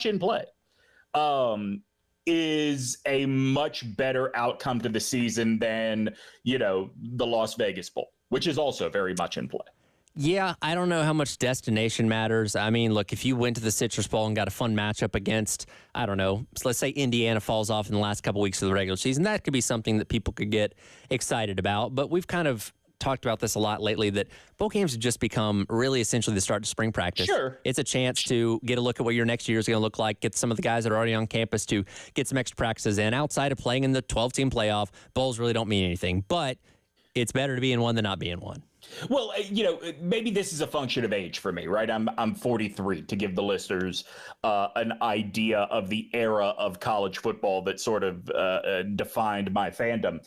in play, is a much better outcome to the season than, the Las Vegas Bowl, which is also very much in play. Yeah, I don't know how much destination matters. I mean, look, if you went to the Citrus Bowl and got a fun matchup against, I don't know, so let's say Indiana falls off in the last couple weeks of the regular season, that could be something that people could get excited about. But we've kind of talked about this a lot lately, that bowl games have just become really essentially the start to spring practice. Sure. It's a chance to get a look at what your next year is going to look like, get some of the guys that are already on campus to get some extra practices in. Outside of playing in the 12-team playoff, bowls really don't mean anything. But it's better to be in one than not be in one. Well, maybe this is a function of age for me, right? I'm 43, to give the listeners an idea of the era of college football that sort of defined my fandom.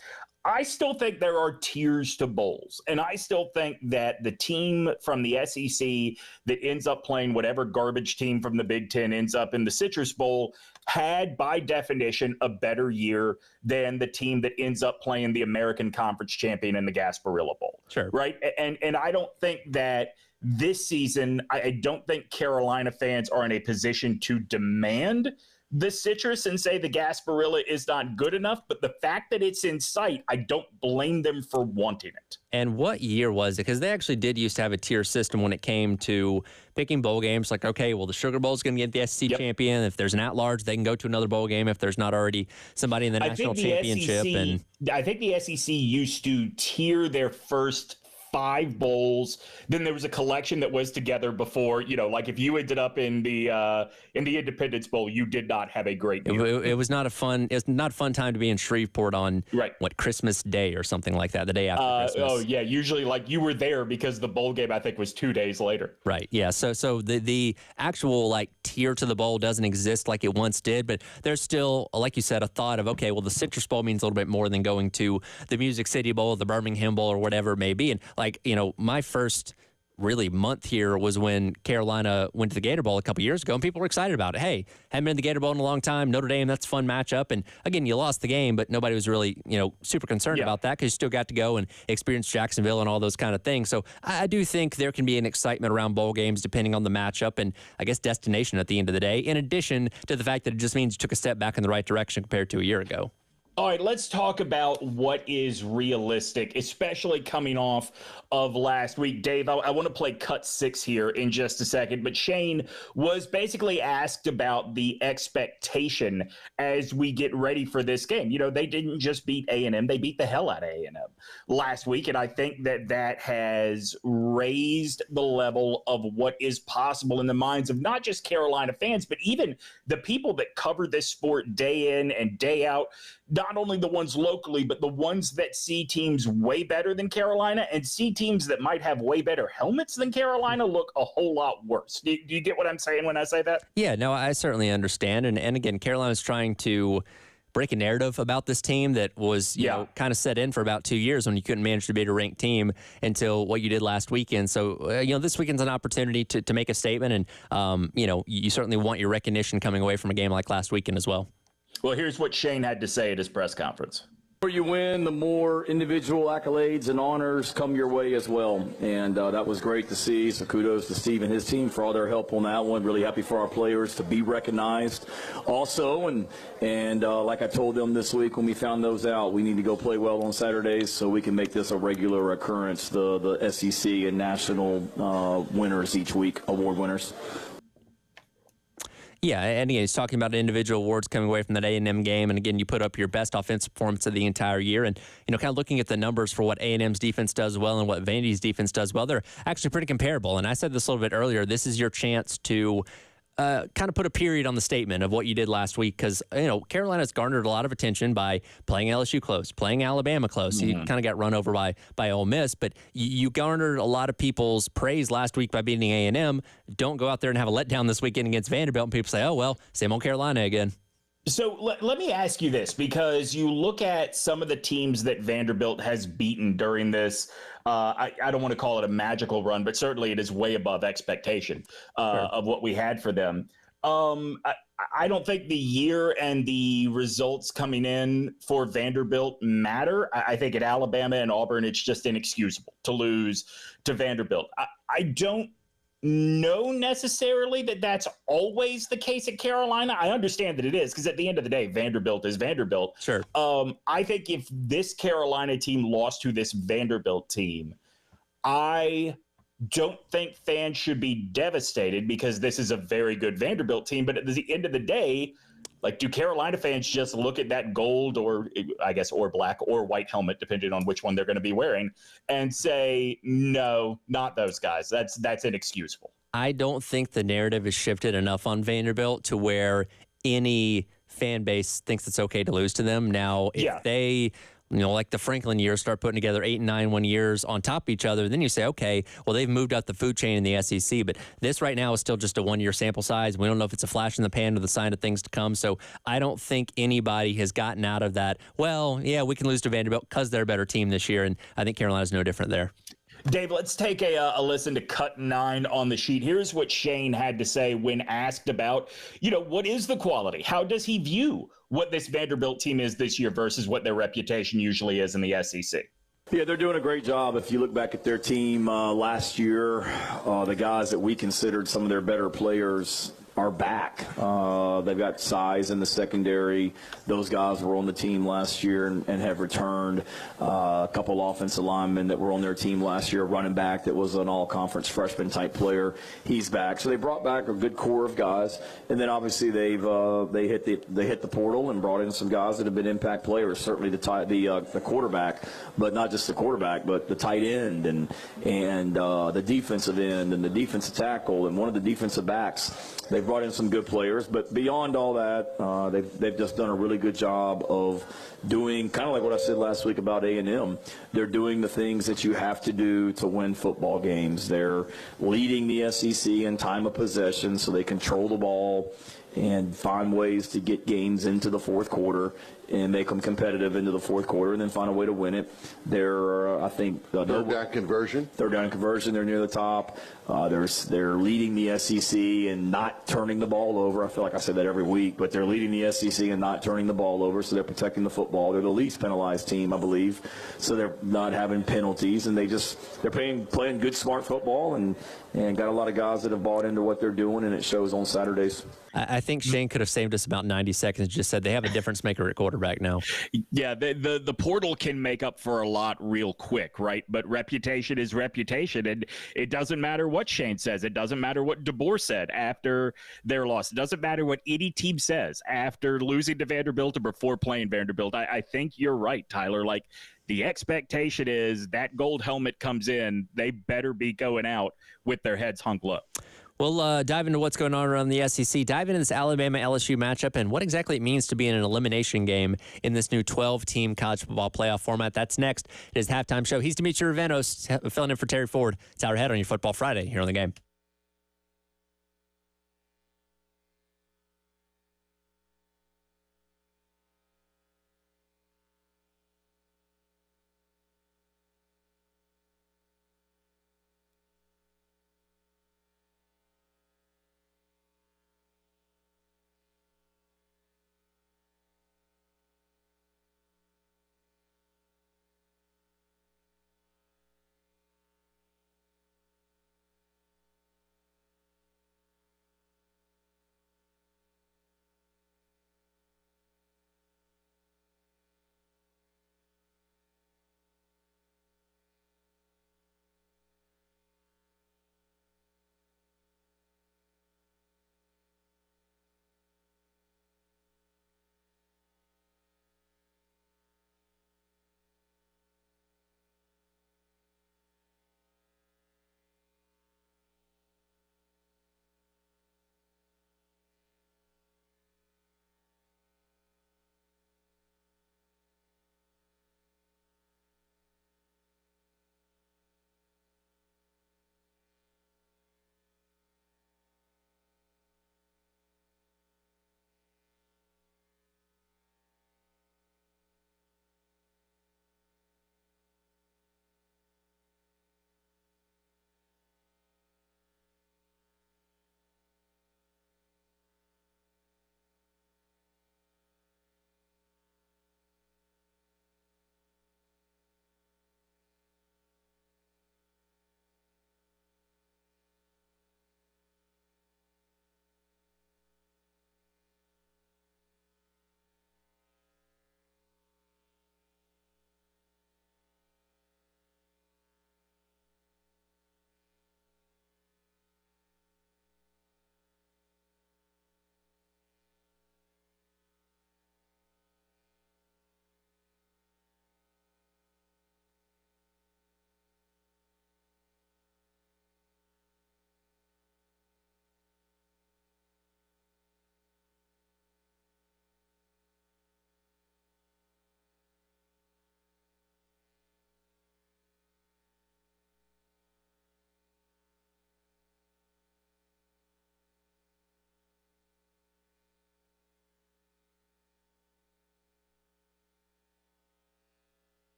I still think there are tiers to bowls, and I still think that the team from the SEC that ends up playing whatever garbage team from the Big Ten ends up in the Citrus Bowl had, by definition, a better year than the team that ends up playing the American Conference champion in the Gasparilla Bowl. Sure. Right? And I don't think that this season, I don't think Carolina fans are in a position to demand the Citrus and say the Gasparilla is not good enough, but the fact that it's in sight, I don't blame them for wanting it. And what year was it? Because they actually did used to have a tier system when it came to picking bowl games. Like, okay, well, the Sugar Bowl is going to get the SEC champion. If there's an at-large, they can go to another bowl game if there's not already somebody in the national championship. I think the SEC used to tier their first 5 bowls. Then there was a collection that was together before, like if you ended up in the Independence Bowl, you did not have a great year. It was not a fun time to be in Shreveport on Christmas Day or something like that, the day after Christmas. Oh yeah, usually like you were there because the bowl game I think was 2 days later. Right. Yeah. So the actual like tier to the bowl doesn't exist like it once did, but there's still, like you said, a thought of, okay, well, the Citrus Bowl means a little bit more than going to the Music City Bowl, the Birmingham Bowl, or whatever it may be. And my first really month here was when Carolina went to the Gator Bowl a couple years ago, and people were excited about it. Hey, haven't been to the Gator Bowl in a long time. Notre Dame, that's a fun matchup. And again, you lost the game, but nobody was really, super concerned about that because you still got to go and experience Jacksonville and all those kind of things. So I do think there can be an excitement around bowl games depending on the matchup and, I guess, destination at the end of the day, in addition to the fact that it just means you took a step back in the right direction compared to a year ago. All right, let's talk about what is realistic, especially coming off of last week. Dave, I want to play cut 6 here in just a second, but Shane was basically asked about the expectation as we get ready for this game. They didn't just beat A&M, they beat the hell out of A&M last week, and I think that has raised the level of what is possible in the minds of not just Carolina fans, but even the people that cover this sport day in and day out. Not only the ones locally, but the ones that see teams way better than Carolina and see teams that might have way better helmets than Carolina look a whole lot worse. Do you get what I'm saying when I say that? Yeah, no, I certainly understand. And again, Carolina's trying to break a narrative about this team that was, kind of set in for about 2 years when you couldn't manage to beat a ranked team until what you did last weekend. So, this weekend's an opportunity to make a statement. And, you certainly want your recognition coming away from a game like last weekend as well. Well, here's what Shane had to say at his press conference. The more you win, the more individual accolades and honors come your way as well. And that was great to see. So kudos to Steve and his team for all their help on that one. Really happy for our players to be recognized also. And like I told them this week when we found those out, we need to go play well on Saturdays so we can make this a regular occurrence, the SEC and national winners each week, award winners. Yeah, and again, he's talking about individual awards coming away from that A&M game. And again, you put up your best offensive performance of the entire year. And, kind of looking at the numbers for what A&M's defense does well and what Vandy's defense does well, they're actually pretty comparable. And I said this a little bit earlier. This is your chance to kind of put a period on the statement of what you did last week because, Carolina's garnered a lot of attention by playing LSU close, playing Alabama close. Mm-hmm. You kind of got run over by Ole Miss, but you garnered a lot of people's praise last week by beating A&M. Don't go out there and have a letdown this weekend against Vanderbilt and people say, oh, well, same old Carolina again. So let me ask you this, because you look at some of the teams that Vanderbilt has beaten during this, I don't want to call it a magical run, but certainly it is way above expectation of what we had for them. I don't think the year and the results coming in for Vanderbilt matter. I think at Alabama and Auburn, it's just inexcusable to lose to Vanderbilt. I don't know necessarily that that's always the case at Carolina. I understand that it is, because at the end of the day, Vanderbilt is Vanderbilt. Sure. I think if this Carolina team lost to this Vanderbilt team, I don't think fans should be devastated, because this is a very good Vanderbilt team. But at the end of the day, like, do Carolina fans just look at that gold, or I guess, or black or white helmet, depending on which one they're going to be wearing, and say, no, not those guys? That's inexcusable. I don't think the narrative is shifted enough on Vanderbilt to where any fan base thinks it's okay to lose to them. Now, if they, like the Franklin years, start putting together 8 and 9 years on top of each other, then you say, okay, well, they've moved up the food chain in the SEC. But this right now is still just a 1-year sample size. We don't know if it's a flash in the pan or the sign of things to come. So I don't think anybody has gotten out of that, well, yeah, we can lose to Vanderbilt because they're a better team this year. And I think Carolina's no different there. Dave, let's take a listen to cut 9 on the sheet. Here's what Shane had to say when asked about, what is the quality? How does he view what this Vanderbilt team is this year versus what their reputation usually is in the SEC? Yeah, they're doing a great job. If you look back at their team last year, the guys that we considered some of their better players are back. They've got size in the secondary. Those guys were on the team last year and have returned. A couple offensive linemen that were on their team last year, running back that was an all-conference freshman type player, he's back. So they brought back a good core of guys, and then obviously they hit the portal and brought in some guys that have been impact players. Certainly the quarterback, but not just the quarterback, but the tight end and the defensive end and the defensive tackle and one of the defensive backs. They've brought in some good players, but beyond all that, they've just done a really good job of doing kind of like what I said last week about A&M. They're doing the things that you have to do to win football games. They're leading the SEC in time of possession, so they control the ball and find ways to get games into the fourth quarter and make them competitive into the fourth quarter and then find a way to win it. They're, I think... third down conversion. Third down conversion, they're near the top. They're leading the SEC and not turning the ball over. I feel like I say that every week, but they're leading the SEC and not turning the ball over, so they're protecting the football. They're the least penalized team, I believe, so they're not having penalties, and they're playing good, smart football and got a lot of guys that have bought into what they're doing, and it shows on Saturdays. I think Shane could have saved us about 90 seconds, just said they have a difference maker at quarterback now. Yeah, the portal can make up for a lot real quick, right? But reputation is reputation, and it doesn't matter what Shane says. It doesn't matter what DeBoer said after their loss. It doesn't matter what any team says after losing to Vanderbilt or before playing Vanderbilt. I think you're right, Tyler. Like, the expectation is that gold helmet comes in, they better be going out with their heads hung low. We'll dive into what's going on around the SEC, dive into this Alabama-LSU matchup and what exactly it means to be in an elimination game in this new 12-team college football playoff format. That's next. It is Halftime Show. He's Demetri Ravenos, filling in for Terry Ford. It's Hour Ahead on your Football Friday here on The Game.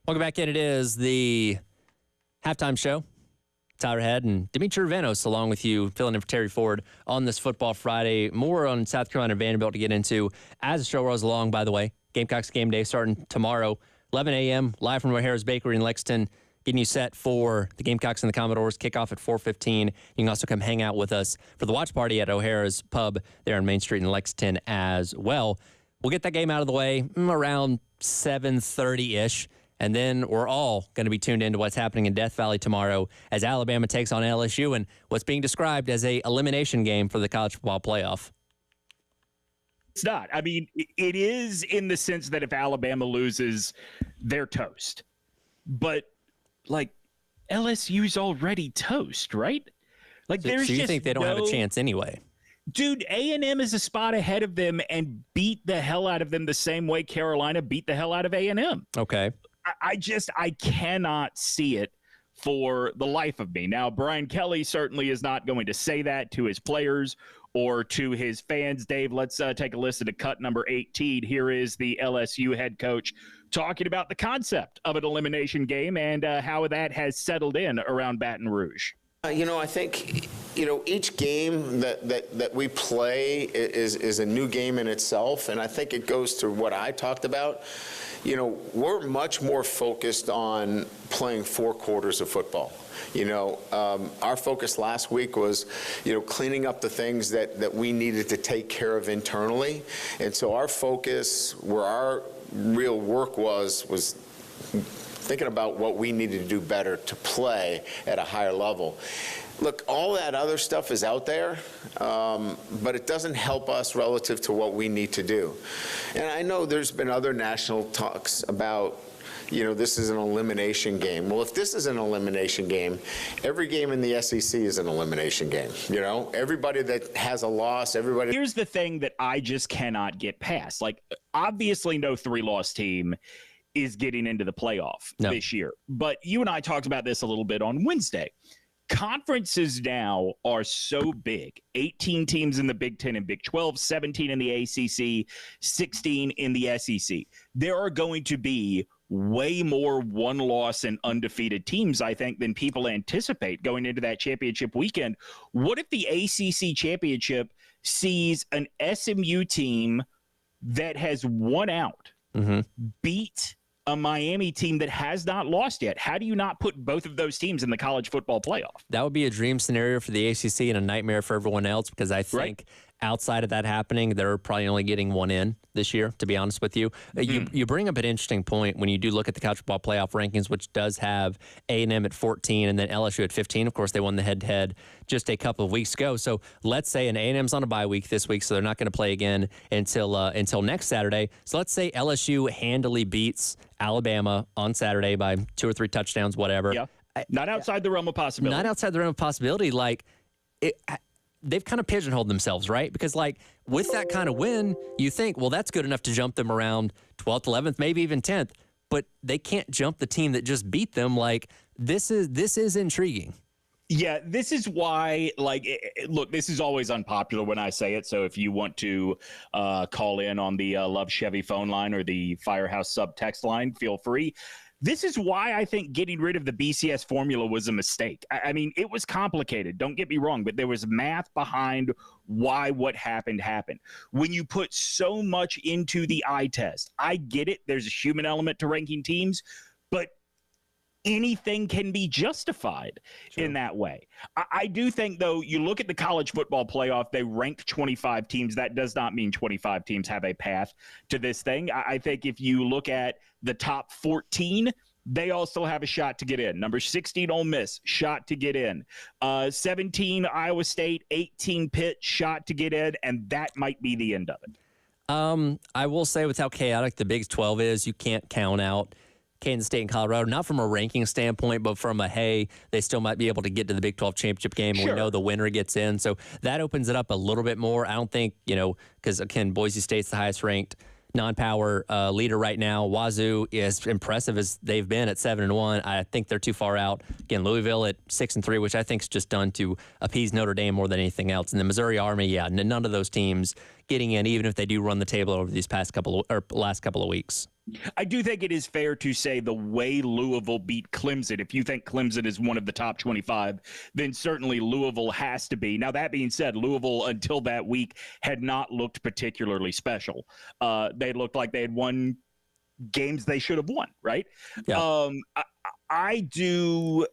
Welcome back in. It is the halftime show. Tyler Head and Demetri along with you, filling in for Terry Ford on this Football Friday. More on South Carolina Vanderbilt to get into as the show rolls along, by the way. Gamecocks game day starting tomorrow, 11 a.m., live from O'Hara's Bakery in Lexington, getting you set for the Gamecocks and the Commodores. Kickoff at 4:15. You can also come hang out with us for the watch party at O'Hara's Pub there on Main Street in Lexington as well. We'll get that game out of the way around 7:30-ish. And then we're all going to be tuned into what's happening in Death Valley tomorrow as Alabama takes on LSU and what's being described as a elimination game for the college football playoff. It's not. I mean, it is in the sense that if Alabama loses, they're toast. But, like, LSU's already toast, right? Like, So there's you just think they don't have a chance anyway? Dude, A&M is a spot ahead of them and beat the hell out of them the same way Carolina beat the hell out of A&M. Okay. I cannot see it for the life of me. Now, Brian Kelly certainly is not going to say that to his players or to his fans. Dave, let's take a listen to cut number 18. Here is the LSU head coach talking about the concept of an elimination game and how that has settled in around Baton Rouge. I think, each game that we play is a new game in itself, and I think it goes to what I talked about. We're much more focused on playing 4 quarters of football. Our focus last week was, cleaning up the things that we needed to take care of internally, and so our focus, where our real work was thinking about what we needed to do better to play at a higher level. Look, all that other stuff is out there, but it doesn't help us relative to what we need to do. And I know there's been other national talks about, this is an elimination game. Well, if this is an elimination game, every game in the SEC is an elimination game. Everybody that has a loss, everybody. Here's the thing that I just cannot get past. Like, obviously no 3-loss team is getting into the playoff this year. But you and I talked about this a little bit on Wednesday. Conferences now are so big. 18 teams in the Big 10 and Big 12, 17 in the ACC, 16 in the SEC. There are going to be way more 1-loss and undefeated teams, I think, than people anticipate going into that championship weekend. What if the ACC championship sees an SMU team that has won out, beat a Miami team that has not lost yet? How do you not put both of those teams in the college football playoff? That would be a dream scenario for the ACC and a nightmare for everyone else, because I think outside of that happening, they're probably only getting one in this year, to be honest with you. You bring up an interesting point when you do look at the college football playoff rankings, which does have A&M at 14 and then LSU at 15. Of course, they won the head-to-head just a couple of weeks ago. So let's say, and A&M's on a bye week this week, so they're not going to play again until next Saturday. So let's say LSU handily beats Alabama on Saturday by 2 or 3 touchdowns, whatever. Yeah. Not outside the realm of possibility. Not outside the realm of possibility. Like, they've kind of pigeonholed themselves, right? Because, like, with that kind of win, you think, well, that's good enough to jump them around 12th, 11th, maybe even 10th. But they can't jump the team that just beat them. Like, this is intriguing. Yeah, this is why, like, look, this is always unpopular when I say it. So if you want to call in on the Love Chevy phone line or the Firehouse sub text line, feel free. This is why I think getting rid of the BCS formula was a mistake. I mean, it was complicated, don't get me wrong, but there was math behind why what happened. When you put so much into the eye test, I get it. There's a human element to ranking teams, but anything can be justified in that way. I do think, though, you look at the college football playoff, they rank 25 teams. That does not mean 25 teams have a path to this thing. I think if you look at the top 14, they also have a shot to get in. Number 16, Ole Miss, shot to get in. 17, Iowa State, 18, Pitt, shot to get in, and that might be the end of it. I will say, with how chaotic the Big 12 is, you can't count out Kansas State and Colorado, not from a ranking standpoint, but from a, hey, they still might be able to get to the Big 12 championship game. Sure. We know the winner gets in. So that opens it up a little bit more. I don't think, because, again, Boise State's the highest ranked non-power leader right now. Wazoo, as impressive as they've been at 7-1, I think they're too far out. Again, Louisville at 6-3, which I think is just done to appease Notre Dame more than anything else. And the Missouri Army, none of those teams getting in, even if they do run the table over these last couple of weeks. I do think it is fair to say the way Louisville beat Clemson, if you think Clemson is one of the top 25, then certainly Louisville has to be. Now, that being said, Louisville, until that week, had not looked particularly special. They looked like they had won games they should have won, right? Yeah. I do.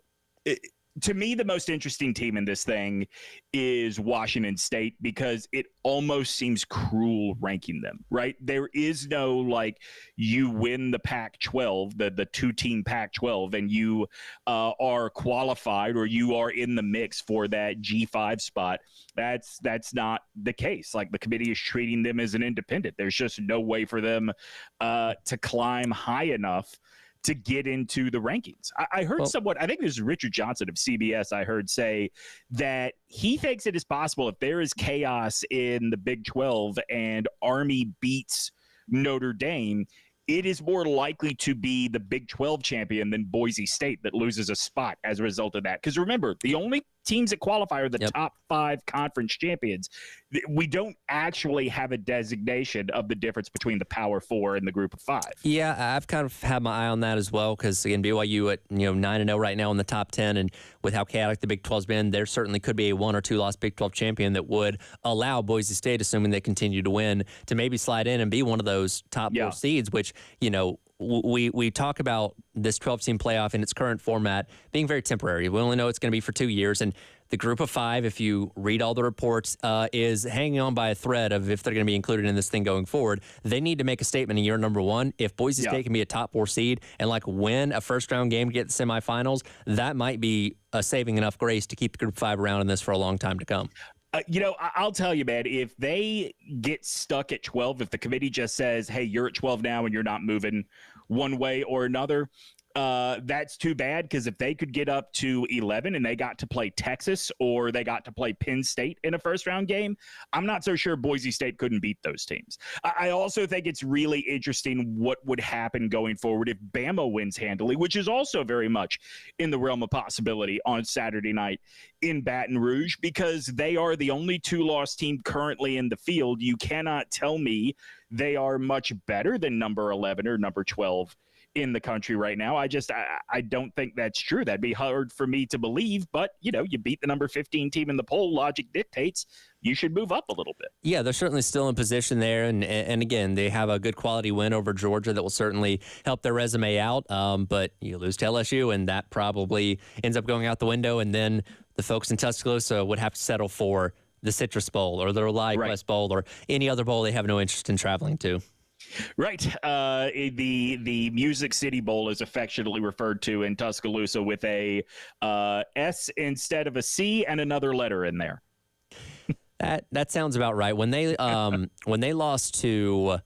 To me, the most interesting team in this thing is Washington State because it almost seems cruel ranking them, right? There is no like you win the Pac-12, the two-team Pac-12, and you are qualified or you are in the mix for that G5 spot. That's not the case. Like the committee is treating them as an independent. There's just no way for them to climb high enough to get into the rankings. I heard I think this is Richard Johnson of CBS, I heard say that he thinks it is possible if there is chaos in the Big 12 and Army beats Notre Dame, it is more likely to be the Big 12 champion than Boise State that loses a spot as a result of that. Because remember, the only teams that qualify are the top 5 conference champions. We don't actually have a designation of the difference between the Power 4 and the Group of 5. Yeah, I've kind of had my eye on that as well because, again, BYU at 9-0 right now in the top 10, and with how chaotic the Big 12's been, there certainly could be a 1 or 2 loss Big 12 champion that would allow Boise State, assuming they continue to win, to maybe slide in and be one of those top 4 seeds, which, we talk about this 12-team playoff in its current format being very temporary. We only know it's going to be for 2 years, and the Group of 5, if you read all the reports, is hanging on by a thread of if they're going to be included in this thing going forward. They need to make a statement in year number 1. If Boise State can be a top 4 seed and win a first-round game to get the semifinals, that might be a saving enough grace to keep the Group of 5 around in this for a long time to come. I'll tell you, man, if they get stuck at 12, if the committee just says, hey, you're at 12 now and you're not moving one way or another, that's too bad because if they could get up to 11 and they got to play Texas or they got to play Penn State in a first-round game, I'm not so sure Boise State couldn't beat those teams. I also think it's really interesting what would happen going forward if Bama wins handily, which is also very much in the realm of possibility on Saturday night in Baton Rouge because they are the only 2-loss team currently in the field. You cannot tell me they are much better than number 11 or number 12 in the country right now. I don't think that's true. That'd be hard for me to believe, but you beat the number 15 team in the poll. Logic dictates you should move up a little bit. Yeah, they're certainly still in position there, and again, they have a good quality win over Georgia that will certainly help their resume out. But you lose to LSU, and that probably ends up going out the window, and then the folks in Tuscaloosa would have to settle for the Citrus Bowl or the Rely Quest Bowl or any other bowl they have no interest in traveling to. Right. The Music City Bowl is affectionately referred to in Tuscaloosa with a S instead of a C and another letter in there. That sounds about right. When they lost to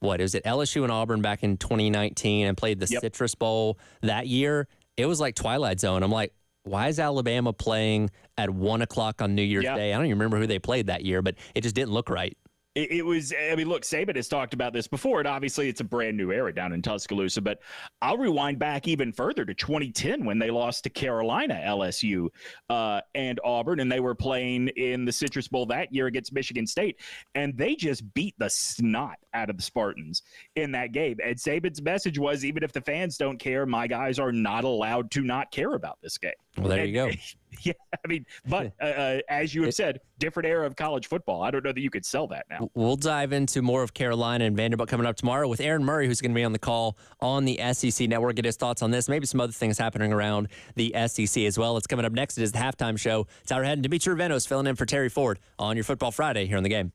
LSU and Auburn back in 2019 and played the Citrus Bowl that year, it was like Twilight Zone. I'm like, why is Alabama playing at 1:00 on New Year's Day? I don't even remember who they played that year, but it just didn't look right. It was, look, Saban has talked about this before, and obviously it's a brand new era down in Tuscaloosa, but I'll rewind back even further to 2010 when they lost to Carolina, LSU, and Auburn, and they were playing in the Citrus Bowl that year against Michigan State, and they just beat the snot out of the Spartans in that game. And Saban's message was, even if the fans don't care, my guys are not allowed to not care about this game. Well, there you go. Yeah, but as you have said, different era of college football. I don't know that you could sell that now. We'll dive into more of Carolina and Vanderbilt coming up tomorrow with Aaron Murray, who's going to be on the call on the SEC Network. Get his thoughts on this, maybe some other things happening around the SEC as well. It's coming up next. It is the halftime show. It's our head and Demetri filling in for Terry Ford on your Football Friday here on The Game.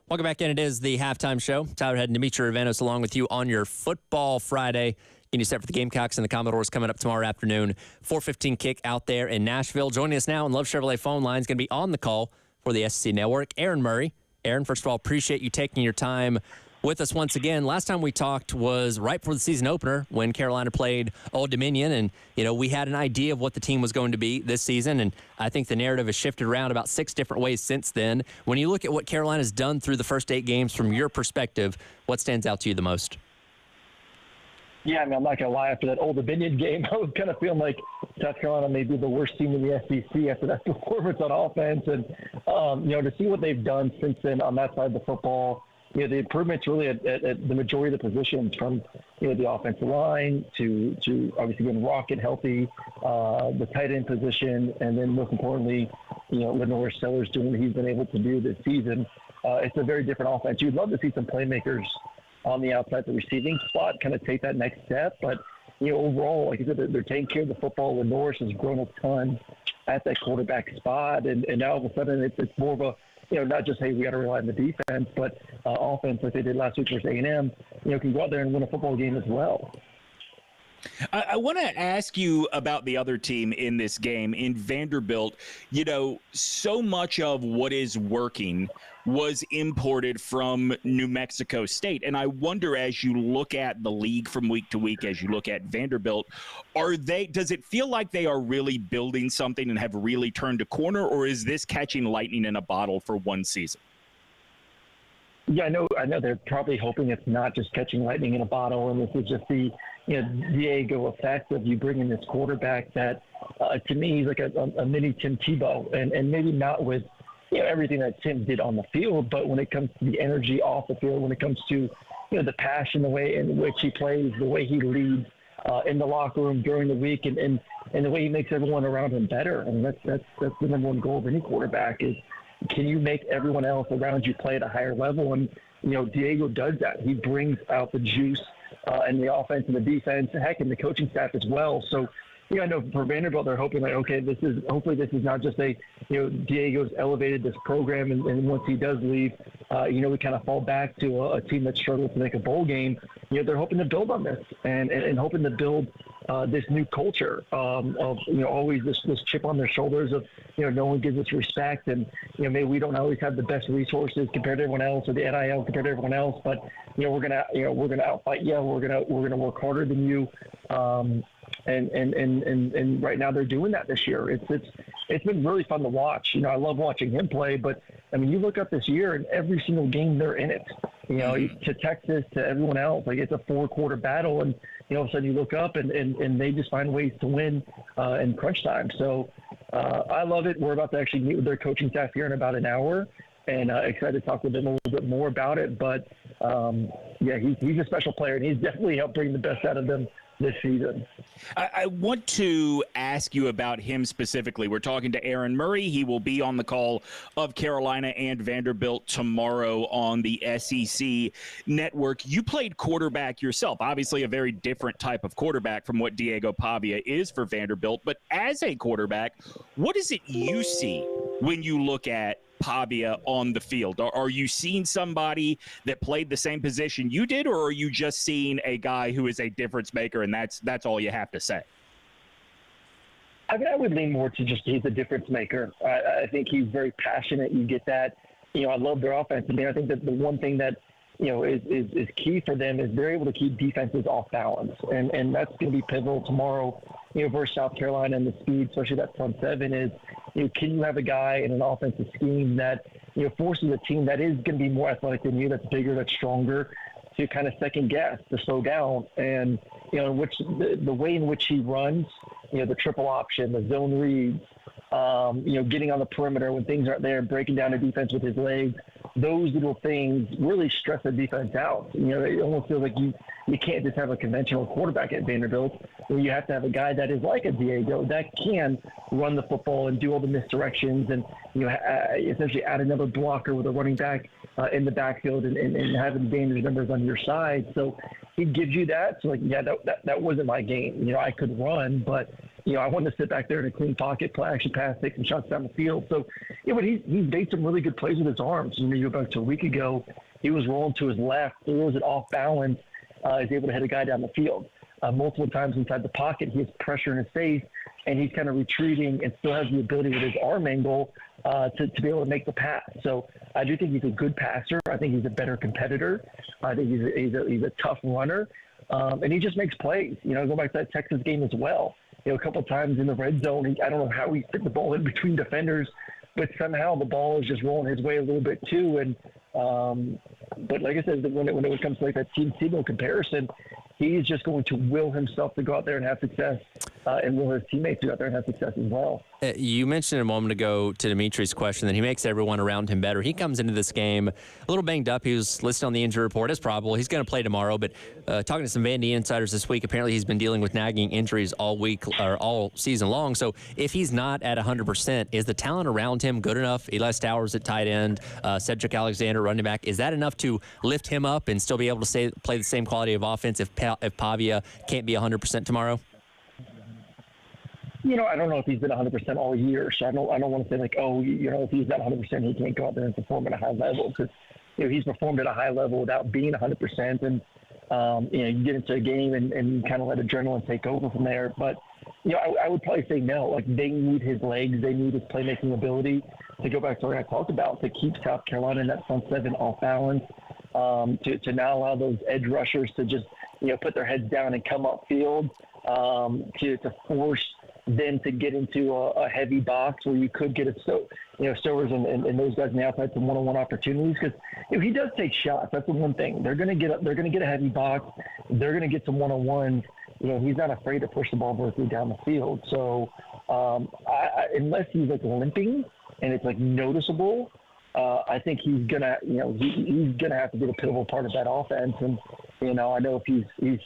Welcome back in. It is the halftime show. Tyler Head and Demetri along with you on your Football Friday. Getting you set for the Gamecocks and the Commodores coming up tomorrow afternoon. 4:15 kick out there in Nashville. Joining us now on Love Chevrolet phone line is going to be on the call for the SEC Network, Aaron Murray. Aaron, first of all, appreciate you taking your time with us once again. Last time we talked was right before the season opener when Carolina played Old Dominion, and we had an idea of what the team was going to be this season, and I think the narrative has shifted around about 6 different ways since then. When you look at what Carolina's done through the first 8 games from your perspective, what stands out to you the most? Yeah, I mean, I'm not going to lie. After that Old Dominion game, I was kind of feeling like South Carolina may be the worst team in the SEC after that performance on offense. And, to see what they've done since then on that side of the football, the improvements really at the majority of the positions, from, the offensive line to obviously getting Rocket healthy, the tight end position, and then most importantly, Lenore Sellers doing what he's been able to do this season. It's a very different offense. You'd love to see some playmakers on the outside, the receiving spot, kind of take that next step. But, overall, like I said, they're taking care of the football. Lenore has grown a ton at that quarterback spot. And now all of a sudden it's more of a, not just, hey, we got to rely on the defense, but offense, like they did last week versus A&M, can go out there and win a football game as well. I want to ask you about the other team in this game, in Vanderbilt. So much of what is working was imported from New Mexico State. And I wonder, as you look at the league from week to week, as you look at Vanderbilt, does it feel like they are really building something and have really turned a corner, or is this catching lightning in a bottle for one season? Yeah, I know they're probably hoping it's not just catching lightning in a bottle, and this is just the Diego effect of you bringing this quarterback that, to me, he's like a mini Tim Tebow, and maybe not with everything that Tim did on the field, but when it comes to the energy off the field, when it comes to the passion, the way in which he plays, the way he leads in the locker room during the week, and the way he makes everyone around him better. I mean, that's the number one goal of any quarterback is, can you make everyone else around you play at a higher level? And, Diego does that. He brings out the juice in the offense and the defense, heck, and the coaching staff as well. So, I know for Vanderbilt, they're hoping like, okay, hopefully this is not just Diego's elevated this program, and once he does leave, we kind of fall back to a team that struggles to make a bowl game. They're hoping to build on this and hoping to build this new culture of always this chip on their shoulders of no one gives us respect, and maybe we don't always have the best resources compared to everyone else, or the NIL compared to everyone else, but we're gonna outfight you. We're gonna work harder than you. And right now they're doing that this year. It's been really fun to watch. I love watching him play, but I mean, you look up this year and every single game they're in it. To Texas, to everyone else, like it's a 4-quarter battle, and all of a sudden you look up and they just find ways to win in crunch time. So I love it. We're about to actually meet with their coaching staff here in about an hour, and excited to talk with them a little bit more about it. But he's a special player, and he's definitely helped bring the best out of them this season. I want to ask you about him specifically. We're talking to Aaron Murray. He will be on the call of Carolina and Vanderbilt tomorrow on the SEC Network. You played quarterback yourself, obviously a very different type of quarterback from what Diego Pavia is for Vanderbilt. But as a quarterback, what is it you see when you look at Pavia on the field? Are you seeing somebody that played the same position you did, or are you just seeing a guy who is a difference maker, and that's all you have to say? I mean, I would lean more to just he's a difference maker. I think he's very passionate. You get that. I love their offense. I mean, I think that the one thing that is key for them is they're able to keep defenses off balance, and that's going to be pivotal tomorrow. Versus South Carolina, and the speed, especially that front seven, is can you have a guy in an offensive scheme that forces a team that is going to be more athletic than you, that's bigger, that's stronger, to kind of second guess, to slow down, and which the way in which he runs, the triple option, the zone reads, getting on the perimeter when things aren't there, breaking down the defense with his legs. Those little things really stress the defense out. It almost feels like you can't just have a conventional quarterback at Vanderbilt, where you have to have a guy that is like a Diego that can run the football and do all the misdirections, and essentially add another blocker with a running back in the backfield and having dangerous numbers on your side. So he gives you that. So that wasn't my game. I could run, but I wanted to sit back there in a clean pocket, actually pass, take some shots down the field. So, but he's made some really good plays with his arms. You go back to a week ago, he was rolling to his left, throws it off balance, is able to hit a guy down the field. Multiple times inside the pocket, he has pressure in his face, and he's kind of retreating and still has the ability with his arm angle to be able to make the pass. So I do think he's a good passer. I think he's a better competitor. I think he's a tough runner. And he just makes plays. Go back to that Texas game as well. A couple of times in the red zone, I don't know how he fit the ball in between defenders, but somehow the ball is just rolling his way a little bit too. And but like I said, when it comes to like that Team Tebow comparison, he's just going to will himself to go out there and have success, and will his teammates to go out there and have success as well. You mentioned a moment ago to Demetri's question that he makes everyone around him better. He comes into this game a little banged up. He was listed on the injury report as probable. He's going to play tomorrow, but talking to some Vandy insiders this week, apparently he's been dealing with nagging injuries all week or all season long. So if he's not at 100%, is the talent around him good enough? Eli Stowers at tight end, Cedric Alexander running back. Is that enough to lift him up and still be able to play the same quality of offense if Pavia can't be 100% tomorrow? I don't know if he's been 100% all year, so I don't want to say like, if he's not 100%, he can't go out there and perform at a high level, because he's performed at a high level without being 100%, and you get into a game and you kind of let adrenaline take over from there. But I would probably say no. Like, they need his legs, they need his playmaking ability to go back to what I talked about, to keep South Carolina in that front seven off balance, to not allow those edge rushers to just put their heads down and come upfield, to force them to get into a heavy box where you could get Stowers and those guys on the outside some one-on-one opportunities, because he does take shots. That's the one thing. They're going to get a heavy box. They're going to get some one-on-ones. He's not afraid to push the ball vertically down the field. So unless he's like limping and it's like noticeable, I think he's gonna he's gonna have to be the pivotal part of that offense. And I know if he's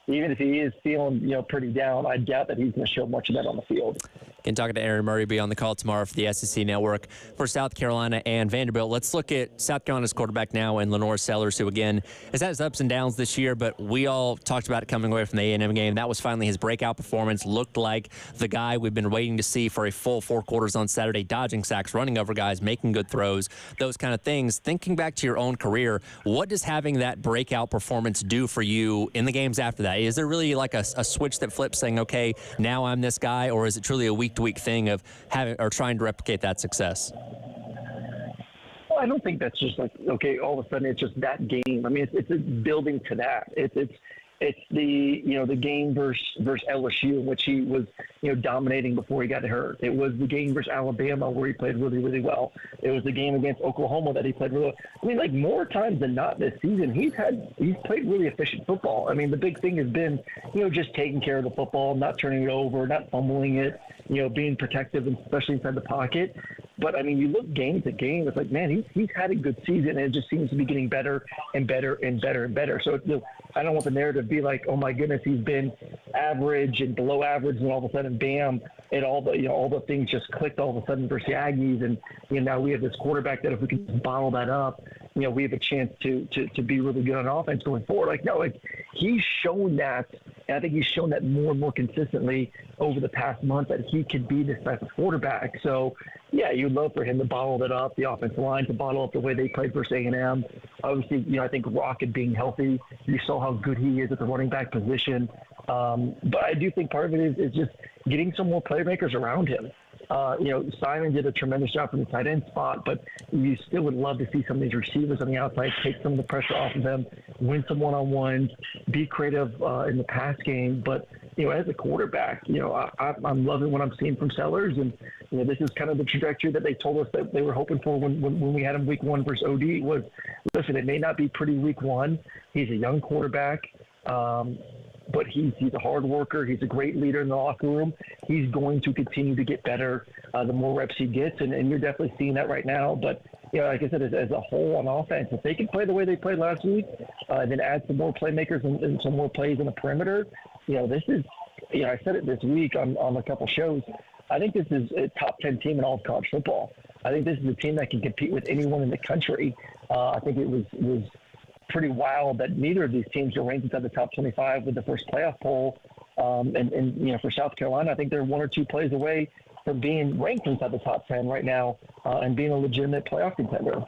even if he is feeling, pretty down, I doubt that he's going to show much of that on the field. Talking to Aaron Murray, be on the call tomorrow for the SEC Network for South Carolina and Vanderbilt. Let's look at South Carolina's quarterback now, and Lenore Sellers, who, again, has had his ups and downs this year, but we all talked about it coming away from the A&M game. That was finally his breakout performance. Looked like the guy we've been waiting to see for a full 4 quarters on Saturday, dodging sacks, running over guys, making good throws, those kind of things. Thinking back to your own career, what does having that breakout performance do for you in the games after that? Is there really like a switch that flips saying, okay, now I'm this guy, or is it truly a week-to-week thing of having or trying to replicate that success? Well, I don't think that's just like, okay, all of a sudden it's just that game. I mean, it's building to that. It's the the game versus LSU, in which he was dominating before he got hurt. It was the game versus Alabama where he played really, really well. It was the game against Oklahoma that he played really well. I mean, like, more times than not this season, he's played really efficient football. I mean, the big thing has been just taking care of the football, not turning it over, not fumbling it, being protective, and especially inside the pocket. But I mean, you look game to game, it's like, man, he's had a good season, and it just seems to be getting better and better and better and better. So I don't want the narrative to be like, oh my goodness, he's been average and below average, and all of a sudden, bam, and all the things just clicked all of a sudden versus the Aggies, and now we have this quarterback that if we can just bottle that up, we have a chance to be really good on offense going forward. Like, no, like, he's shown that, and I think he's shown that more and more consistently over the past month, that he could be this type of quarterback. So yeah, you'd love for him to bottle that up, the offensive line to bottle up the way they played versus A&M. Obviously, I think Rocket being healthy, you saw how good he is at the running back position. But I do think part of it is just getting some more playmakers around him. Simon did a tremendous job from the tight end spot, but you still would love to see some of these receivers on the outside take some of the pressure off of them, win some one-on-ones, be creative in the pass game. But, as a quarterback, I'm loving what I'm seeing from Sellers, and, this is kind of the trajectory that they told us that they were hoping for when we had him week 1 versus OD was, listen, it may not be pretty week 1. He's a young quarterback. But he's a hard worker. He's a great leader in the locker room. He's going to continue to get better the more reps he gets, and you're definitely seeing that right now. But, like I said, as a whole on offense, if they can play the way they played last week, and then add some more playmakers and some more plays in the perimeter, this is, I said it this week on a couple shows, I think this is a top 10 team in all of college football. I think this is a team that can compete with anyone in the country. I think it was pretty wild that neither of these teams are ranked inside the top 25 with the first playoff poll. And for South Carolina, I think they're one or two plays away from being ranked inside the top 10 right now and being a legitimate playoff contender.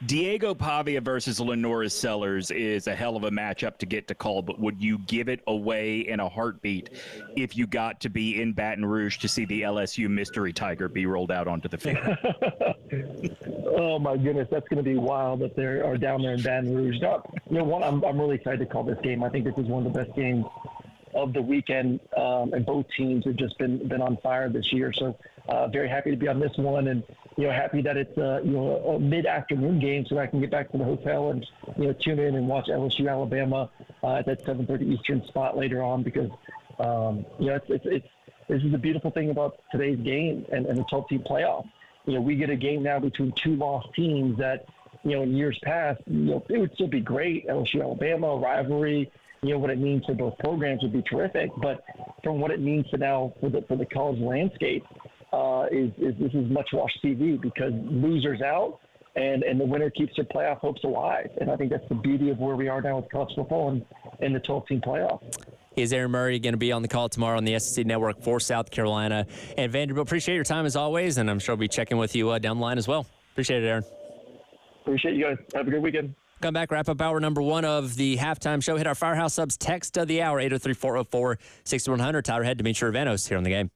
Diego Pavia versus Lenora Sellers is a hell of a matchup to get to call, but would you give it away in a heartbeat if you got to be in Baton Rouge to see the LSU Mystery Tiger be rolled out onto the field? Oh my goodness, that's going to be wild that they are down there in Baton Rouge. I'm really excited to call this game. I think this is one of the best games of the weekend, and both teams have just been on fire this year. So very happy to be on this one, and happy that it's a mid-afternoon game, so I can get back to the hotel and tune in and watch LSU Alabama at that 7:30 Eastern spot later on, because this is the beautiful thing about today's game and the 12-team playoff. We get a game now between two lost teams that in years past it would still be great. LSU Alabama rivalry. What it means for both programs would be terrific, but from what it means to now for the college landscape, this is much watched TV, because losers out and the winner keeps their playoff hopes alive. And I think that's the beauty of where we are now with college football and the 12-team playoff. Is Aaron Murray going to be on the call tomorrow on the SEC Network for South Carolina and Vanderbilt? Appreciate your time as always, and I'm sure I'll be checking with you down the line as well. Appreciate it, Aaron. Appreciate you guys. Have a good weekend. Come back, wrap up hour number one of the halftime show. Hit our Firehouse Subs text of the hour, 803-404-6100. Tyler Head, Demetri Ravanos here on the game.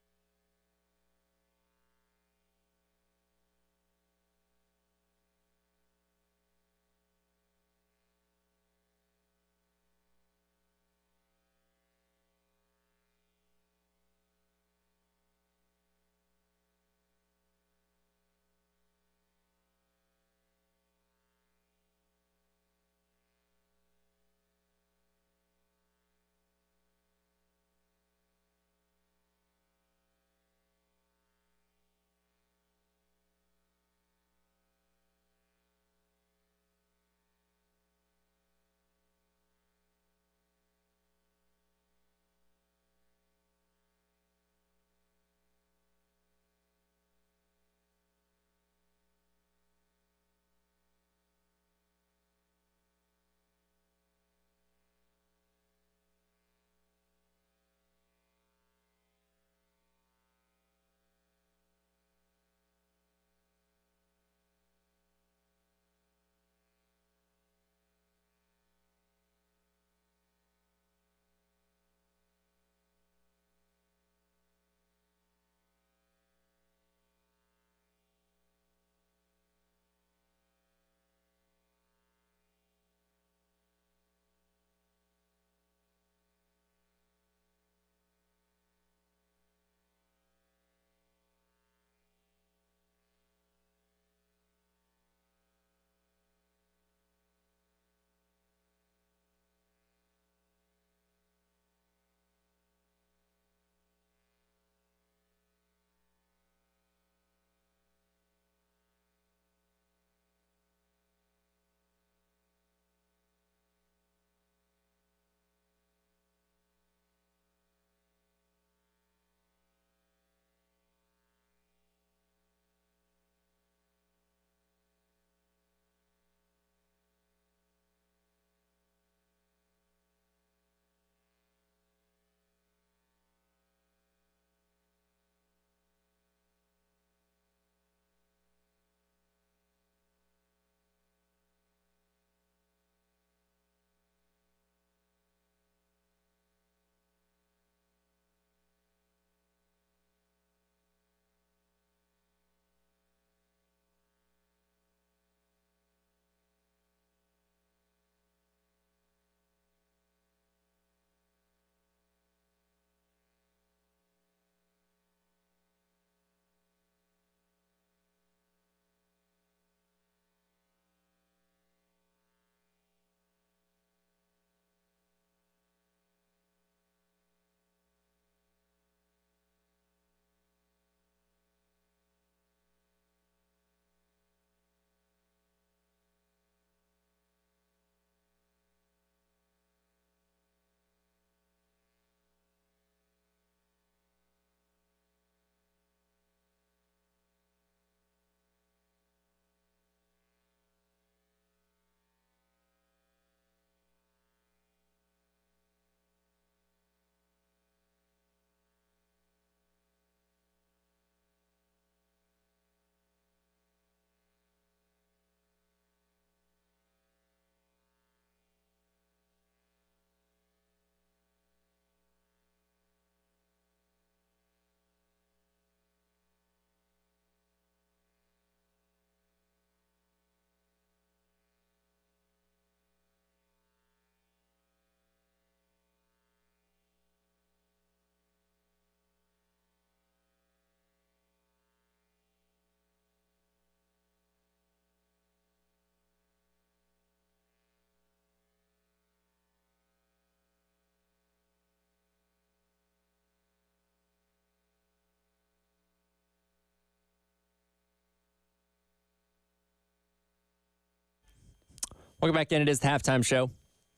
Welcome back in. It is the halftime show.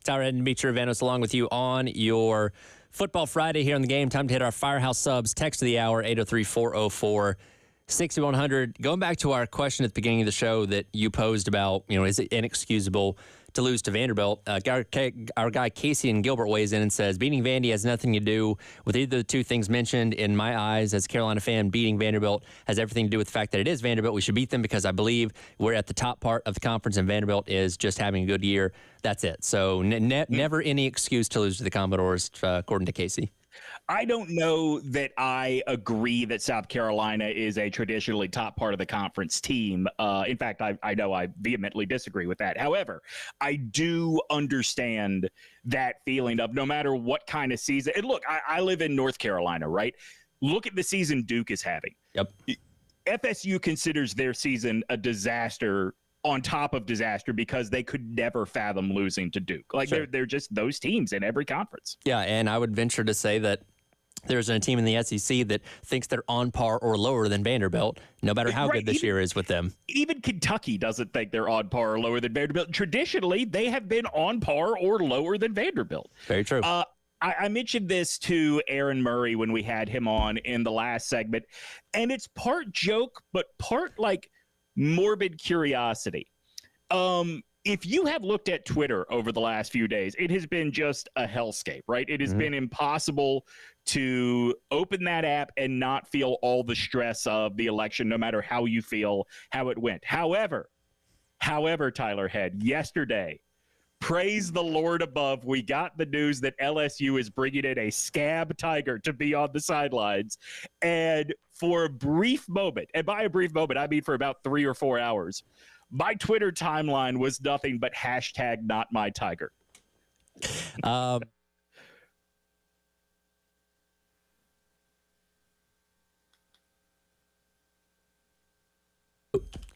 Tyler and Demetri along with you on your Football Friday here on the game. Time to hit our Firehouse subs. Text of the hour, 803-404-6100. Going back to our question at the beginning of the show that you posed about, is it inexcusable to lose to Vanderbilt? Our guy Casey and Gilbert weighs in and says, beating Vandy has nothing to do with either of the two things mentioned. In my eyes, as a Carolina fan, beating Vanderbilt has everything to do with the fact that it is Vanderbilt. We should beat them because I believe we're at the top part of the conference and Vanderbilt is just having a good year. That's it. So never any excuse to lose to the Commodores, according to Casey. I don't know that I agree that South Carolina is a traditionally top part of the conference team. In fact, I know I vehemently disagree with that. However, I do understand that feeling of no matter what kind of season. And look, I live in North Carolina, right? Look at the season Duke is having. Yep. FSU considers their season a disaster on top of disaster because they could never fathom losing to Duke. Like Sure. they're just those teams in every conference. Yeah, and I would venture to say that there's a team in the SEC that thinks they're on par or lower than Vanderbilt, no matter how good this year is with them. Even Kentucky doesn't think they're on par or lower than Vanderbilt. Traditionally, they have been on par or lower than Vanderbilt. Very true. I mentioned this to Aaron Murray when we had him on in the last segment, and it's part joke, but part like morbid curiosity. If you have looked at Twitter over the last few days, it has been just a hellscape, right? It has been impossible to open that app and not feel all the stress of the election, no matter how you feel, how it went. However, Tyler Head, yesterday, praise the Lord above, we got the news that LSU is bringing in a scab tiger to be on the sidelines. And for a brief moment, and by a brief moment, I mean for about 3 or 4 hours, my Twitter timeline was nothing but hashtag not my tiger.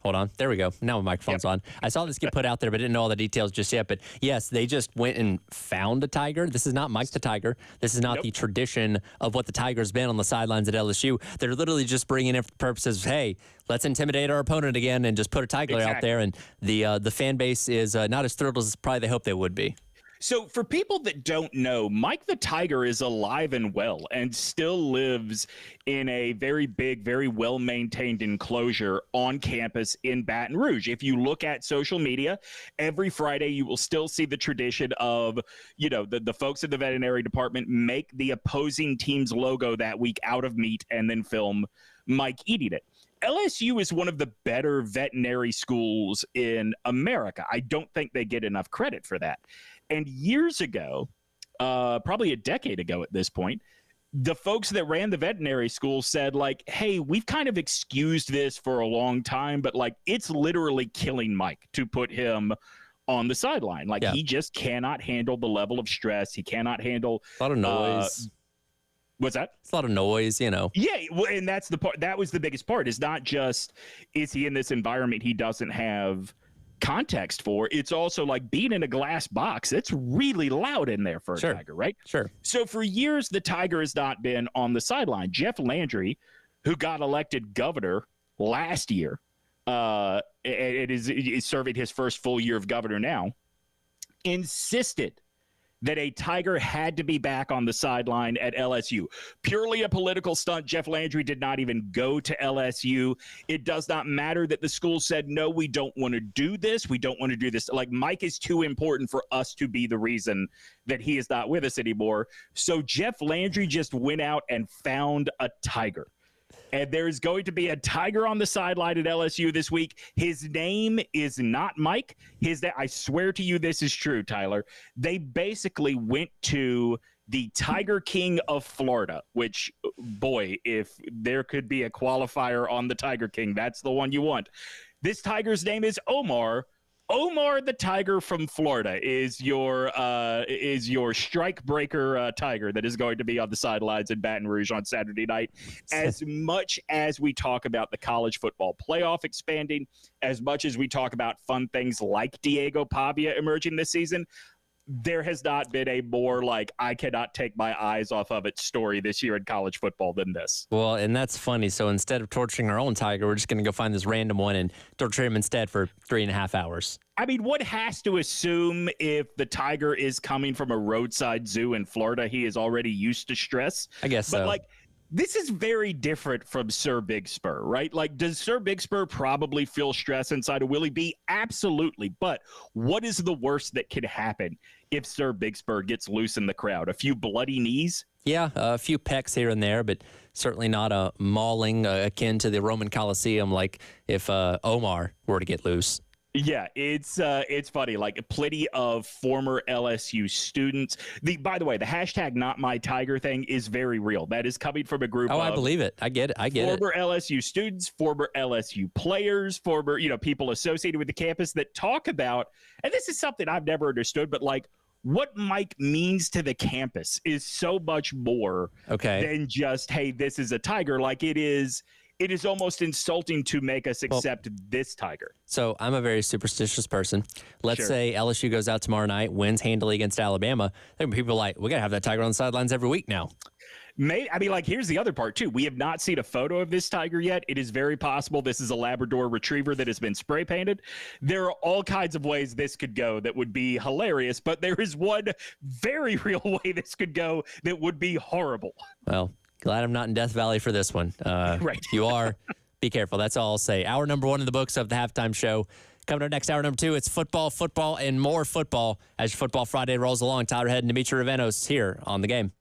Hold on. There we go. Now my microphone's on. I saw this get put out there, but didn't know all the details just yet. But yes, they just went and found a tiger. This is not Mike the Tiger. This is not the tradition of what the Tiger's been on the sidelines at LSU. They're literally just bringing in for the purposes of, hey, let's intimidate our opponent again and just put a tiger out there. And the fan base is not as thrilled as probably they hope they would be. So for people that don't know, Mike the Tiger is alive and well and still lives in a very big, very well-maintained enclosure on campus in Baton Rouge. If you look at social media, every Friday you will still see the tradition of, the folks in the veterinary department make the opposing team's logo that week out of meat and then film Mike eating it. LSU is one of the better veterinary schools in America. I don't think they get enough credit for that. And years ago, probably a decade ago at this point, the folks that ran the veterinary school said, like, hey, we've kind of excused this for a long time, but like it's literally killing Mike to put him on the sideline. Like he just cannot handle the level of stress. He cannot handle a lot of noise. What's that? It's a lot of noise, Yeah, well, and that's the part. That was the biggest part. It's not just is he in this environment he doesn't have context for. It's also like being in a glass box. It's really loud in there for a Tiger, right? Sure. So for years, the Tiger has not been on the sideline. Jeff Landry, who got elected governor last year, is serving his first full year of governor now, insisted that a Tiger had to be back on the sideline at LSU. Purely a political stunt. Jeff Landry did not even go to LSU. It does not matter that the school said, no, we don't want to do this. We don't want to do this. Like, Mike is too important for us to be the reason that he is not with us anymore. So Jeff Landry just went out and found a tiger. And there's going to be a tiger on the sideline at LSU this week. His name is not Mike. I swear to you this is true, Tyler. They basically went to the Tiger King of Florida, which, boy, if there could be a qualifier on the Tiger King, that's the one you want. This tiger's name is Omar. Omar the Tiger from Florida is your strike breaker tiger that is going to be on the sidelines in Baton Rouge on Saturday night. As much as we talk about the college football playoff expanding, as much as we talk about fun things like Diego Pavia emerging this season, there has not been a more like I cannot take my eyes off of it story this year in college football than this. Well, and that's funny. So instead of torturing our own tiger, we're just going to go find this random one and torture him instead for 3.5 hours. I mean, one has to assume if the tiger is coming from a roadside zoo in Florida, he is already used to stress. I guess but so. Like, this is very different from Sir Big Spur, right? Like, does Sir Big Spur probably feel stress inside of Willie B? Absolutely. But what is the worst that could happen if Sir Big Spur gets loose in the crowd? A few bloody knees? Yeah, a few pecks here and there, but certainly not a mauling akin to the Roman Colosseum like if Omar were to get loose. Yeah, it's funny. Like plenty of former LSU students. By the way, the hashtag Not My Tiger thing is very real. That is coming from a group. Oh, of I believe it. I get it. former LSU students, former LSU players, former people associated with the campus that talk about. And this is something I've never understood, but like what Mike means to the campus is so much more than just, hey, this is a tiger. Like it is almost insulting to make us accept this tiger. So I'm a very superstitious person. Let's say LSU goes out tomorrow night, wins handily against Alabama. Then people are like, we got to have that tiger on the sidelines every week now. Here's the other part, too. We have not seen a photo of this tiger yet. It is very possible this is a Labrador retriever that has been spray painted. There are all kinds of ways this could go that would be hilarious, but there is one very real way this could go that would be horrible. Well, glad I'm not in Death Valley for this one. Right. You are. Be careful. That's all I'll say. Hour number 1 in the books of the halftime show. Coming up next, hour number 2, it's football, and more football as your Football Friday rolls along. Tyler Head and Demetri Ravenos here on The Game.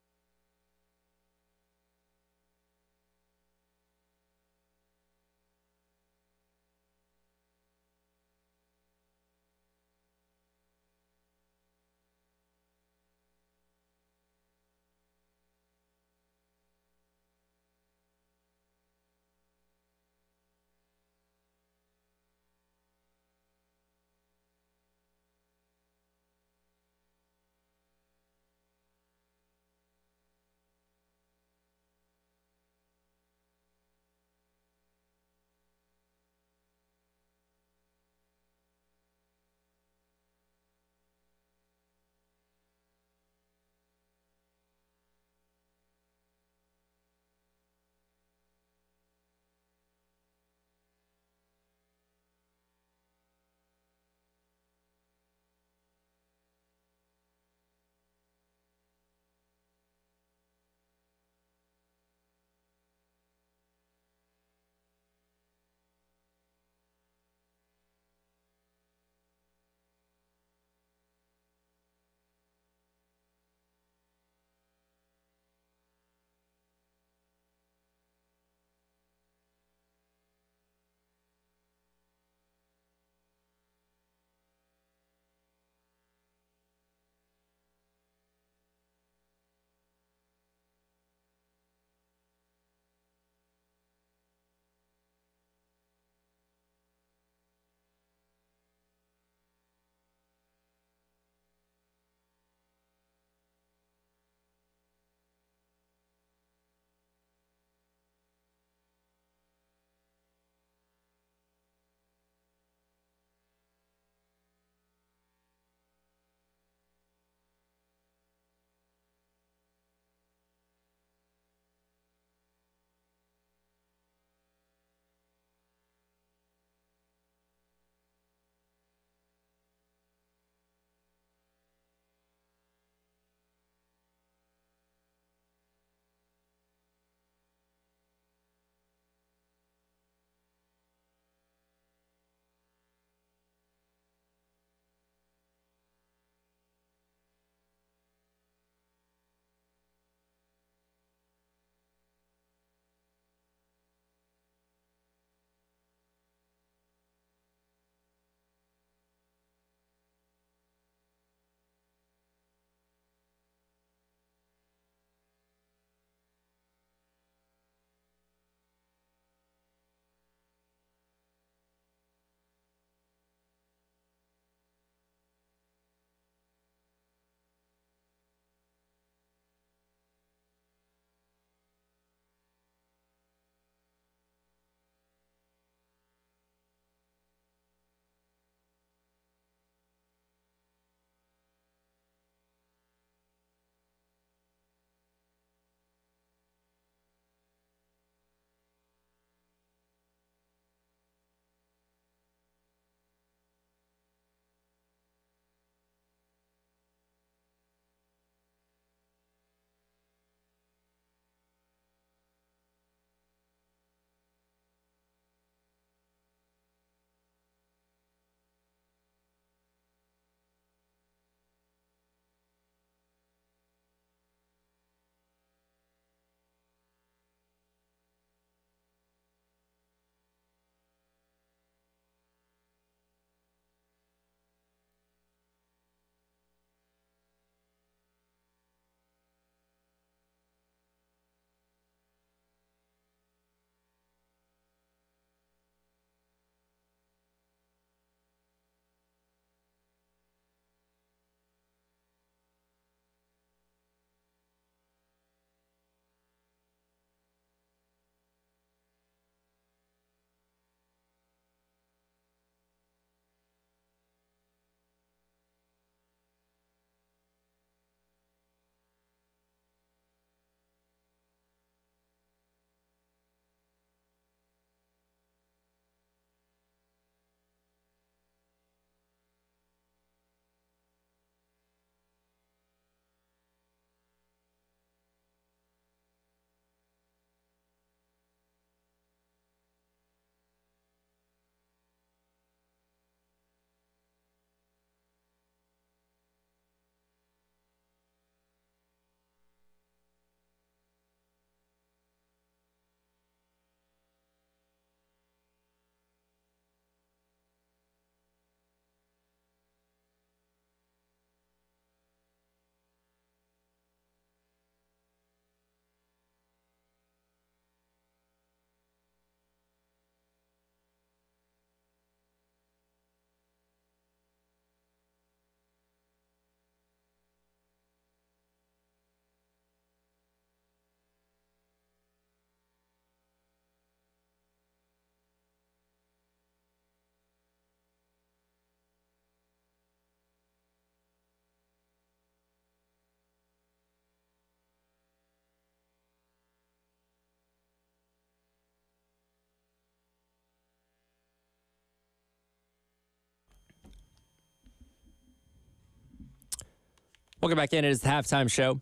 Welcome back in. It is the halftime show.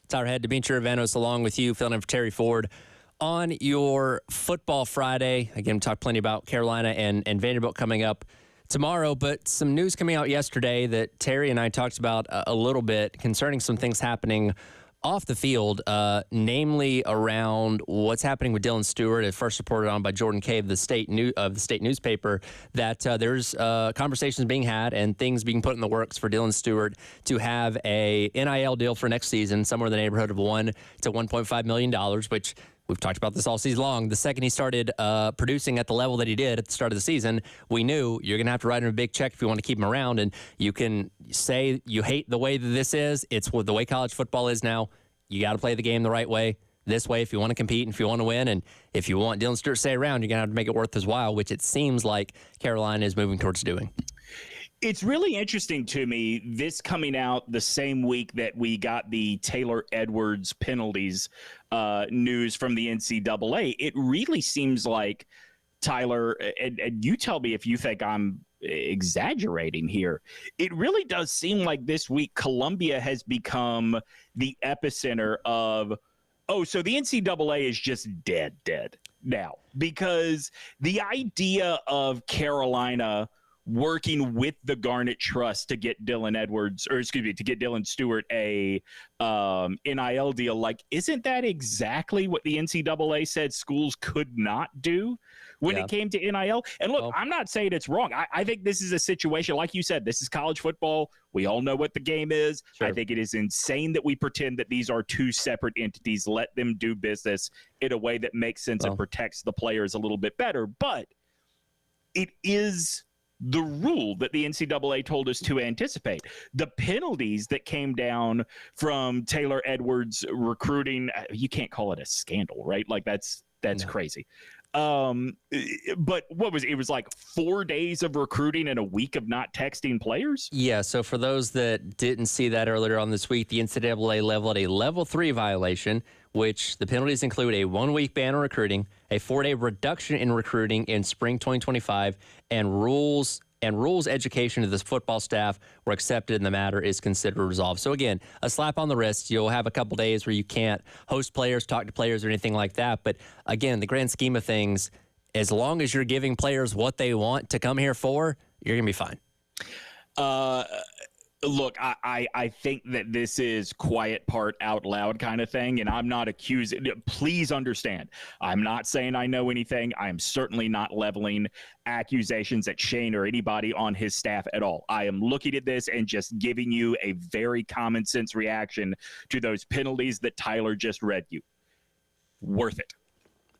Tyler Head, Demetri along with you, filling in for Terry Ford on your Football Friday. Again, we talked plenty about Carolina and Vanderbilt coming up tomorrow, but some news coming out yesterday that Terry and I talked about a little bit concerning some things happening off the field, namely around what's happening with Dylan Stewart. At first reported on by Jordan Cave, the state newspaper, that there's conversations being had and things being put in the works for Dylan Stewart to have a NIL deal for next season, somewhere in the neighborhood of $1 to $1.5 million, which we've talked about this all season long. The second he started producing at the level that he did at the start of the season, we knew you're going to have to write him a big check if you want to keep him around. And you can say you hate the way that this is. It's the way college football is now. You got to play the game the right way, this way, if you want to compete and if you want to win. And if you want Dylan Stewart to stay around, you're going to have to make it worth his while, which it seems like Carolina is moving towards doing. It's really interesting to me, this coming out the same week that we got the Taylor Edwards penalties news from the NCAA. It really seems like, Tyler, and you tell me if you think I'm exaggerating here, it really does seem like this week Columbia has become the epicenter of, so the NCAA is just dead now. Because the idea of Carolina working with the Garnet Trust to get to get Dylan Stewart a NIL deal, like, isn't that exactly what the NCAA said schools could not do when it came to NIL? And look, I'm not saying it's wrong. I think this is a situation, like you said, this is college football. We all know what the game is. Sure. I think it is insane that we pretend that these are two separate entities. Let them do business in a way that makes sense and protects the players a little bit better. But it is the rule that the NCAA told us to anticipate. The penalties that came down from Taylor Edwards recruiting, you can't call it a scandal, right? Like that's crazy. But what was it? It was like 4 days of recruiting and a week of not texting players? Yeah, so for those that didn't see that earlier on this week, the NCAA leveled a Level 3 violation, which the penalties include a 1-week ban on recruiting, a 4-day reduction in recruiting in spring 2025, and rules education to this football staff were accepted and the matter is considered resolved. So again, a slap on the wrist. You'll have a couple days where you can't host players, talk to players, or anything like that. But again, the grand scheme of things, as long as you're giving players what they want to come here for, you're going to be fine. Look, I think that this is quiet part out loud kind of thing, and I'm not accusing. Please understand, I'm not saying I know anything. I'm certainly not leveling accusations at Shane or anybody on his staff at all. I am looking at this and just giving you a very common sense reaction to those penalties that Tyler just read you. Worth it.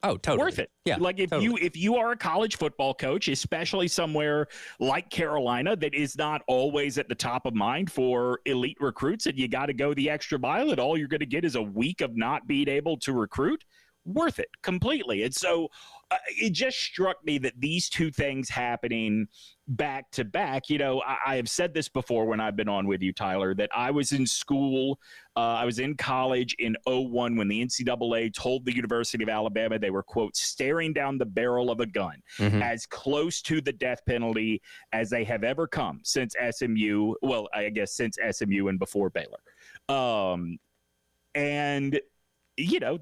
Oh, totally. Worth it. Yeah. Like if you are a college football coach, especially somewhere like Carolina that is not always at the top of mind for elite recruits, and you got to go the extra mile, and all you're going to get is a week of not being able to recruit, worth it completely. And so it just struck me that these two things happening back to back, I have said this before when I've been on with you, Tyler, that I was in school, I was in college in 2001 when the NCAA told the University of Alabama they were, quote, staring down the barrel of a gun, as close to the death penalty as they have ever come since SMU. Well, I guess since SMU and before Baylor. And,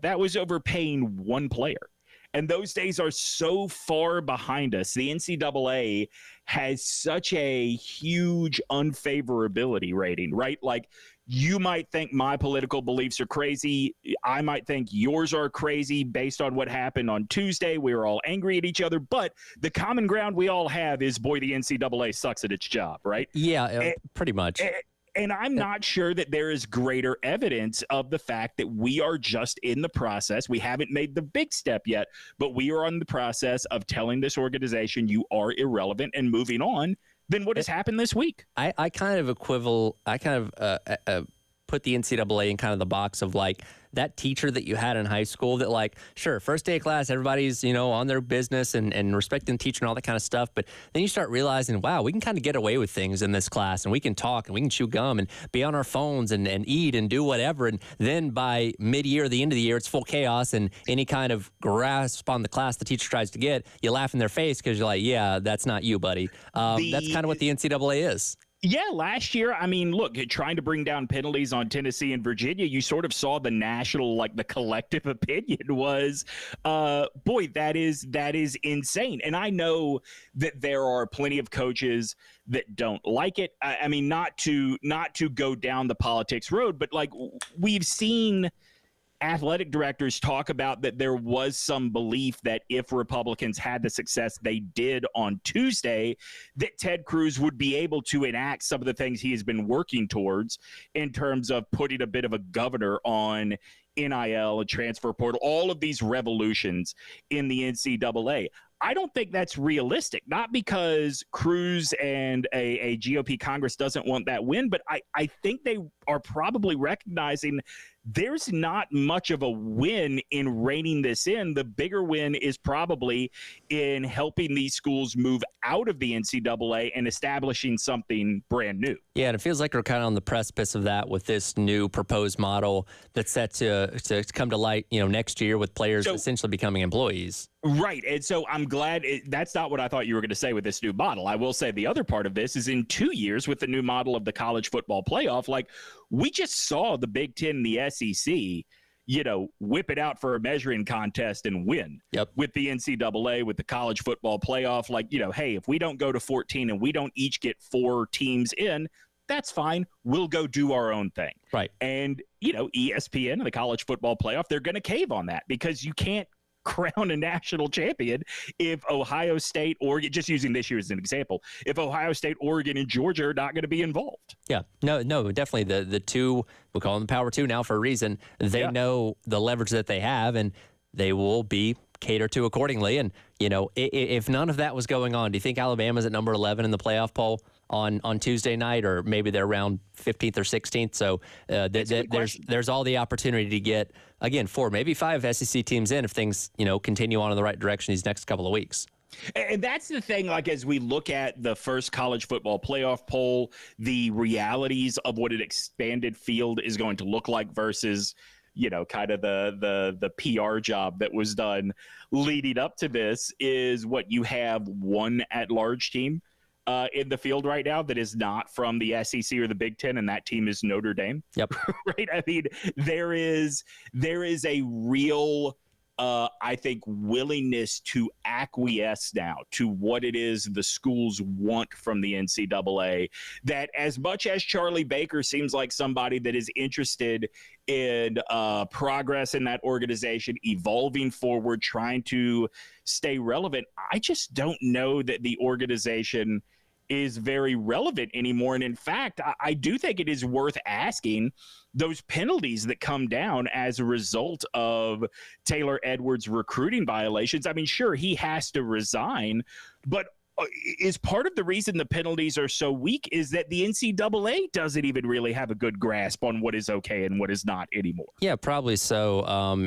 that was over paying one player. And those days are so far behind us. The NCAA has such a huge unfavorability rating, right? Like, you might think my political beliefs are crazy. I might think yours are crazy based on what happened on Tuesday. We were all angry at each other. But the common ground we all have is, boy, the NCAA sucks at its job, right? Yeah, pretty much. And I'm not sure that there is greater evidence of the fact that we are just in the process. We haven't made the big step yet, but we are on the process of telling this organization you are irrelevant and moving on than what has happened this week. I kind of put the NCAA in kind of the box of like that teacher that you had in high school that, like, sure, first day of class, everybody's, on their business and respecting the teacher and all that kind of stuff. But then you start realizing, wow, we can kind of get away with things in this class, and we can talk and we can chew gum and be on our phones and eat and do whatever. And then by mid-year, the end of the year, it's full chaos, and any kind of grasp on the class the teacher tries to get, you laugh in their face because you're like, yeah, that's not you, buddy. That's kind of what the NCAA is. Yeah, last year, I mean, look, trying to bring down penalties on Tennessee and Virginia, you sort of saw the national, like the collective opinion was, boy, that is insane. And I know that there are plenty of coaches that don't like it. I mean, not to go down the politics road, but like we've seen athletic directors talk about that there was some belief that if Republicans had the success they did on Tuesday, that Ted Cruz would be able to enact some of the things he has been working towards in terms of putting a bit of a governor on NIL and transfer portal, all of these revolutions in the NCAA. I don't think that's realistic, not because Cruz and a GOP Congress doesn't want that win, but I think they are probably recognizing there's not much of a win in reining this in. The bigger win is probably in helping these schools move out of the NCAA and establishing something brand new. Yeah, and it feels like we're kind of on the precipice of that with this new proposed model that's set to come to light, next year with players essentially becoming employees. Right. And so I'm glad that's not what I thought you were going to say with this new model. I will say the other part of this is in 2 years with the new model of the college football playoff, like we just saw the Big Ten and the SEC, whip it out for a measuring contest and win. Yep. With the NCAA, with the college football playoff, like, hey, if we don't go to 14 and we don't each get 4 teams in, that's fine. We'll go do our own thing. Right. And, ESPN and the college football playoff, they're going to cave on that because you can't crown a national champion if Ohio State, Oregon, just using this year as an example, if Ohio State, Oregon, and Georgia are not going to be involved. Yeah, no, definitely the two, we call them the Power Two now for a reason. They know the leverage that they have, and they will be catered to accordingly. And, if none of that was going on, do you think Alabama's at number 11 in the playoff poll on Tuesday night, or maybe they're around 15th or 16th? So there's all the opportunity to get, again, 4, maybe 5 SEC teams in if things, continue on in the right direction these next couple of weeks. And that's the thing, like, as we look at the first college football playoff poll, the realities of what an expanded field is going to look like versus kind of the PR job that was done leading up to this is what you have one at-large team in the field right now that is not from the SEC or the Big Ten, and that team is Notre Dame. Yep. Right? I mean, there is a real I think, willingness to acquiesce now to what it is the schools want from the NCAA, that as much as Charlie Baker seems like somebody that is interested in progress in that organization, evolving forward, trying to stay relevant, I just don't know that the organization is very relevant anymore. And in fact, I do think it is worth asking those penalties that come down as a result of Taylor Edwards' recruiting violations. I mean, sure, he has to resign, but is part of the reason the penalties are so weak is that the NCAA doesn't even really have a good grasp on what is okay and what is not anymore. Yeah, probably so.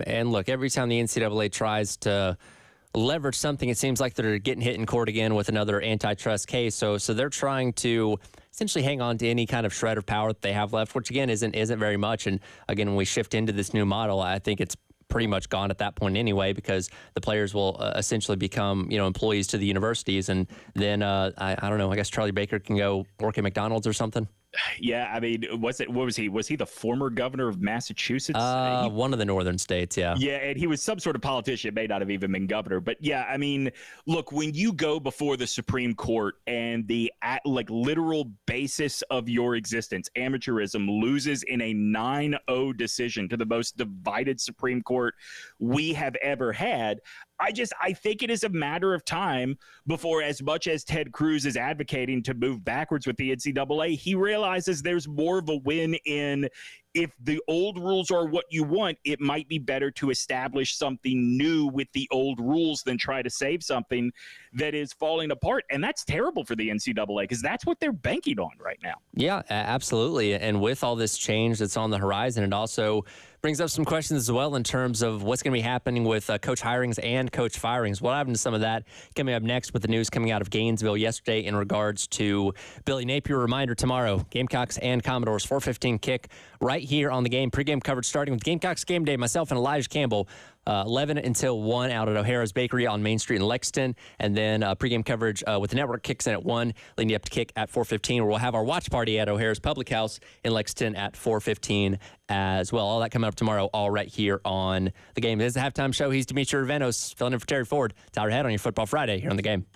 And look, every time the NCAA tries to leverage something, it seems like they're getting hit in court again with another antitrust case. So they're trying to essentially hang on to any kind of shred of power that they have left, which again isn't very much. And again, when we shift into this new model, I think it's pretty much gone at that point anyway, because the players will essentially become, employees to the universities. And then I don't know, I guess Charlie Baker can go work at McDonald's or something. Yeah, I mean, what was he? Was he the former governor of Massachusetts? One of the northern states, yeah. Yeah, and he was some sort of politician, may not have even been governor. But yeah, I mean, look, when you go before the Supreme Court and the literal basis of your existence, amateurism, loses in a 9-0 decision to the most divided Supreme Court we have ever had, I think it is a matter of time before, as much as Ted Cruz is advocating to move backwards with the NCAA, he realizes there's more of a win in, if the old rules are what you want, it might be better to establish something new with the old rules than try to save something that is falling apart. And that's terrible for the NCAA because that's what they're banking on right now. Yeah, absolutely. And with all this change that's on the horizon, it also brings up some questions as well in terms of what's going to be happening with coach hirings and coach firings. What happened to some of that? Coming up next with the news coming out of Gainesville yesterday in regards to Billy Napier. Reminder tomorrow, Gamecocks and Commodores, 4:15 kick right here on the game. Pre-game coverage starting with Gamecocks Game Day. Myself and Elijah Campbell, 11 until 1 out at O'Hara's Bakery on Main Street in Lexington. And then pregame coverage with the network kicks in at 1, leading you up to kick at 4:15, where we'll have our watch party at O'Hara's Public House in Lexington at 4:15 as well. All that coming up tomorrow, all right here on the game. This is the halftime show. He's Demetri Ravenos, filling in for Terry Ford. Tyler Head on your Football Friday here on the game.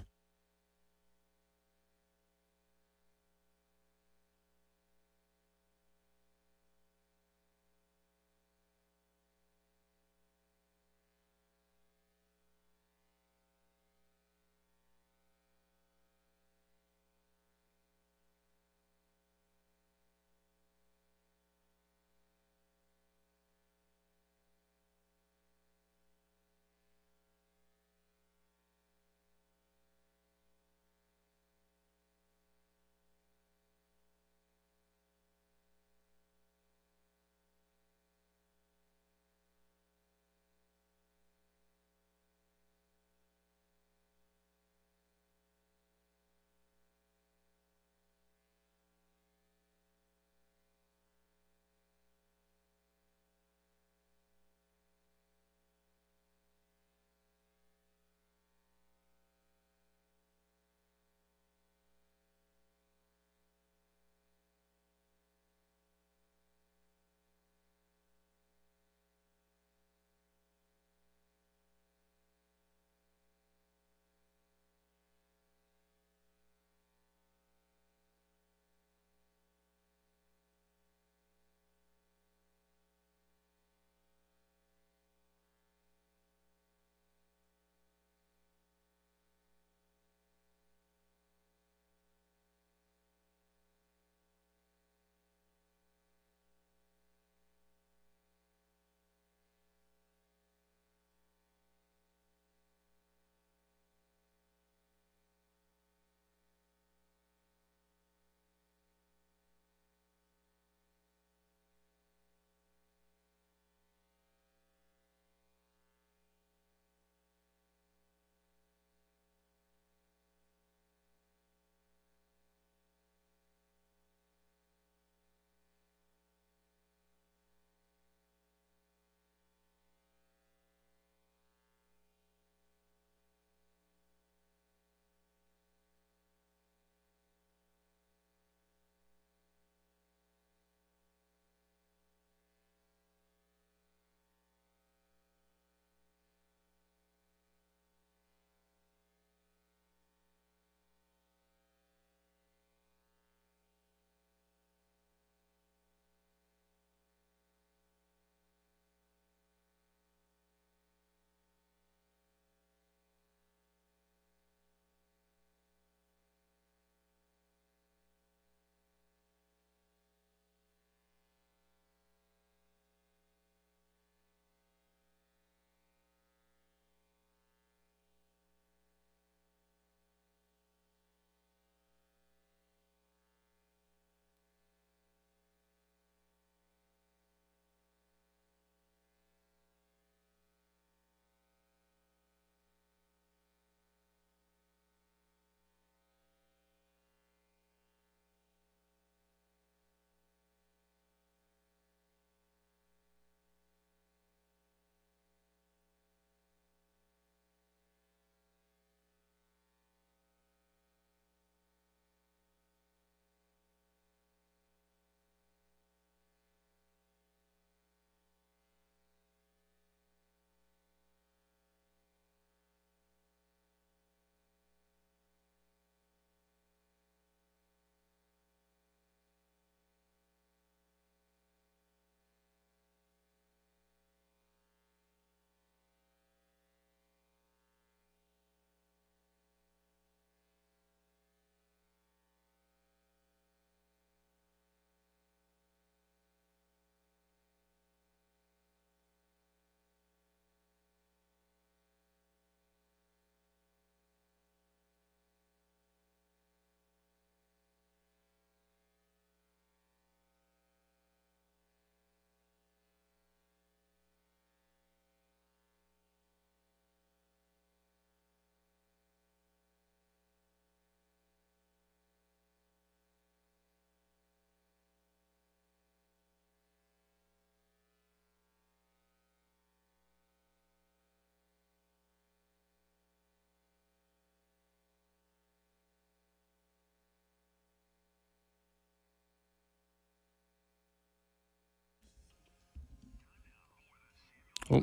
Oh.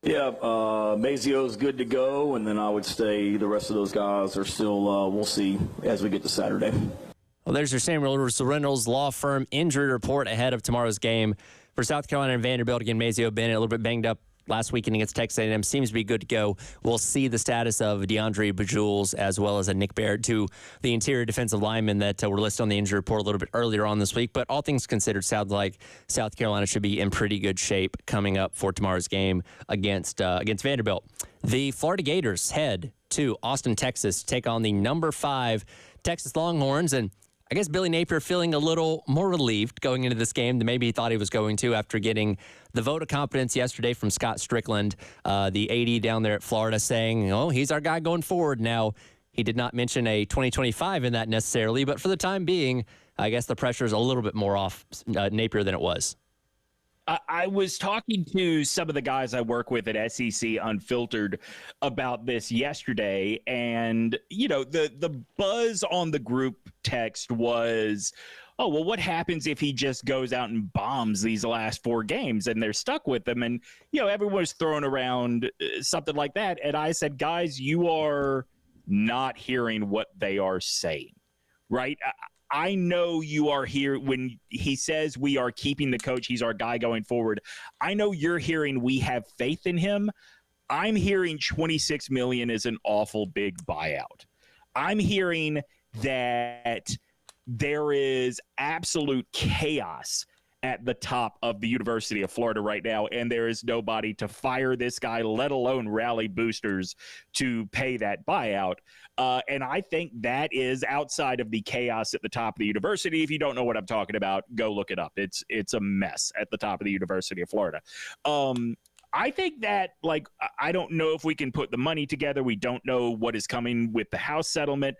Yeah, Mazio's good to go, and then I would say the rest of those guys are still, we'll see as we get to Saturday. Well, there's your Samuel Reynolds Law Firm injury report ahead of tomorrow's game for South Carolina and Vanderbilt. Again, Mazio Bennett a little bit banged up last weekend against Texas A&M. Seems to be good to go. We'll see the status of DeAndre Bajules as well as Nick Baird, two the interior defensive linemen that were listed on the injury report a little bit earlier on this week. But all things considered, sounds like South Carolina should be in pretty good shape coming up for tomorrow's game against Vanderbilt. The Florida Gators head to Austin, Texas, to take on the number 5 Texas Longhorns. And I guess Billy Napier feeling a little more relieved going into this game than maybe he thought he was going to after getting the vote of confidence yesterday from Scott Strickland, the AD down there at Florida, saying, oh, he's our guy going forward. Now, he did not mention a 2025 in that necessarily, but for the time being, I guess the pressure is a little bit more off Napier than it was. I was talking to some of the guys I work with at SEC Unfiltered about this yesterday, and the buzz on the group text was, oh, well, what happens if he just goes out and bombs these last 4 games and they're stuck with them? And everyone's throwing around something like that, and I said, guys, you are not hearing what they are saying, right? I know you are here when he says we are keeping the coach. He's our guy going forward. I know you're hearing we have faith in him. I'm hearing $26 million is an awful big buyout. I'm hearing that there is absolute chaos at the top of the University of Florida right now, and there is nobody to fire this guy, let alone rally boosters to pay that buyout. And I think that is outside of the chaos at the top of the university. If you don't know what I'm talking about, go look it up. It's a mess at the top of the University of Florida. I think that, I don't know if we can put the money together. We don't know what is coming with the House settlement.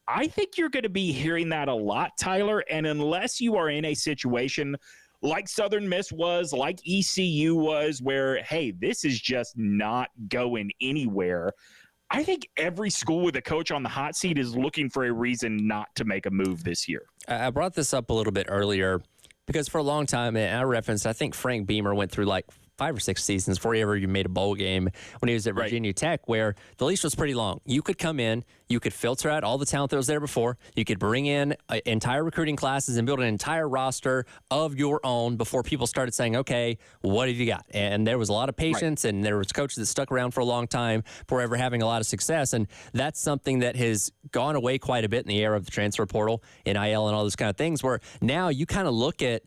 I think you're going to be hearing that a lot, Tyler, and unless you are in a situation like Southern Miss was, like ECU was, where, hey, this is just not going anywhere, I think every school with a coach on the hot seat is looking for a reason not to make a move this year. I brought this up a little bit earlier because for a long time, and I referenced, I think Frank Beamer went through 5 or 6 seasons before he ever even made a bowl game when he was at Virginia Tech, where the leash was pretty long. You could come in, you could filter out all the talent that was there before, you could bring in entire recruiting classes and build an entire roster of your own before people started saying, okay, what have you got? And there was a lot of patience, and there was coaches that stuck around for a long time before ever having a lot of success, and that's something that has gone away quite a bit in the era of the transfer portal, NIL, and all those kind of things, where now you kind of look at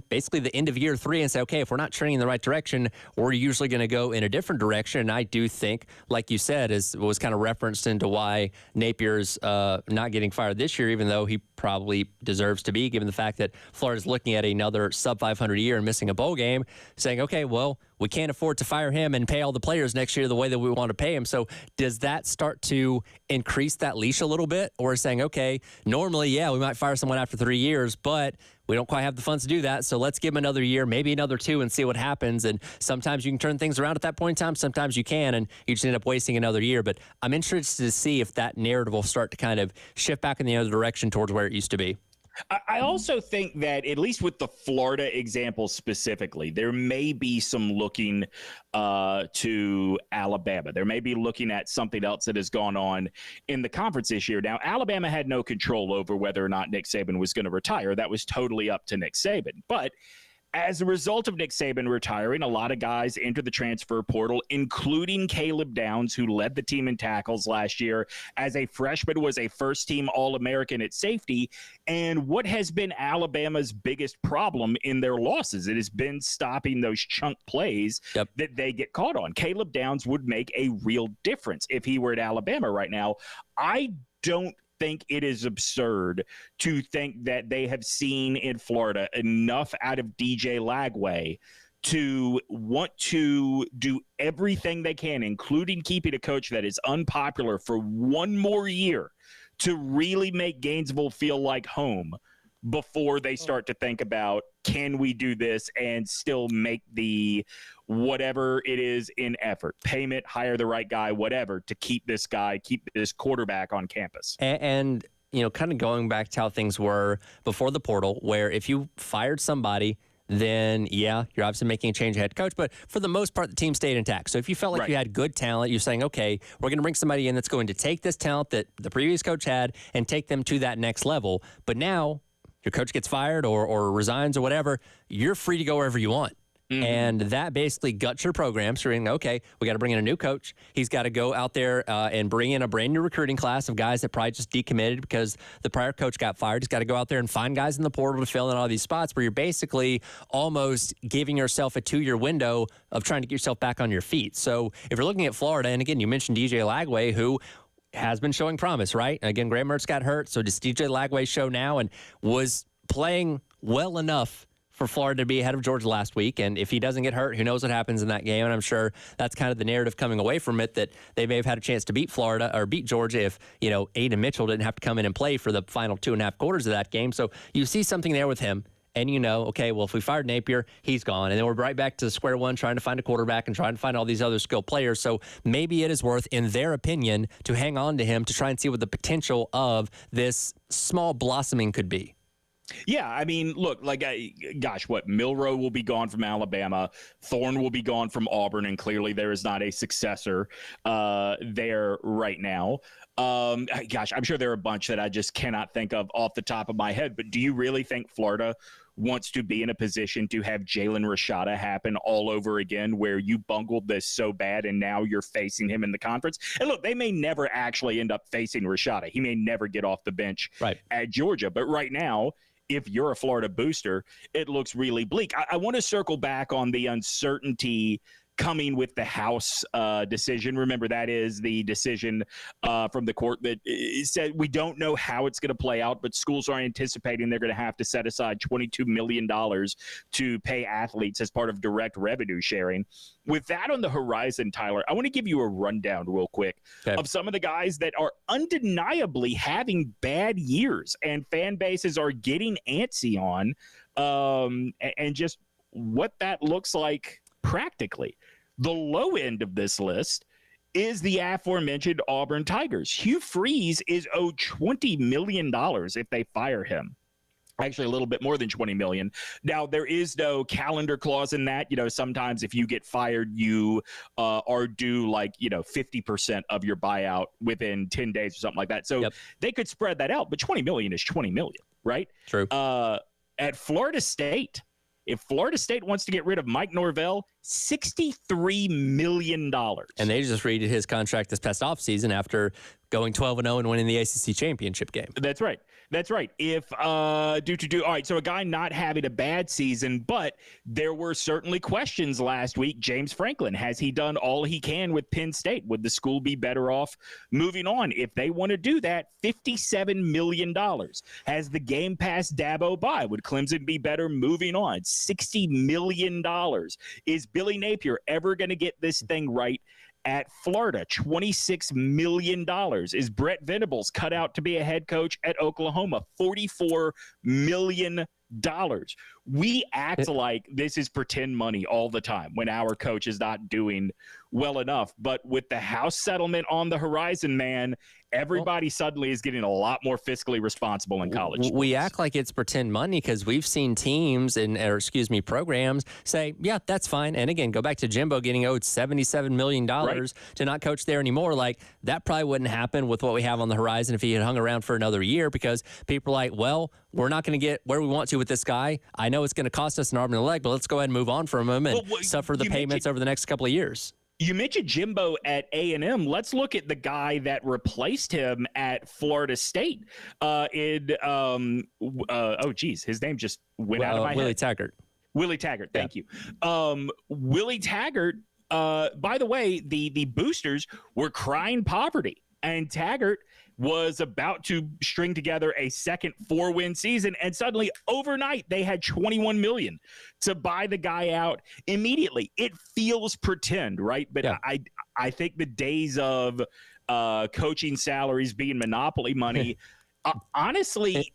basically the end of year 3 and say, okay, if we're not trending in the right direction, we're usually going to go in a different direction. And I do think, like you said, was kind of referenced into why Napier's not getting fired this year, even though he probably deserves to be, given the fact that Florida's looking at another sub-500 year and missing a bowl game, saying, okay, well, we can't afford to fire him and pay all the players next year the way that we want to pay him. So does that start to increase that leash a little bit? Or saying, okay, normally, yeah, we might fire someone after 3 years, but we don't quite have the funds to do that, so let's give him another year, maybe another 2, and see what happens. And sometimes you can turn things around at that point in time. Sometimes you can, and you just end up wasting another year. But I'm interested to see if that narrative will start to kind of shift back in the other direction towards where it used to be. I also think that, at least with the Florida example specifically, there may be some looking to Alabama. There may be looking at something else that has gone on in the conference this year. Now, Alabama had no control over whether or not Nick Saban was going to retire. That was totally up to Nick Saban. But as a result of Nick Saban retiring, a lot of guys entered the transfer portal, including Caleb Downs, who led the team in tackles last year. As a freshman, was a first-team All-American at safety. And what has been Alabama's biggest problem in their losses? It has been stopping those chunk plays that they get caught on. Caleb Downs would make a real difference if he were at Alabama right now. I don't think it is absurd to think that they have seen in Florida enough out of DJ Lagway to want to do everything they can, including keeping a coach that is unpopular for one more year, to really make Gainesville feel like home before they start to think about, can we do this and still make the whatever it is in effort, payment, hire the right guy, whatever, to keep this quarterback on campus. And kind of going back to how things were before the portal, where if you fired somebody, then yeah, you're obviously making a change of head coach, but for the most part, the team stayed intact. So if you felt like you had good talent, you're saying, okay, we're going to bring somebody in that's going to take this talent that the previous coach had and take them to that next level. But now your coach gets fired or resigns or whatever, you're free to go wherever you want. Mm-hmm. And that basically guts your program. So you're saying, okay, we got to bring in a new coach. He's got to go out there and bring in a brand new recruiting class of guys that probably just decommitted because the prior coach got fired. He's got to go out there and find guys in the portal to fill in all these spots where you're basically almost giving yourself a 2-year window of trying to get yourself back on your feet. So if you're looking at Florida, and again, you mentioned DJ Lagway, who has been showing promise, right? Again, Graham Mertz got hurt. So does DJ Lagway show now and was playing well enough for Florida to be ahead of Georgia last week? And if he doesn't get hurt, who knows what happens in that game? And I'm sure that's kind of the narrative coming away from it, that they may have had a chance to beat Florida or beat Georgia if, Aiden Mitchell didn't have to come in and play for the final 2.5 quarters of that game. So you see something there with him. And okay, well, if we fired Napier, he's gone. And then we're right back to square one, trying to find a quarterback and trying to find all these other skilled players. So maybe it is worth, in their opinion, to hang on to him to try and see what the potential of this small blossoming could be. Yeah, I mean, look, Milroe will be gone from Alabama. Thorne will be gone from Auburn, and clearly there is not a successor there right now. I'm sure there are a bunch that I just cannot think of off the top of my head. But do you really think Florida wants to be in a position to have Jalen Rashada happen all over again, where you bungled this so bad and now you're facing him in the conference? And look, they may never actually end up facing Rashada. He may never get off the bench at Georgia. But right now, if you're a Florida booster, it looks really bleak. I want to circle back on the uncertainty coming with the House decision. Remember, that is the decision from the court that said we don't know how it's going to play out, but schools are anticipating they're going to have to set aside $22 million to pay athletes as part of direct revenue sharing. With that on the horizon, Tyler, I want to give you a rundown real quick of some of the guys that are undeniably having bad years and fan bases are getting antsy on, and just what that looks like practically. The low end of this list is the aforementioned Auburn Tigers. Hugh Freeze is owed $20 million if they fire him. Actually, a little bit more than $20 million. Now, there is no calendar clause in that. Sometimes if you get fired, you are due 50% of your buyout within 10 days or something like that. So they could spread that out, but $20 million is $20 million, right? True. At Florida State, if Florida State wants to get rid of Mike Norvell, $63 million. And they just redid his contract this past offseason after going 12-0 and winning the ACC championship game. That's right. If all right, so a guy not having a bad season, but there were certainly questions last week. James Franklin, has he done all he can with Penn State? Would the school be better off moving on? If they want to do that, $57 million. Has the game passed Dabo by? Would Clemson be better moving on? $60 million. Is Billy Napier ever going to get this thing right at Florida? $26 million. Is Brett Venables cut out to be a head coach at Oklahoma? $44 million. We act like this is pretend money all the time when our coach is not doing well enough. But with the House settlement on the horizon, man, everybody suddenly is getting a lot more fiscally responsible in college sports. We act like it's pretend money because we've seen teams programs say, yeah, that's fine. And again, go back to Jimbo getting owed $77 million to not coach there anymore. Like, that probably wouldn't happen with what we have on the horizon if he had hung around for another year, because people are like, well, we're not going to get where we want to with this guy. I know it's going to cost us an arm and a leg, but let's go ahead and move on from him and suffer the payments over the next couple of years. You mentioned Jimbo at A&M. Let's look at the guy that replaced him at Florida State. His name just went out of my Willie head. Willie Taggart, thank you. Willie Taggart, by the way, the boosters were crying poverty, and Taggart was about to string together a second 4-win season, and suddenly overnight they had $21 million to buy the guy out immediately. It feels pretend, right? But I think the days of coaching salaries being monopoly money, honestly,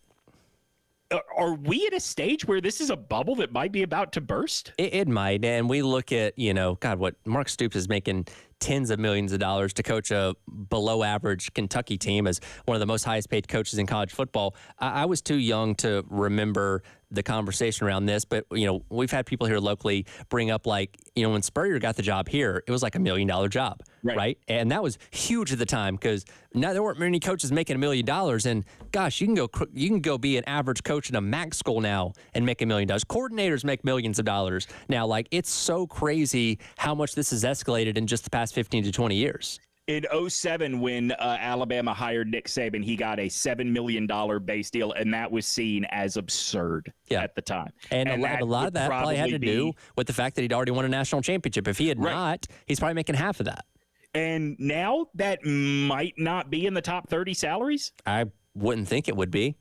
Are we at a stage where this is a bubble that might be about to burst? It might. And we look at, God, what Mark Stoops is making tens of millions of dollars to coach a below average Kentucky team as one of the most highest paid coaches in college football. I was too young to remember the conversation around this, but we've had people here locally bring up when Spurrier got the job here, it was like $1 million job, right? And that was huge at the time because there weren't many coaches making $1 million. And gosh, you can go be an average coach in a MAC school now and make $1 million. Coordinators make millions of dollars now. It's so crazy how much this has escalated in just the past 15 to 20 years. In 2007, when Alabama hired Nick Saban, he got a $7 million base deal, and that was seen as absurd at the time. And a lot of that probably had to do with the fact that he'd already won a national championship. If he had not, he's probably making half of that. And now that might not be in the top 30 salaries? I wouldn't think it would be.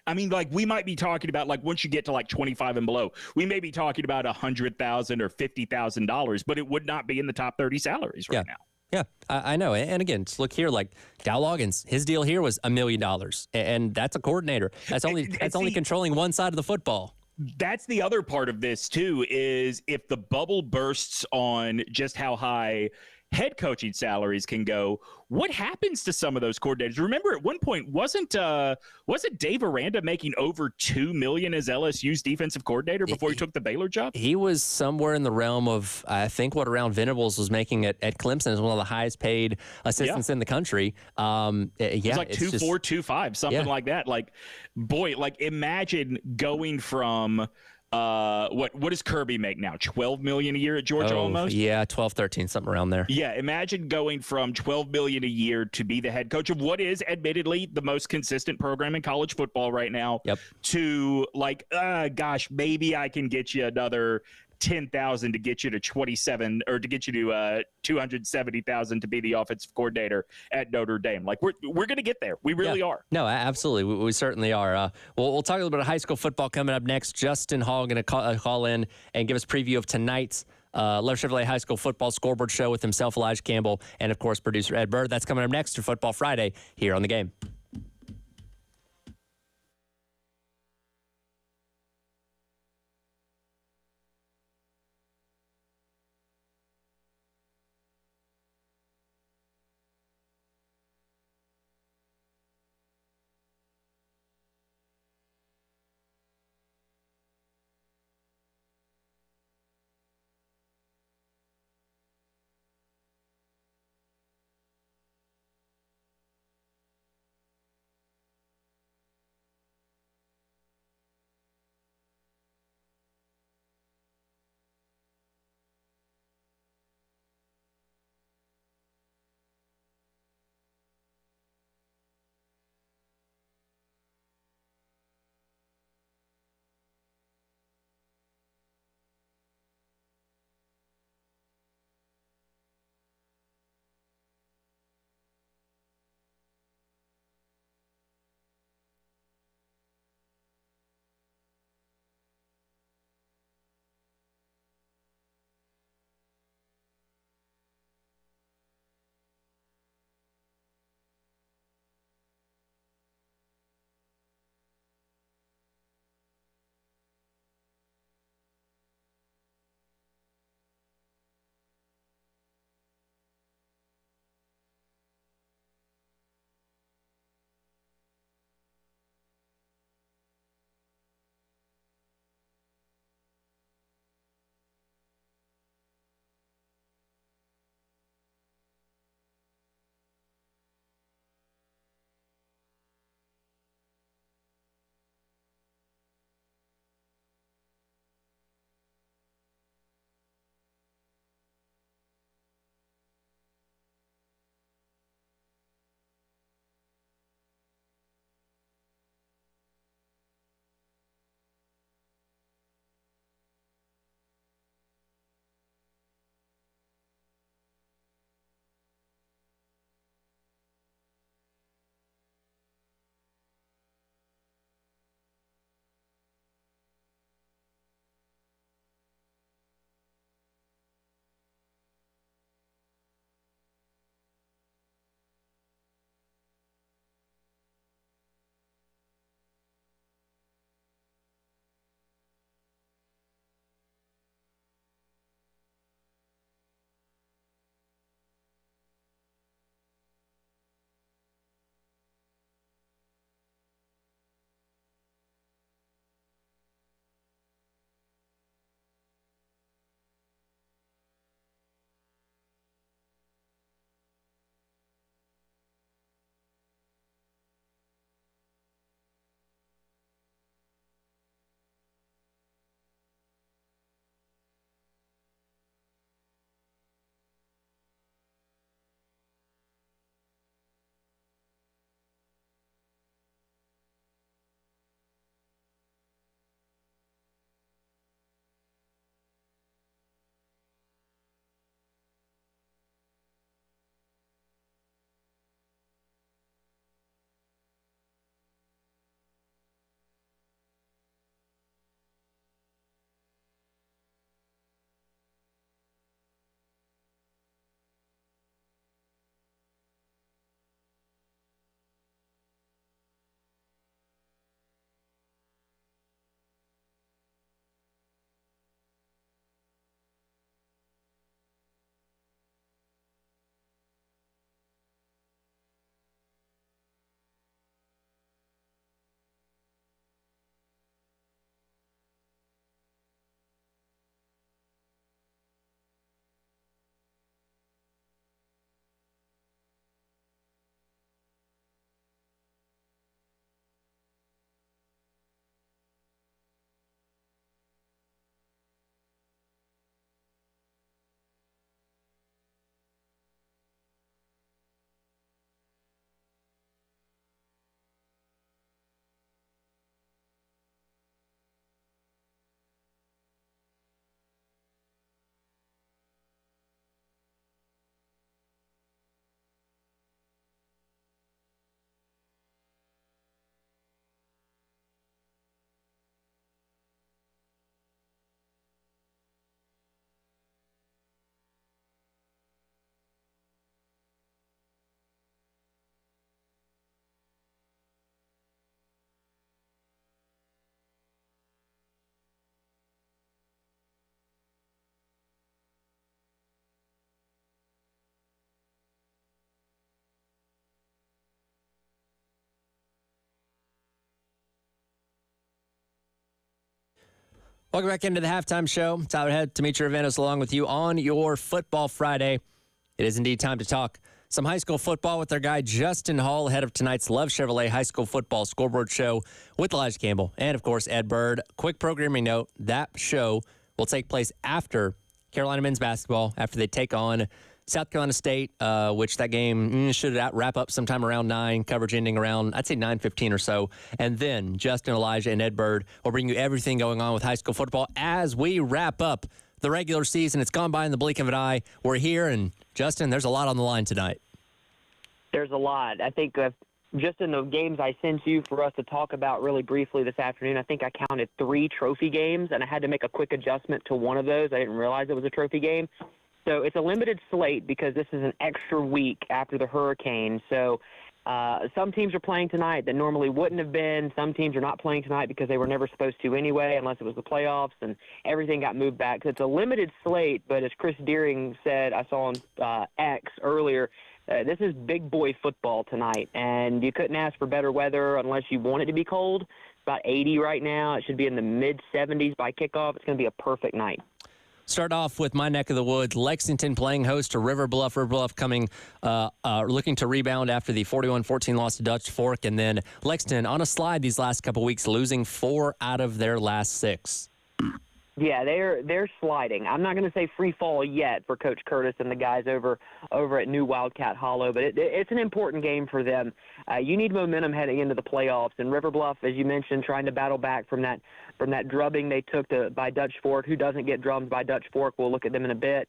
I mean, we might be talking about once you get to 25 and below, we may be talking about $100,000 or $50,000, but it would not be in the top 30 salaries right now. Yeah, I know. And again, just look here, Dow Loggins, his deal here was $1 million, and that's a coordinator. That's only controlling one side of the football. That's the other part of this too, is if the bubble bursts on just how high head coaching salaries can go, what happens to some of those coordinators? Remember, at one point, wasn't Dave Aranda making over $2 million as LSU's defensive coordinator before he took the Baylor job? He was somewhere in the realm of, I think, what around Venables was making at Clemson as one of the highest paid assistants in the country. It was 2.4, 2.5, something like that. Imagine going from what does Kirby make now? $12 million a year at Georgia almost? Yeah, 12, 13, something around there. Yeah, imagine going from $12 million a year to be the head coach of what is admittedly the most consistent program in college football right now. Yep. To gosh, maybe I can get you another 10,000 to get you to 27 or to get you to 270,000 to be the offensive coordinator at Notre Dame. We're going to get there. We really are. No, absolutely. We certainly are. We'll talk a little bit of high school football coming up next. Justin Hall going to call in and give us a preview of tonight's Love Chevrolet High School Football Scoreboard Show with himself, Elijah Campbell, and of course, producer Ed Bird. That's coming up next to Football Friday here on The Game. Welcome back into the halftime show. Tyler Head, Demetri along with you on your Football Friday. It is indeed time to talk some high school football with our guy Justin Hall ahead of tonight's Love Chevrolet High School Football Scoreboard Show with Elijah Campbell and, of course, Ed Bird. Quick programming note, that show will take place after Carolina men's basketball, after they take on South Carolina State, which that game should wrap up sometime around 9, coverage ending around, I'd say 9:15 or so. And then Justin, Elijah, and Ed Bird will bring you everything going on with high school football as we wrap up the regular season. It's gone by in the blink of an eye. We're here, and Justin, there's a lot on the line tonight. There's a lot. I think just in the games I sent you for us to talk about really briefly this afternoon, I think I counted 3 trophy games, and I had to make a quick adjustment to one of those. I didn't realize it was a trophy game. So it's a limited slate because this is an extra week after the hurricane. So some teams are playing tonight that normally wouldn't have been. Some teams are not playing tonight because they were never supposed to anyway, unless it was the playoffs, and everything got moved back. So it's a limited slate, but as Chris Deering said, I saw on X earlier, this is big boy football tonight, and you couldn't ask for better weather unless you want it to be cold. It's about 80 right now. It should be in the mid-70s by kickoff. It's going to be a perfect night. Start off with my neck of the woods, Lexington playing host to River Bluff. River Bluff coming, looking to rebound after the 41-14 loss to Dutch Fork. And then Lexington on a slide these last couple weeks, losing 4 out of their last 6. Yeah, they're sliding. I'm not going to say free fall yet for Coach Curtis and the guys over at New Wildcat Hollow, but it's an important game for them. You need momentum heading into the playoffs, and River Bluff, as you mentioned, trying to battle back from that drubbing they took by Dutch Fork. Who doesn't get drummed by Dutch Fork? We'll look at them in a bit.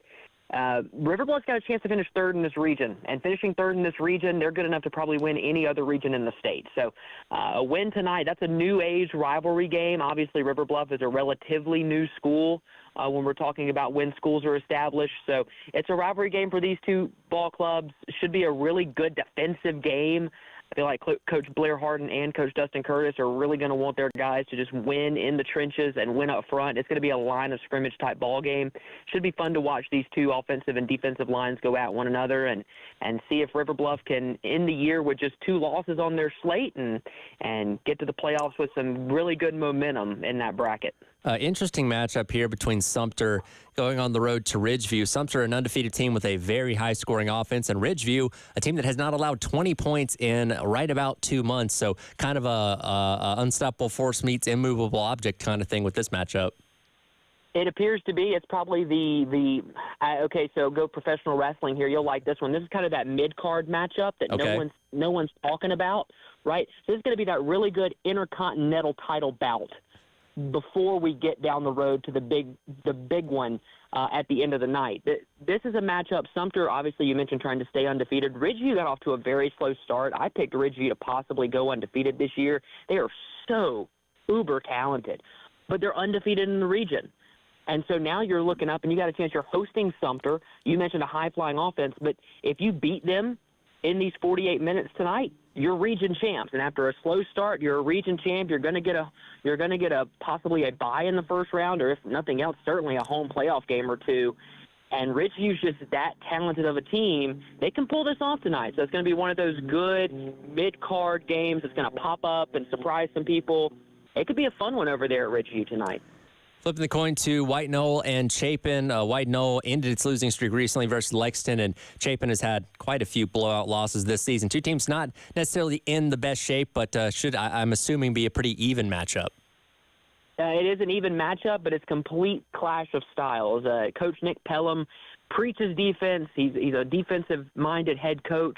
River Bluff's got a chance to finish 3rd in this region, and finishing 3rd in this region, they're good enough to probably win any other region in the state. So a win tonight, that's a new age rivalry game. Obviously, River Bluff is a relatively new school when we're talking about when schools are established. So it's a rivalry game for these two ball clubs. It should be a really good defensive game. I feel like Coach Blair Harden and Coach Dustin Curtis are really going to want their guys to just win in the trenches and win up front. It's going to be a line of scrimmage type ball game. Should be fun to watch these two offensive and defensive lines go at one another and see if River Bluff can end the year with just 2 losses on their slate and get to the playoffs with some really good momentum in that bracket. Interesting matchup here between Sumter going on the road to Ridgeview. Sumter, an undefeated team with a very high-scoring offense, and Ridgeview, a team that has not allowed 20 points in right about 2 months. So kind of a unstoppable force meets immovable object kind of thing with this matchup. It appears to be. It's probably okay, so go professional wrestling here. You'll like this one. This is kind of that mid-card matchup that no one's talking about, right? So this is going to be that really good intercontinental title bout before we get down the road to the big one at the end of the night. This is a matchup. Sumter, obviously, you mentioned trying to stay undefeated. Ridgeview got off to a very slow start. I picked Ridgeview to possibly go undefeated this year. They are so uber talented, but they're undefeated in the region. And so now you're looking up, and you got a chance. You're hosting Sumter. You mentioned a high-flying offense, but if you beat them in these 48 minutes tonight, you're region champs. And after a slow start, you're a region champ. You're going to get a possibly a bye in the first round, or if nothing else, certainly a home playoff game or 2. And Ridgeview's just that talented of a team. They can pull this off tonight. So it's going to be one of those good mid-card games that's going to pop up and surprise some people. It could be a fun one over there at Ridgeview tonight. Flipping the coin to White Knoll and Chapin. White Knoll ended its losing streak recently versus Lexington, and Chapin has had quite a few blowout losses this season. Two teams not necessarily in the best shape, but should, I'm assuming, be a pretty even matchup. It is an even matchup, but it's complete clash of styles. Coach Nick Pelham preaches defense. He's a defensive-minded head coach,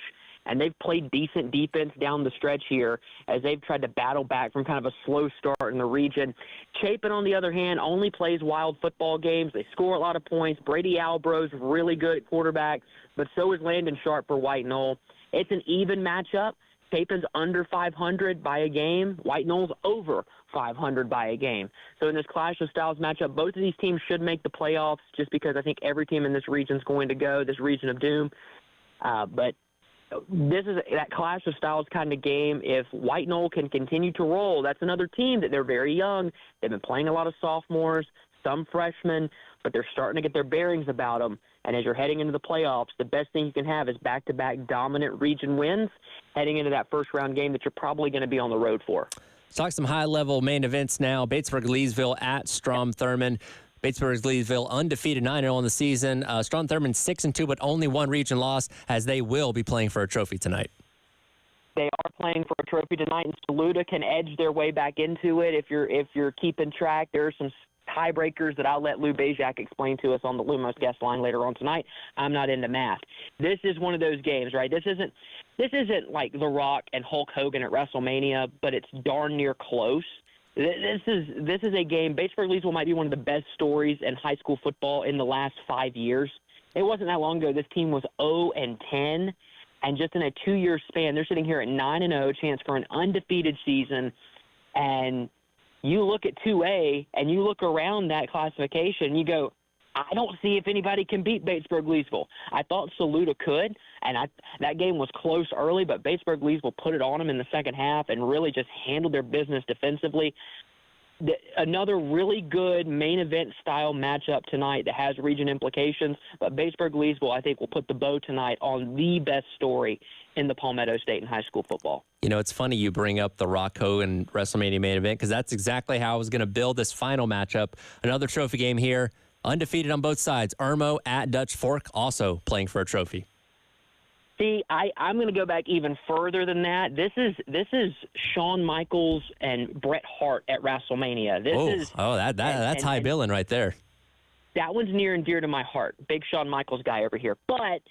and they've played decent defense down the stretch here as they've tried to battle back from kind of a slow start in the region. Chapin, on the other hand, only plays wild football games. They score a lot of points. Brady Albro's really good at quarterback, but so is Landon Sharp for White Knoll. It's an even matchup. Chapin's under 500 by a game. White Knoll's over 500 by a game. So in this clash of styles matchup, both of these teams should make the playoffs just because I think every team in this region is going to go, this region of doom. But this is that clash of styles kind of game. If White Knoll can continue to roll, that's another team that they're very young. They've been playing a lot of sophomores, some freshmen, but they're starting to get their bearings about them. And as you're heading into the playoffs, the best thing you can have is back-to-back dominant region wins heading into that first-round game that you're probably going to be on the road for. Let's talk some high-level main events now. Batesburg-Leesville at Strom-Thurmond. Batesburg-Leesville undefeated 9-0 on the season. Strom-Thurmond 6-2, but only one region loss, as they will be playing for a trophy tonight. They are playing for a trophy tonight, and Saluda can edge their way back into it. If you're keeping track, there are some tiebreakers that I'll let Lou Bajak explain to us on the Lumos guest line later on tonight. I'm not into math. This is one of those games, right? This isn't like The Rock and Hulk Hogan at WrestleMania, but it's darn near close. This is a game. Batesburg-Leesville might be one of the best stories in high school football in the last 5 years. It wasn't that long ago. This team was 0-10. And just in a 2-year span, they're sitting here at 9-0, chance for an undefeated season. And you look at 2A and you look around that classification, you go, I don't see if anybody can beat Batesburg-Leesville. I thought Saluda could, and that game was close early, but Batesburg-Leesville put it on them in the second half and really just handled their business defensively. Another really good main event style matchup tonight that has region implications, but Batesburg-Leesville, I think, will put the bow tonight on the best story in the Palmetto State in high school football. You know, it's funny you bring up the Rock Hogan WrestleMania main event, because that's exactly how I was going to build this final matchup. Another trophy game here, undefeated on both sides. Irmo at Dutch Fork, also playing for a trophy. See, I'm going to go back even further than that. This is Shawn Michaels and Bret Hart at WrestleMania. That's high billing right there. That one's near and dear to my heart. Big Shawn Michaels guy over here. But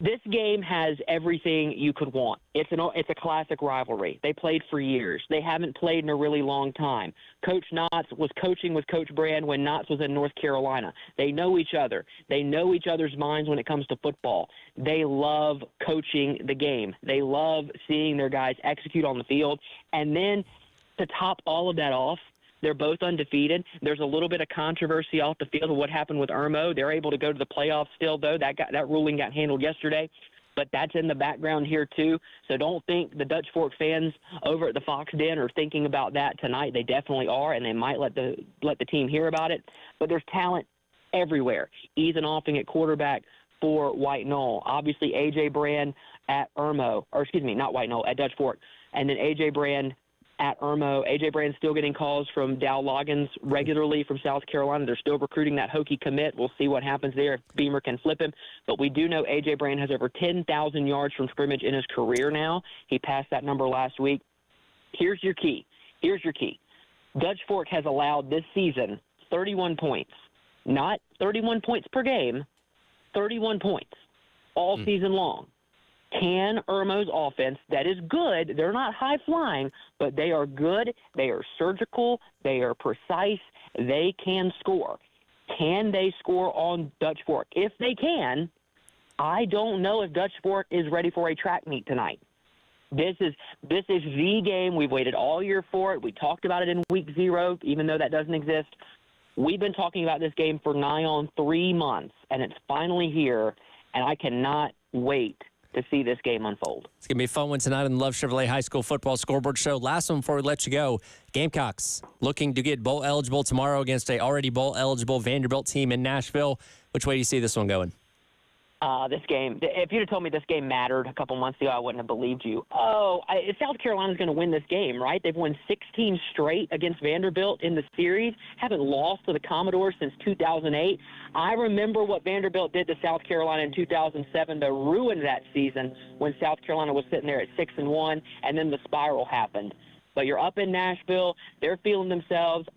this game has everything you could want. It's a classic rivalry. They played for years. They haven't played in a really long time. Coach Knotts was coaching with Coach Brand when Knotts was in North Carolina. They know each other. They know each other's minds when it comes to football. They love coaching the game. They love seeing their guys execute on the field. And then to top all of that off, they're both undefeated. There's a little bit of controversy off the field of what happened with Irmo. They're able to go to the playoffs still, though. That ruling got handled yesterday. But that's in the background here, too. So don't think the Dutch Fork fans over at the Fox Den are thinking about that tonight. They definitely are, and they might let the team hear about it. But there's talent everywhere. Ethan Offing at quarterback for White Knoll. Obviously, A.J. Brand at Irmo. Or, excuse me, not White Knoll, at Dutch Fork. And then A.J. Brand at Irmo. A.J. Brand's still getting calls from Dow Loggins regularly from South Carolina. They're still recruiting that Hokie commit. We'll see what happens there if Beamer can flip him. But we do know A.J. Brand has over 10,000 yards from scrimmage in his career now. He passed that number last week. Here's your key. Dutch Fork has allowed this season 31 points. Not 31 points per game, 31 points all season long. Can Irmo's offense, that is good, they're not high-flying, but they are good, they are surgical, they are precise, they can score. Can they score on Dutch Fork? If they can, I don't know if Dutch Fork is ready for a track meet tonight. This is the game. We've waited all year for it. We talked about it in week 0, even though that doesn't exist. We've been talking about this game for nigh on 3 months, and it's finally here, and I cannot wait to see this game unfold. It's going to be a fun one tonight on the Love Chevrolet High School Football Scoreboard Show. Last one before we let you go. Gamecocks looking to get bowl eligible tomorrow against a already bowl eligible Vanderbilt team in Nashville. Which way do you see this one going? This game, if you'd have told me this game mattered a couple months ago, I wouldn't have believed you. South Carolina's going to win this game, right? They've won 16 straight against Vanderbilt in the series, haven't lost to the Commodores since 2008. I remember what Vanderbilt did to South Carolina in 2007 to ruin that season when South Carolina was sitting there at 6-1, and then the spiral happened. But you're up in Nashville, they're feeling themselves.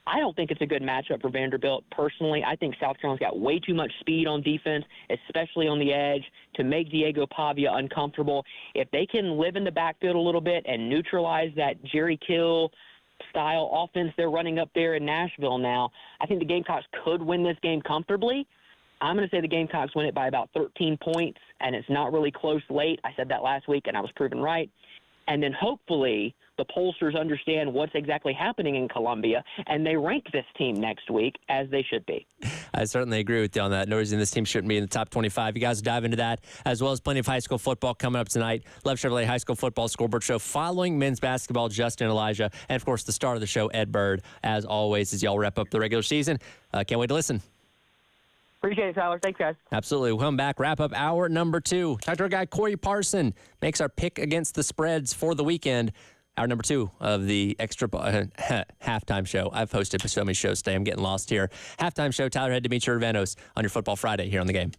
I don't think it's a good matchup for Vanderbilt personally. I think South Carolina's got way too much speed on defense, especially on the edge, to make Diego Pavia uncomfortable. If they can live in the backfield a little bit and neutralize that Jerry Kill style offense they're running up there in Nashville now, I think the Gamecocks could win this game comfortably. I'm going to say the Gamecocks win it by about 13 points, and it's not really close late. I said that last week, and I was proven right. And then hopefully the pollsters understand what's exactly happening in Columbia, and they rank this team next week as they should be. I certainly agree with you on that. No reason this team shouldn't be in the top 25. You guys dive into that, as well as plenty of high school football coming up tonight. Love Chevrolet High School Football Scoreboard Show following men's basketball, Justin Elijah, and, of course, the star of the show, Ed Bird, as always, as y'all wrap up the regular season. Can't wait to listen. Appreciate it, Tyler. Thanks, guys. Absolutely. We'll come back, wrap up hour number 2. Talk to our guy, Corey Parson, makes our pick against the spreads for the weekend. Hour number 2 of the extra halftime show. I've hosted so many shows today. I'm getting lost here. Halftime show, Tyler Head, Demetri Urvanos on your Football Friday here on The Game.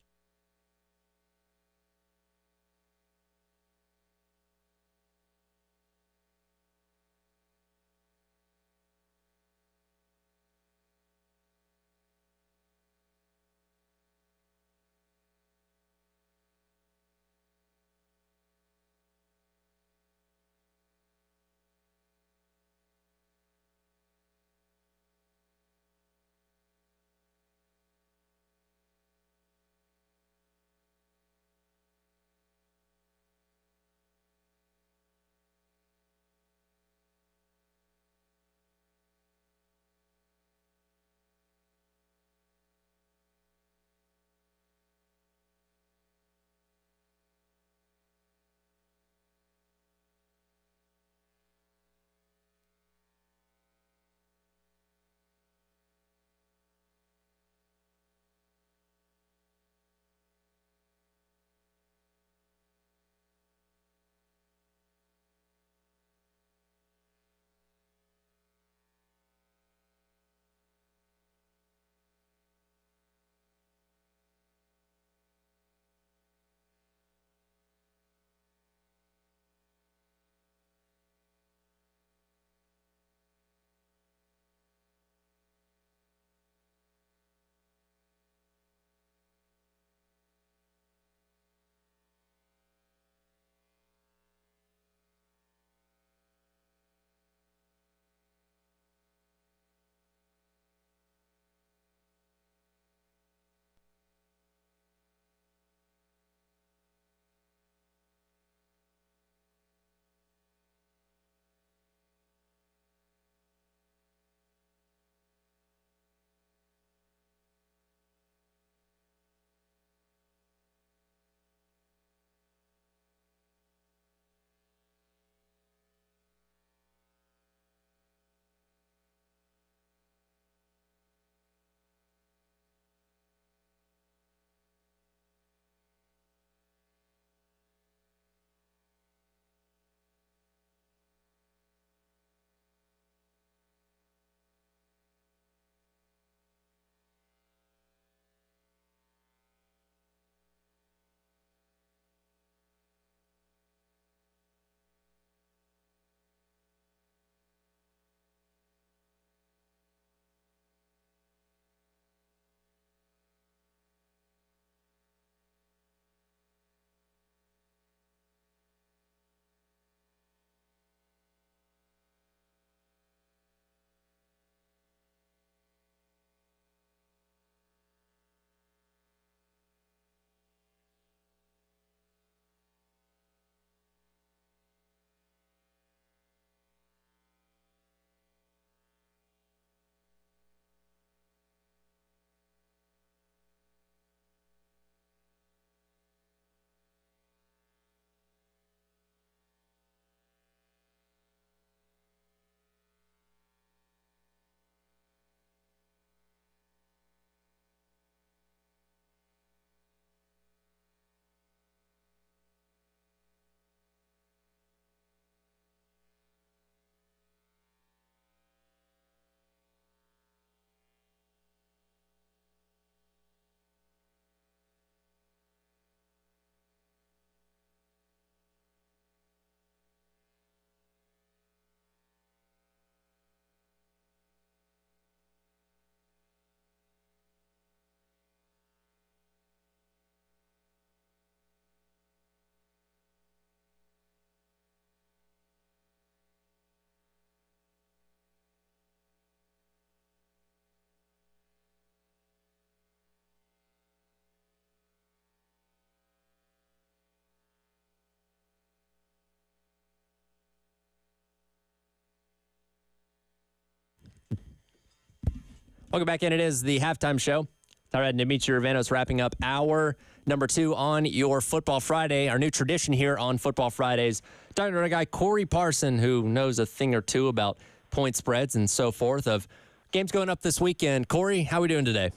Welcome back in. It is the halftime show. Tyler and Demetri Urvanos wrapping up hour number 2 on your Football Friday. Our new tradition here on Football Fridays. Talking to our guy Corey Parson, who knows a thing or two about point spreads and so forth of games going up this weekend. Corey, how are we doing today?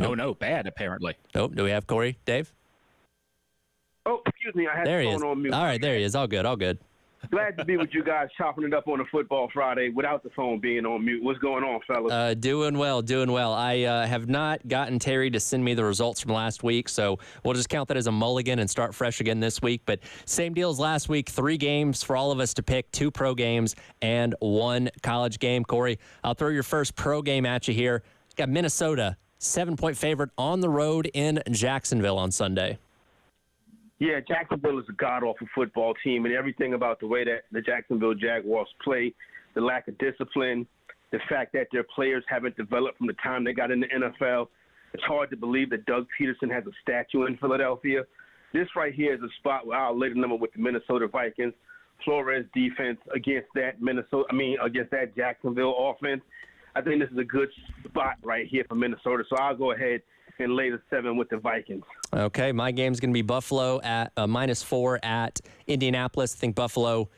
Oh, no, bad, apparently. Oh, do we have Corey? Dave? Oh, excuse me. I had There the he phone is. on mute. All right, there he is. All good, all good. Glad to be with you guys, chopping it up on a football Friday without the phone being on mute. What's going on, fellas? Doing well, doing well. I have not gotten Terry to send me the results from last week, so we'll just count that as a mulligan and start fresh again this week. But same deal as last week, 3 games for all of us to pick, 2 pro games and 1 college game. Corey, I'll throw your first pro game at you here. Got Minnesota, 7-point favorite on the road in Jacksonville on Sunday. Yeah, Jacksonville is a god-awful football team, and everything about the way that the Jacksonville Jaguars play, the lack of discipline, the fact that their players haven't developed from the time they got in the NFL. It's hard to believe that Doug Peterson has a statue in Philadelphia. This right here is a spot where I'll lay the number with the Minnesota Vikings. Flores defense against that Jacksonville offense. I think this is a good spot right here for Minnesota, so I'll go ahead and lay the 7 with the Vikings. Okay, my game's going to be Buffalo at -4 at Indianapolis. I think Buffalo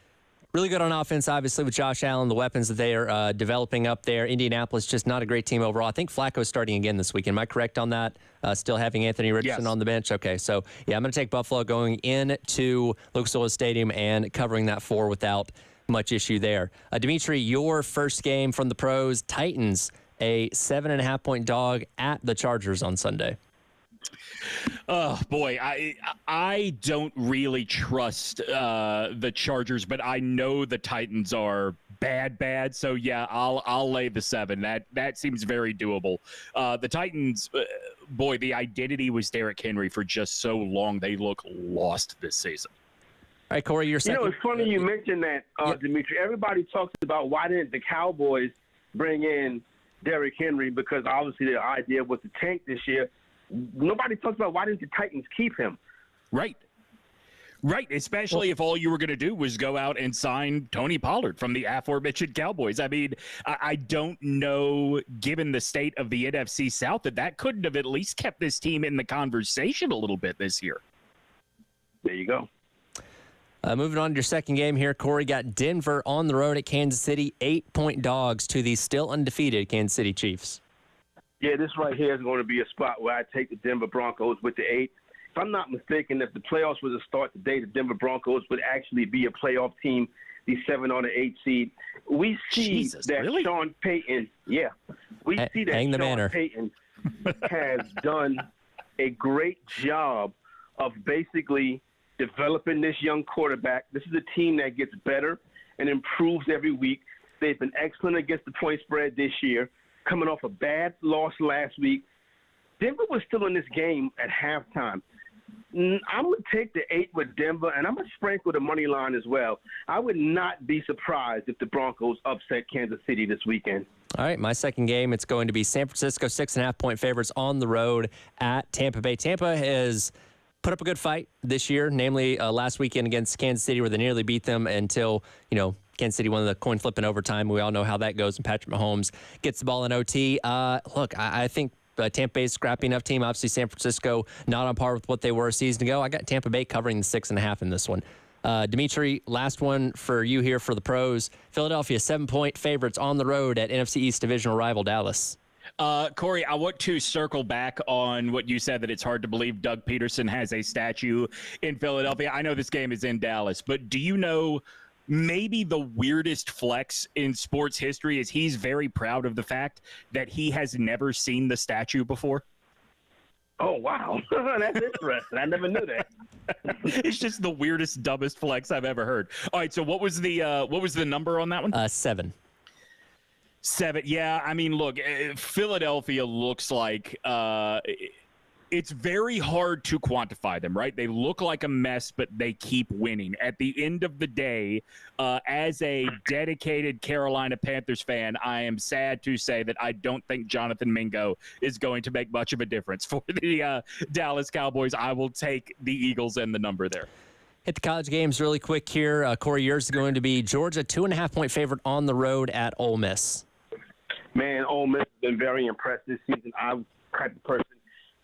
really good on offense, obviously, with Josh Allen, the weapons that they are developing up there. Indianapolis just not a great team overall. I think Flacco's starting again this week. Am I correct on that? Still having Anthony Richardson on the bench? Okay, so, yeah, I'm going to take Buffalo going into Lucas Oil Stadium and covering that 4 without much issue there. Demetri, your first game from the pros, Titans, a 7.5-point dog at the Chargers on Sunday. Oh boy, I don't really trust the Chargers, but I know the Titans are bad. So yeah, I'll lay the 7. That seems very doable. The Titans, boy, the identity was Derrick Henry for just so long. They look lost this season. All right, Corey, your second. It's funny you mentioned that, Demetri. Everybody talks about why didn't the Cowboys bring in Derrick Henry, because obviously the idea was to tank this year. Nobody talks about why didn't the Titans keep him? Right, especially if all you were going to do was go out and sign Tony Pollard from the aforementioned Cowboys. I mean, I don't know, given the state of the NFC South, that couldn't have at least kept this team in the conversation a little bit this year. There you go. Moving on to your second game here, Corey, got Denver on the road at Kansas City, 8-point dogs to the still undefeated Kansas City Chiefs. Yeah, this right here is going to be a spot where I take the Denver Broncos with the 8. If I'm not mistaken, if the playoffs were to start today, the Denver Broncos would actually be a playoff team, the 7 on the 8 seed. We see that Sean Payton, Sean Payton has done a great job of basically developing this young quarterback. This is a team that gets better and improves every week. They've been excellent against the point spread this year, coming off a bad loss last week. Denver was still in this game at halftime. I'm going to take the 8 with Denver, and I'm going to sprinkle the money line as well. I would not be surprised if the Broncos upset Kansas City this weekend. All right, my second game, it's going to be San Francisco, 6.5-point favorites on the road at Tampa Bay. Tampa has put up a good fight this year, namely last weekend against Kansas City, where they nearly beat them until, Kansas City won the coin flip in overtime. We all know how that goes, and Patrick Mahomes gets the ball in OT. Look, I think Tampa Bay's a scrappy enough team. Obviously, San Francisco not on par with what they were a season ago. I got Tampa Bay covering the 6.5 in this one. Demetri, last one for you here for the pros. Philadelphia, 7-point favorites on the road at NFC East divisional rival Dallas. Corey, I want to circle back on what you said, that it's hard to believe Doug Peterson has a statue in Philadelphia. I know this game is in Dallas, but do you know maybe the weirdest flex in sports history is he's very proud of the fact that he has never seen the statue before? Oh, wow. That's interesting. I never knew that. It's just the weirdest, dumbest flex I've ever heard. All right, so what was the number on that one? 7. 7. Yeah, I mean, look, Philadelphia looks like it's very hard to quantify them, right? They look like a mess, but they keep winning. At the end of the day, as a dedicated Carolina Panthers fan, I am sad to say that I don't think Jonathan Mingo is going to make much of a difference for the Dallas Cowboys. I will take the Eagles and the number there. Hit the college games really quick here. Corey, yours is going to be Georgia, 2.5-point favorite on the road at Ole Miss. Man, Ole Miss has been very impressed this season. I'm the type of person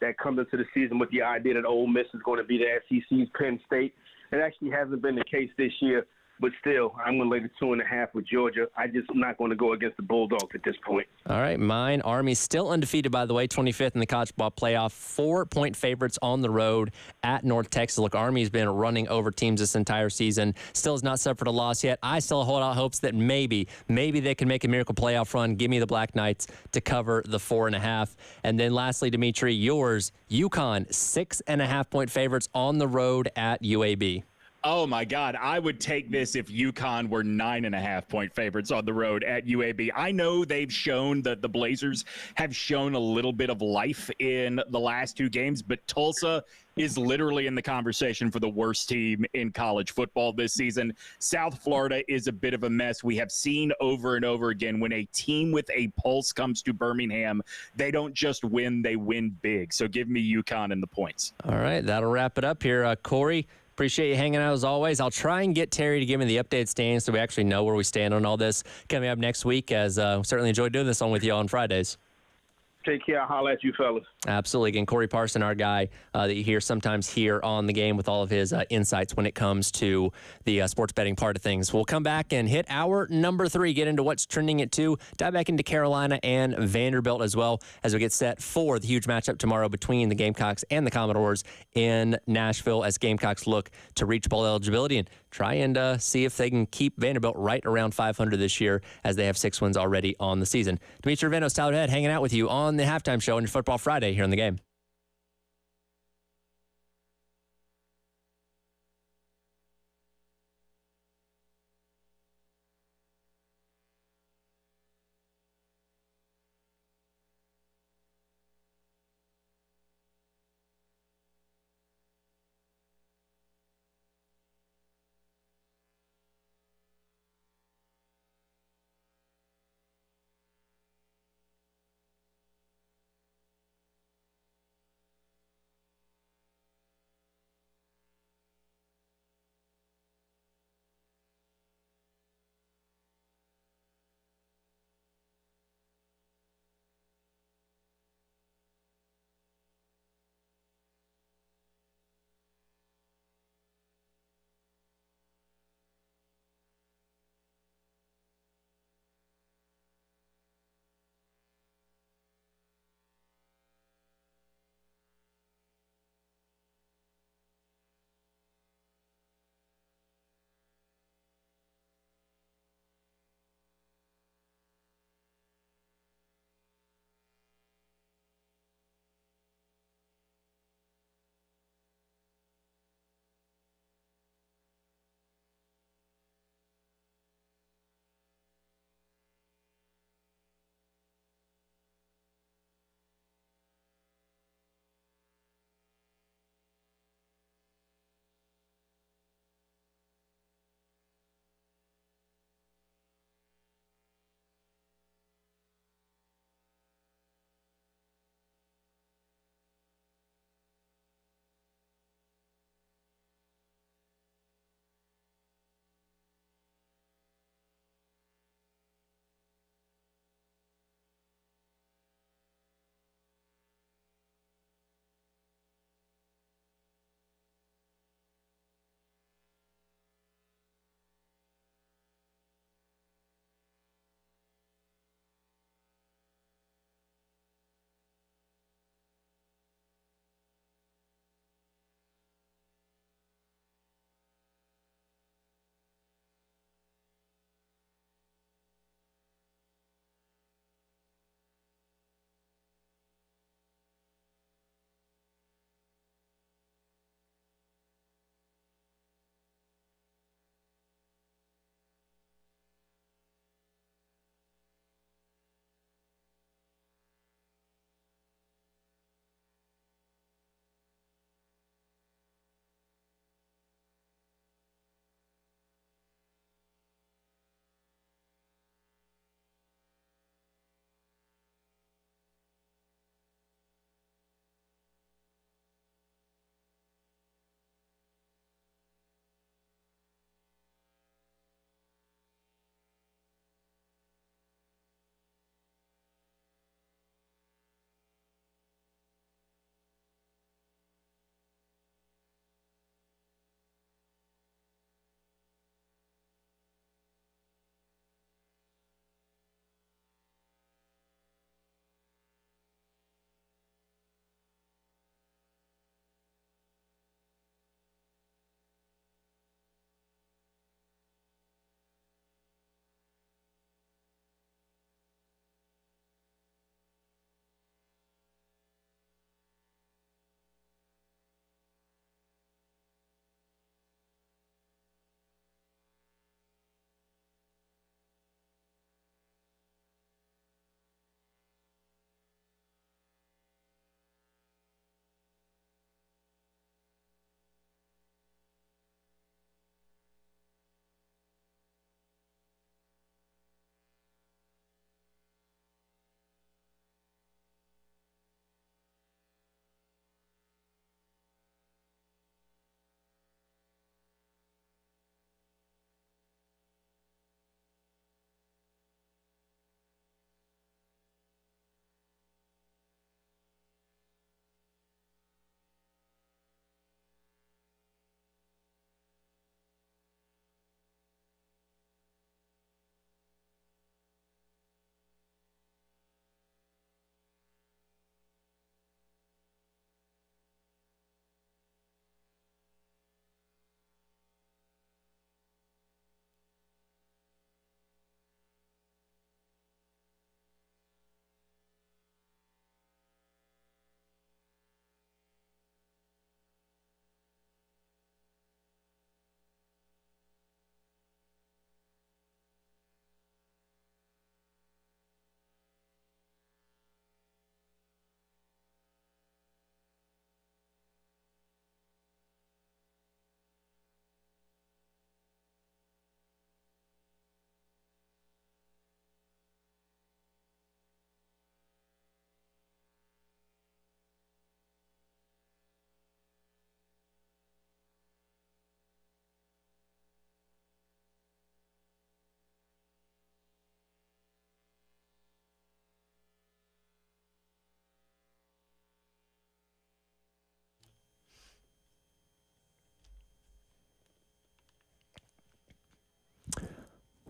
that comes into the season with the idea that Ole Miss is going to be the SEC's Penn State. It actually hasn't been the case this year. But still, I'm going to lay the 2.5 with Georgia. I'm just not going to go against the Bulldogs at this point. All right, mine. Army's still undefeated, by the way, 25th in the college ball playoff. 4-point favorites on the road at North Texas. Look, Army's been running over teams this entire season. Still has not suffered a loss yet. I still hold out hopes that maybe they can make a miracle playoff run. Give me the Black Knights to cover the 4.5. And then lastly, Demetri, yours, UConn, 6.5-point favorites on the road at UAB. Oh, my God. I would take this if UConn were 9.5-point favorites on the road at UAB. I know they've shown that the Blazers have shown a little bit of life in the last 2 games, but Tulsa is literally in the conversation for the worst team in college football this season. South Florida is a bit of a mess. We have seen over and over again when a team with a pulse comes to Birmingham, they don't just win, they win big. So give me UConn and the points. All right, that'll wrap it up here. Corey, appreciate you hanging out as always. I'll try and get Terry to give me the updated standings so we actually know where we stand on all this coming up next week, as certainly enjoy doing this on with you on Fridays. Take care. I'll holler at you, fellas. Absolutely. Again, Corey Parson, our guy that you hear sometimes here on the game with all of his insights when it comes to the sports betting part of things. We'll come back and hit hour number 3, get into what's trending at 2, dive back into Carolina and Vanderbilt as well as we get set for the huge matchup tomorrow between the Gamecocks and the Commodores in Nashville as Gamecocks look to reach bowl eligibility and try and see if they can keep Vanderbilt right around 500 this year as they have 6 wins already on the season. Demetri Venos, Tyler Head hanging out with you on the Halftime Show on your Football Friday here in the game.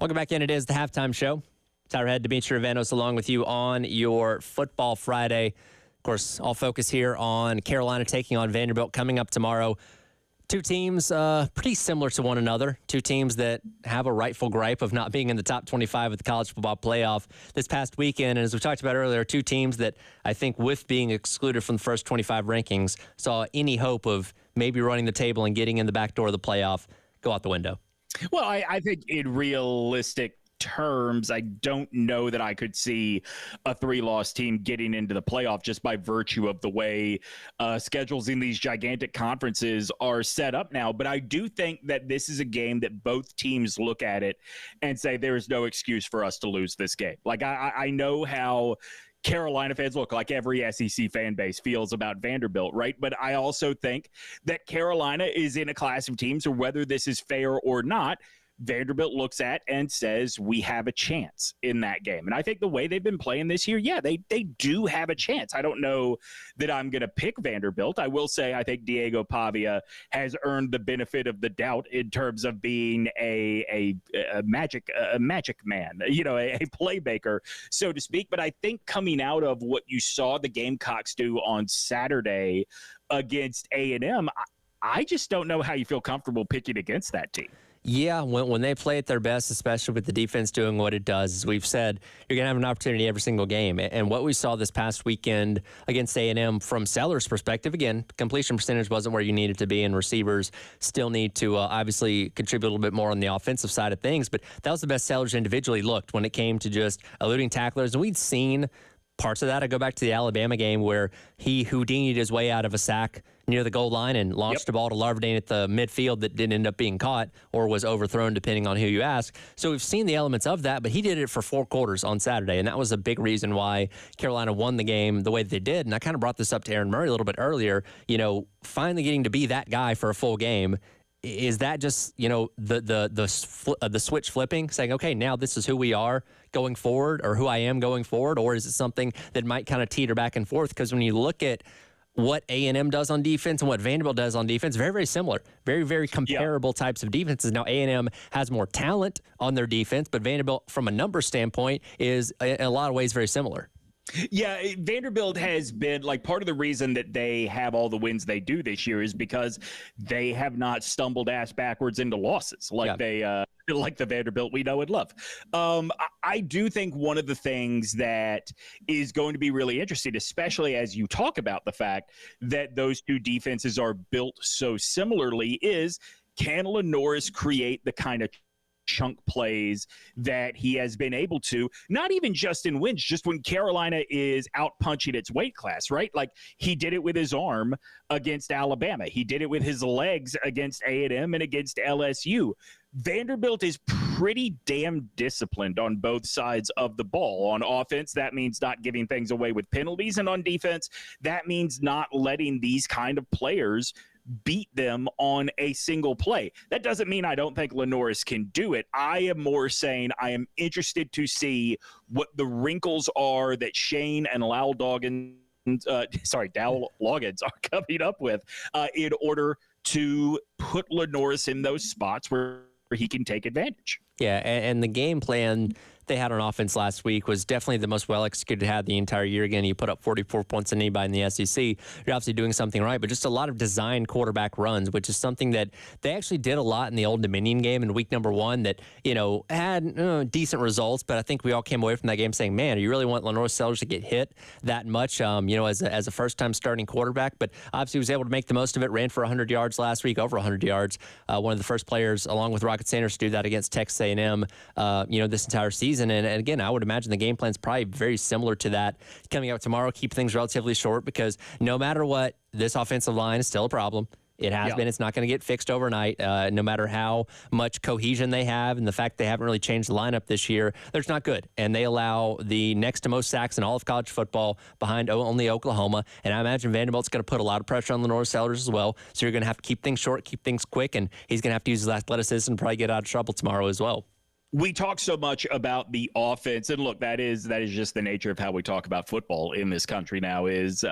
Welcome back in. It is the halftime show. Tyler Head, Demetri along with you on your Football Friday. Of course, all focus here on Carolina taking on Vanderbilt coming up tomorrow. Two teams pretty similar to one another. Two teams that have a rightful gripe of not being in the top 25 of the college football playoff this past weekend. And as we talked about earlier, two teams that I think with being excluded from the first 25 rankings saw any hope of maybe running the table and getting in the back door of the playoff go out the window. Well, I think in realistic terms, I don't know that I could see a 3-loss team getting into the playoff just by virtue of the way schedules in these gigantic conferences are set up now. But I do think that this is a game that both teams look at it and say there is no excuse for us to lose this game. Like I know how Carolina fans look, like every SEC fan base feels about Vanderbilt, right? But I also think that Carolina is in a class of teams, or whether this is fair or not, Vanderbilt looks at and says, we have a chance in that game. And I think the way they've been playing this year, yeah, they do have a chance. I don't know that I'm going to pick Vanderbilt. I will say I think Diego Pavia has earned the benefit of the doubt in terms of being a magic man, you know, a playmaker, so to speak. But I think coming out of what you saw the Gamecocks do on Saturday against A&M, I just don't know how you feel comfortable picking against that team. Yeah, when they play at their best, especially with the defense doing what it does, as we've said, you're going to have an opportunity every single game. And what we saw this past weekend against A&M from Sellers' perspective, again, completion percentage wasn't where you needed to be, and receivers still need to obviously contribute a little bit more on the offensive side of things. But that was the best Sellers individually looked when it came to just eluding tacklers. And we'd seen parts of that. I go back to the Alabama game where he Houdini'd his way out of a sack near the goal line and launched the ball to Larvadain at the midfield that didn't end up being caught or was overthrown, depending on who you ask. So we've seen the elements of that, but he did it for 4 quarters on Saturday, and that was a big reason why Carolina won the game the way that they did. And I kind of brought this up to Aaron Murray a little bit earlier. You know, finally getting to be that guy for a full game. Is that just, you know, the switch flipping, saying, okay, now this is who we are going forward, or who I am going forward, or is it something that might kind of teeter back and forth? Because when you look at what A&M does on defense and what Vanderbilt does on defense, very, very similar, very, very comparable types of defenses. Now, A&M has more talent on their defense, but Vanderbilt, from a number standpoint, is in a lot of ways very similar. Yeah, Vanderbilt has been like part of the reason that they have all the wins they do this year is because they have not stumbled ass backwards into losses like like the Vanderbilt we know and love. I do think one of the things that is going to be really interesting, especially as you talk about the fact that those two defenses are built so similarly, is can Lenoris create the kind of chunk plays that he has been able to, not even just in wins, just when Carolina is out punching its weight class, right? Like he did it with his arm against Alabama. He did it with his legs against A&M and against LSU. Vanderbilt is pretty damn disciplined on both sides of the ball. On offense, that means not giving things away with penalties. And on defense, that means not letting these kind of players beat them on a single play. That doesn't mean I don't think Lenoris can do it. I am more saying I am interested to see what the wrinkles are that Shane and Dow Loggins are coming up with in order to put Lenoris in those spots where he can take advantage. Yeah, and the game plan they had on offense last week was definitely the most well-executed had the entire year. Again, you put up 44 points on anybody in the SEC. You're obviously doing something right, but just a lot of designed quarterback runs, which is something that they actually did a lot in the Old Dominion game in week number 1 that, you know, had decent results, but I think we all came away from that game saying, man, you really want Lenoris Sellers to get hit that much, you know, as a first-time starting quarterback, but obviously he was able to make the most of it, ran for 100 yards last week, over 100 yards. One of the first players, along with Rocket Sanders, to do that against Texas A&M, you know, this entire season. And again, I would imagine the game plan is probably very similar to that coming out tomorrow. Keep things relatively short because no matter what, this offensive line is still a problem. It has been. It's not going to get fixed overnight. No matter how much cohesion they have and the fact they haven't really changed the lineup this year, they're not good. And they allow the next to most sacks in all of college football behind only Oklahoma. And I imagine Vanderbilt's going to put a lot of pressure on Lenoris Sellers as well. So you're going to have to keep things short, keep things quick, and he's going to have to use his athleticism and probably get out of trouble tomorrow as well. We talk so much about the offense, and look, that is just the nature of how we talk about football in this country now, is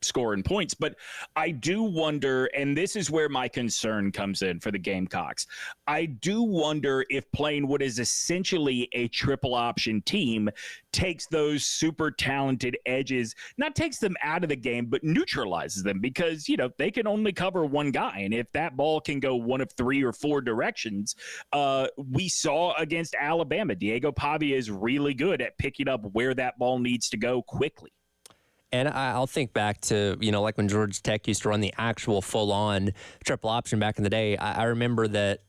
scoring points. But I do wonder, and this is where my concern comes in for the Gamecocks. I do wonder if playing what is essentially a triple option team takes those super talented edges, not takes them out of the game, but neutralizes them, because, they can only cover one guy. And if that ball can go one of 3 or 4 directions, we saw against Alabama, Diego Pavia is really good at picking up where that ball needs to go quickly. And I'll think back to, like when Georgia Tech used to run the actual full-on triple option back in the day. I remember that,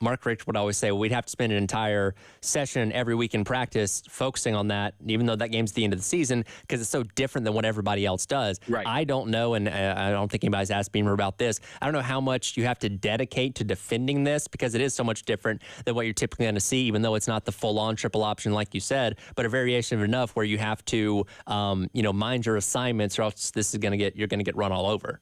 Mark Richt would always say, well, we'd have to spend an entire session every week in practice focusing on that, even though that game's the end of the season, because it's so different than what everybody else does. Right. I don't know, and I don't think anybody's asked Beamer about this. I don't know how much you have to dedicate to defending this, because it is so much different than what you're typically going to see, even though it's not the full-on triple option like you said, but a variation of enough where you have to, mind your assignments, or else you're going to get run all over.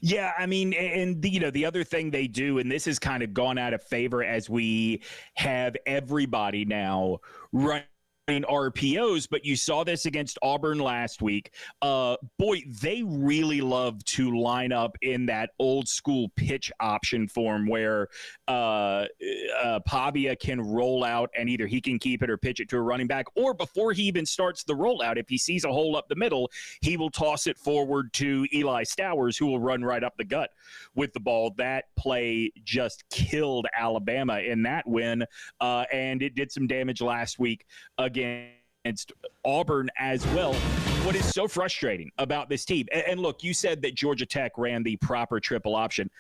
Yeah, I mean, and the other thing they do, and this has kind of gone out of favor as we have everybody now running RPOs, but you saw this against Auburn last week. Boy, they really love to line up in that old school pitch option form where Pavia can roll out, and either he can keep it or pitch it to a running back, or before he even starts the rollout, if he sees a hole up the middle, he will toss it forward to Eli Stowers, who will run right up the gut with the ball. That play just killed Alabama in that win, and it did some damage last week against Auburn as well. What is so frustrating about this team, and look, you said that Georgia Tech ran the proper triple option.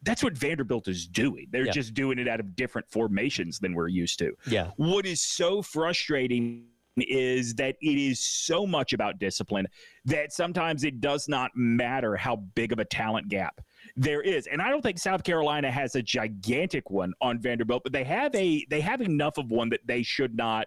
That's what Vanderbilt is doing. They're just doing it out of different formations than we're used to. Yeah. What is so frustrating is that it is so much about discipline that sometimes it does not matter how big of a talent gap there is. And I don't think South Carolina has a gigantic one on Vanderbilt, but they have enough of one that they should not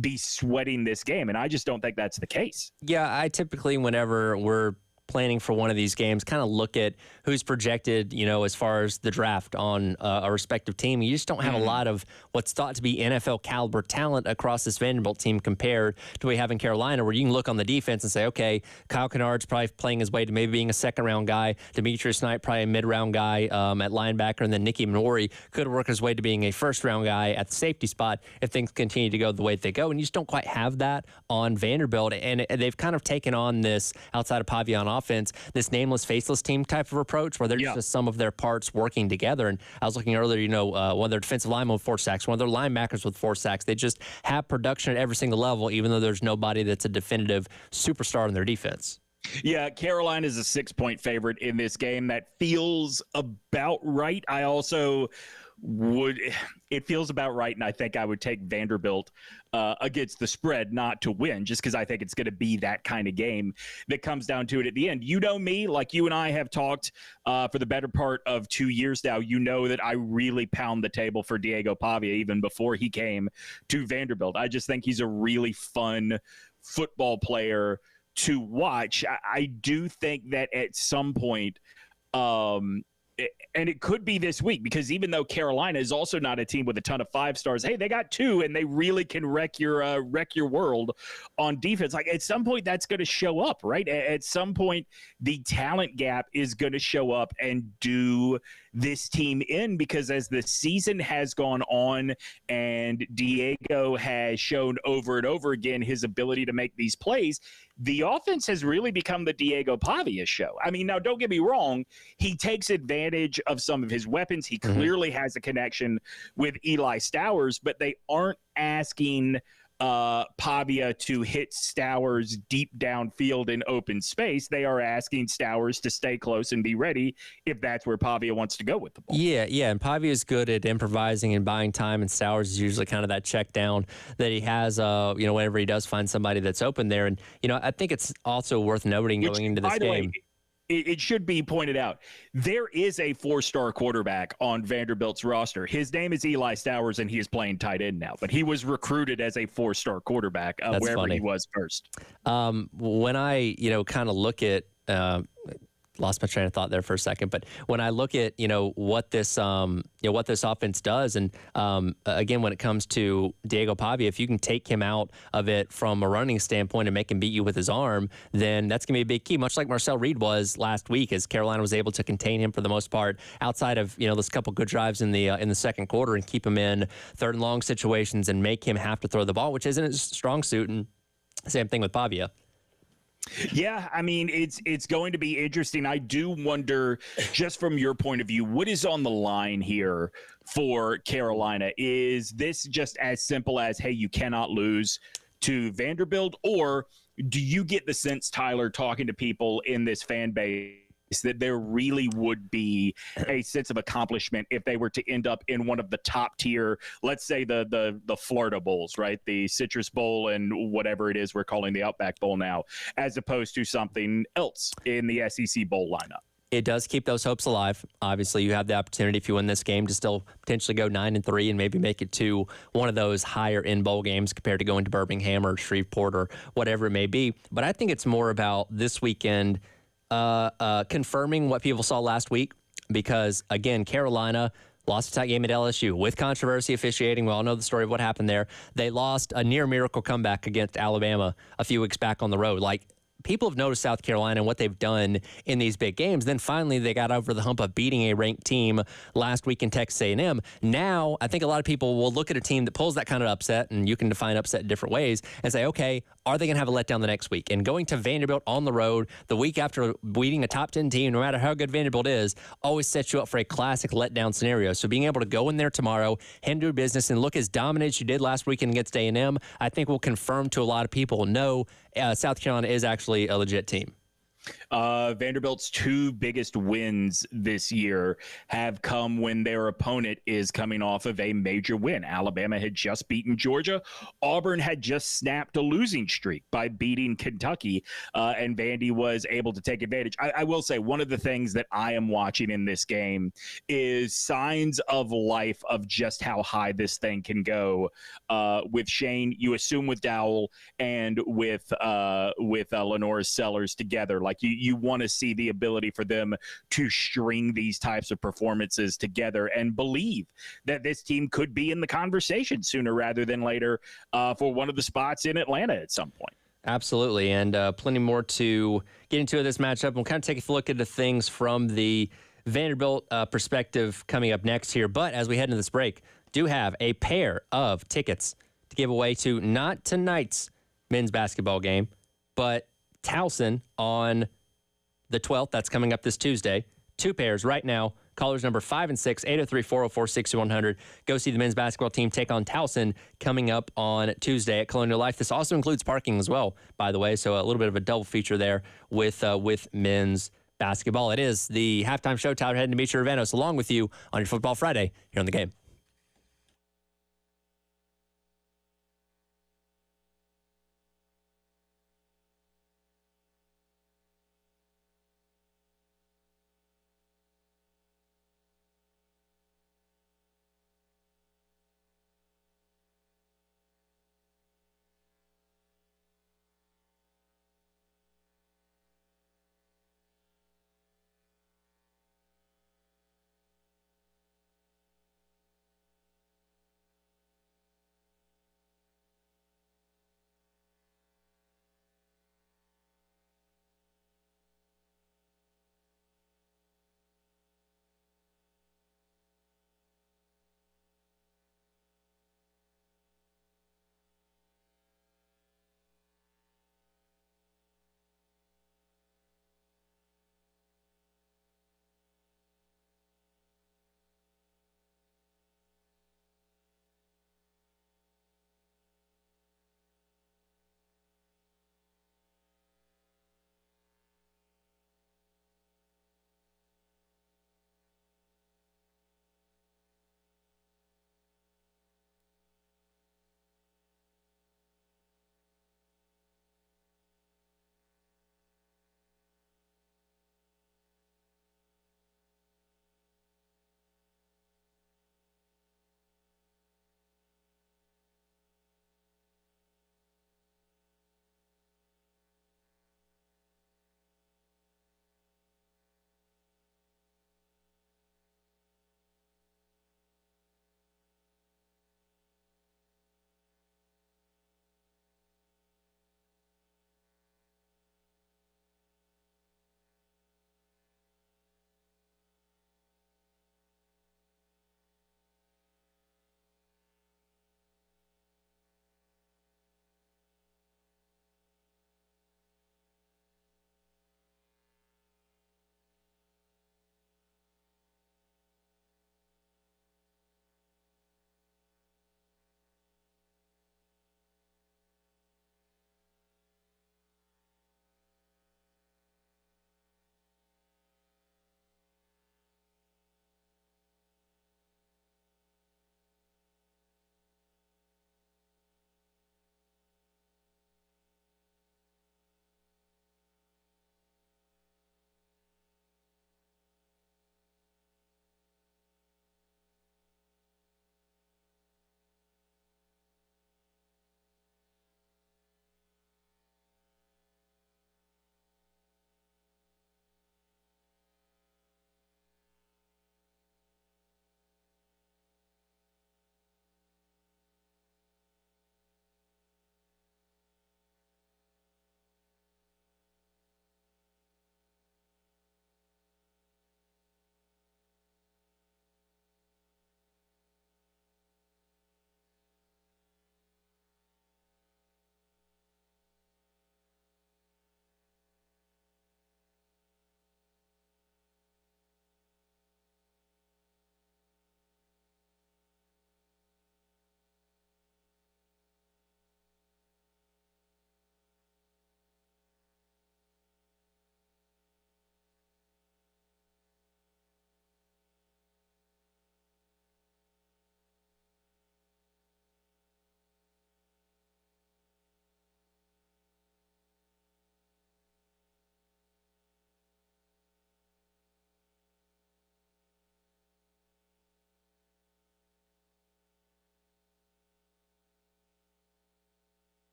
be sweating this game. And I just don't think that's the case. Yeah, I typically, whenever we're planning for one of these games, kind of look at who's projected, as far as the draft on a respective team. You just don't have a lot of what's thought to be NFL caliber talent across this Vanderbilt team compared to what we have in Carolina, where you can look on the defense and say, okay, Kyle Kennard's probably playing his way to maybe being a second-round guy. Demetri Knight, probably a mid-round guy at linebacker, and then Nicky Minori could work his way to being a first-round guy at the safety spot if things continue to go the way they go. And you just don't quite have that on Vanderbilt. And they've kind of taken on this, outside of Pavia on offense, this nameless, faceless team type of approach where they're just some of their parts working together. And I was looking earlier, one of their defensive linemen with 4 sacks, one of their linebackers with 4 sacks. They just have production at every single level, even though there's nobody that's a definitive superstar in their defense. Yeah, Carolina is a 6-point favorite in this game. That feels about right. I also it feels about right, and I think I would take Vanderbilt against the spread, not to win, just because I think it's going to be that kind of game that comes down to it at the end. You know me, like you and I have talked for the better part of 2 years now, you know that I really pound the table for Diego Pavia even before he came to Vanderbilt. I just think he's a really fun football player to watch. I do think that at some point, and it could be this week, because even though Carolina is also not a team with a ton of 5 stars, hey, they got 2 and they really can wreck your world on defense. Like, at some point that's going to show up, right? At some point the talent gap is going to show up and do this team in, because as the season has gone on and Diego has shown over and over again his ability to make these plays, the offense has really become the Diego Pavia show. I mean, now don't get me wrong, he takes advantage of some of his weapons. He clearly has a connection with Eli Stowers, but they aren't asking Pavia to hit Stowers deep downfield in open space. They are asking Stowers to stay close and be ready if that's where Pavia wants to go with the ball. Yeah, and Pavia is good at improvising and buying time, and Stowers is usually kind of that check down that he has, whenever he does find somebody that's open there. And, I think it's also worth noting going into this game. It should be pointed out, there is a 4-star quarterback on Vanderbilt's roster. His name is Eli Stowers, and he is playing tight end now. But he was recruited as a 4-star quarterback wherever he was first. When I, kind of look at lost my train of thought there for a second. But when I look at what this what this offense does, and again, when it comes to Diego Pavia, if you can take him out of it from a running standpoint and make him beat you with his arm, then that's going to be a big key. Much like Marcel Reed was last week, as Carolina was able to contain him for the most part, outside of those couple good drives in the second quarter, and keep him in third and long situations and make him have to throw the ball, which isn't his strong suit. And same thing with Pavia. Yeah, I mean, it's going to be interesting. I do wonder, just from your point of view, what is on the line here for Carolina? Is this just as simple as, hey, you cannot lose to Vanderbilt? Or do you get the sense, Tyler, talking to people in this fan base, that there really would be a sense of accomplishment if they were to end up in one of the top tier, let's say the Florida Bowls, right? The Citrus Bowl and whatever it is we're calling the Outback Bowl now, as opposed to something else in the SEC Bowl lineup. It does keep those hopes alive. Obviously, you have the opportunity, if you win this game, to still potentially go 9-3 and maybe make it to one of those higher end bowl games compared to going to Birmingham or Shreveport or whatever it may be. But I think it's more about this weekend confirming what people saw last week, because, again, Carolina lost a tight game at LSU with controversy officiating. We all know the story of what happened there. They lost a near miracle comeback against Alabama a few weeks back on the road. Like, people have noticed South Carolina and what they've done in these big games. Then finally they got over the hump of beating a ranked team last week in Texas A&M. Now I think a lot of people will look at a team that pulls that kind of upset, and you can define upset in different ways, and say, okay, are they going to have a letdown the next week? And going to Vanderbilt on the road the week after beating a top 10 team, no matter how good Vanderbilt is, always sets you up for a classic letdown scenario. So being able to go in there tomorrow, handle business, and look as dominant as you did last weekend against A&M, I think will confirm to a lot of people, no, South Carolina is actually a legit team. Vanderbilt's two biggest wins this year have come when their opponent is coming off of a major win. Alabama had just beaten Georgia. Auburn had just snapped a losing streak by beating Kentucky, and Vandy was able to take advantage. I will say one of the things that I am watching in this game is signs of life of just how high this thing can go. With Shane, you assume with Dowell and with Lenora Sellers together, like you want to see the ability for them to string these types of performances together and believe that this team could be in the conversation sooner rather than later for one of the spots in Atlanta at some point. Absolutely, and plenty more to get into this matchup. We'll kind of take a look into things from the Vanderbilt perspective coming up next here. But as we head into this break, do have a pair of tickets to give away to not tonight's men's basketball game, but Towson on the 12th. That's coming up this Tuesday. Two pairs right now. Callers number 5 and 6, 803-404-6100. Go see the men's basketball team take on Towson coming up on Tuesday at Colonial Life. This also includes parking as well, by the way, so a little bit of a double feature there with men's basketball. It is the halftime show. Tyler Head and Demetri Ravanos along with you on your Football Friday here on The Game.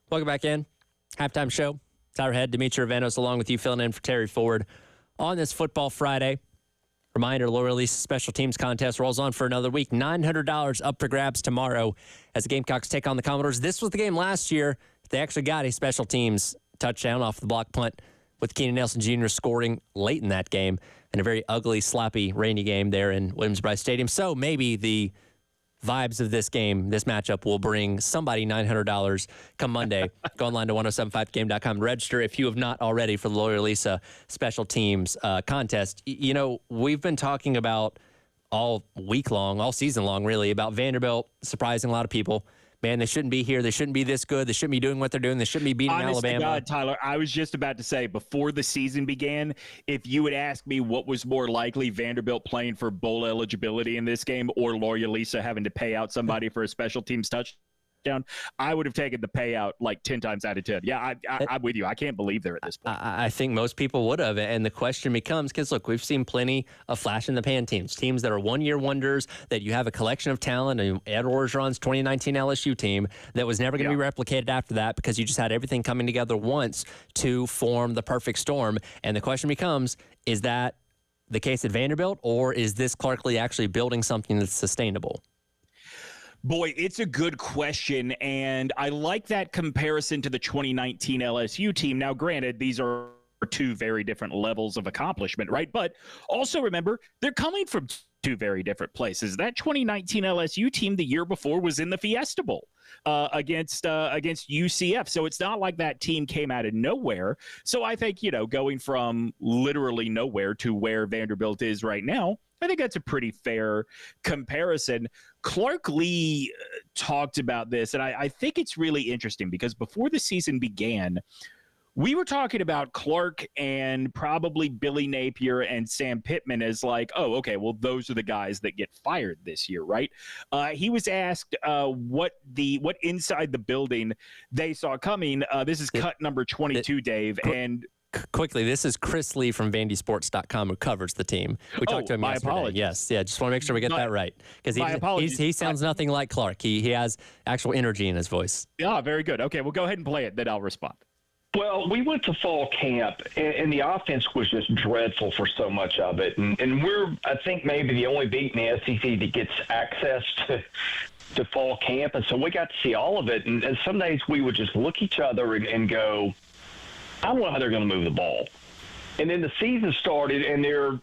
Welcome back in. Halftime show. Tyler Head, Demetri Eventos, along with you, filling in for Terry Ford on this Football Friday. Reminder, Lower Lease Special Teams Contest rolls on for another week. $900 up for grabs tomorrow as the Gamecocks take on the Commodores. This was the game last year. They actually got a special teams touchdown off the block punt with Keenan Nelson Jr. scoring late in that game in a very ugly, sloppy, rainy game there in Williams-Brice Stadium. So maybe the vibes of this game, this matchup, will bring somebody $900 come Monday. Go online to 1075game.com and register if you have not already for the Lower Lisa Special Teams contest. You know, we've been talking about all week long, all season long, really, about Vanderbilt surprising a lot of people. Man, they shouldn't be here. They shouldn't be this good. They shouldn't be doing what they're doing. They shouldn't be beating Alabama. Honest to God, Tyler, I was just about to say, before the season began, if you would ask me what was more likely, Vanderbilt playing for bowl eligibility in this game or Loyalisa having to pay out somebody for a special teams touchdown, I would have taken the payout like 10 times out of 10. Yeah, I'm with you. I can't believe they're at this point. I think most people would have. And the question becomes, because, look, we've seen plenty of flash-in-the-pan teams that are one-year wonders, that you have a collection of talent. And Ed Orgeron's 2019 LSU team that was never going to be replicated after that because you just had everything coming together once to form the perfect storm. And the question becomes, is that the case at Vanderbilt, or is this Clark Lee actually building something that's sustainable? Boy, it's a good question, and I like that comparison to the 2019 LSU team. Now, granted, these are two very different levels of accomplishment, right? But also remember, they're coming from two very different places. That 2019 LSU team the year before was in the Fiesta Bowl against UCF. So it's not like that team came out of nowhere. So I think, going from literally nowhere to where Vanderbilt is right now, I think that's a pretty fair comparison. Clark Lee talked about this, and I think it's really interesting because before the season began, we were talking about Clark and probably Billy Napier and Sam Pittman as like, oh, okay, well, those are the guys that get fired this year, right? He was asked what inside the building they saw coming. This is cut number 22, Dave, and quickly, this is Chris Lee from VandySports.com who covers the team. We talked to him yesterday. Apologies. Yes, yeah, just want to make sure we get that right. Because he sounds nothing like Clark. He has actual energy in his voice. Yeah, very good. Okay, well, go ahead and play it, then I'll respond. Well, we went to fall camp, and the offense was just dreadful for so much of it. And we're, I think, maybe the only beat in the SEC that gets access to fall camp. And so we got to see all of it. And some days we would just look each other and go, I don't know how they're going to move the ball. And then the season started, and they're,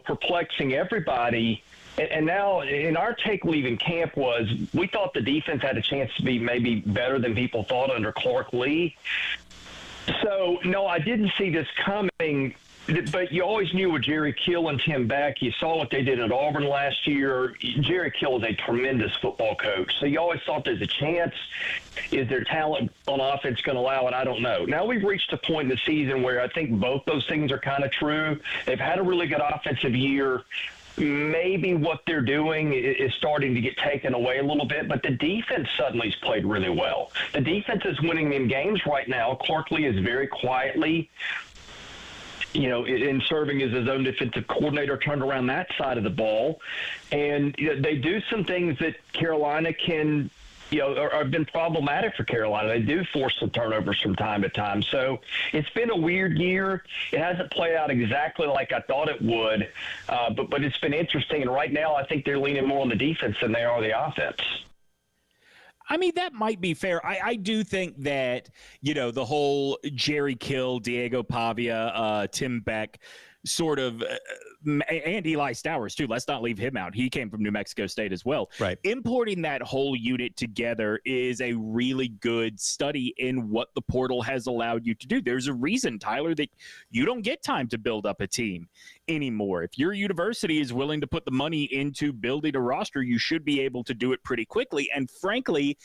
perplexing everybody. And now, in our take leaving camp was, we thought the defense had a chance to be maybe better than people thought under Clark Lee. So, no, I didn't see this coming. But you always knew with Jerry Kill and Tim Beck, you saw what they did at Auburn last year. Jerry Kill is a tremendous football coach. So you always thought there's a chance. Is their talent on offense going to allow it? I don't know. Now we've reached a point in the season where I think both those things are kind of true. They've had a really good offensive year. Maybe what they're doing is starting to get taken away a little bit, but the defense suddenly has played really well. The defense is winning them games right now. Clark Lee is very quietly, in serving as his own defensive coordinator, turned around that side of the ball. And they do some things that Carolina can, have been problematic for Carolina. They do force some turnovers from time to time. So it's been a weird year. It hasn't played out exactly like I thought it would, but it's been interesting. And right now I think they're leaning more on the defense than they are the offense. I mean, that might be fair. I do think that, the whole Jerry Kill, Diego Pavia, Tim Beck sort of, and Eli Stowers, too. Let's not leave him out. He came from New Mexico State as well. Right. Importing that whole unit together is a really good study in what the portal has allowed you to do. There's a reason, Tyler, that you don't get time to build up a team anymore. If your university is willing to put the money into building a roster, you should be able to do it pretty quickly. And frankly,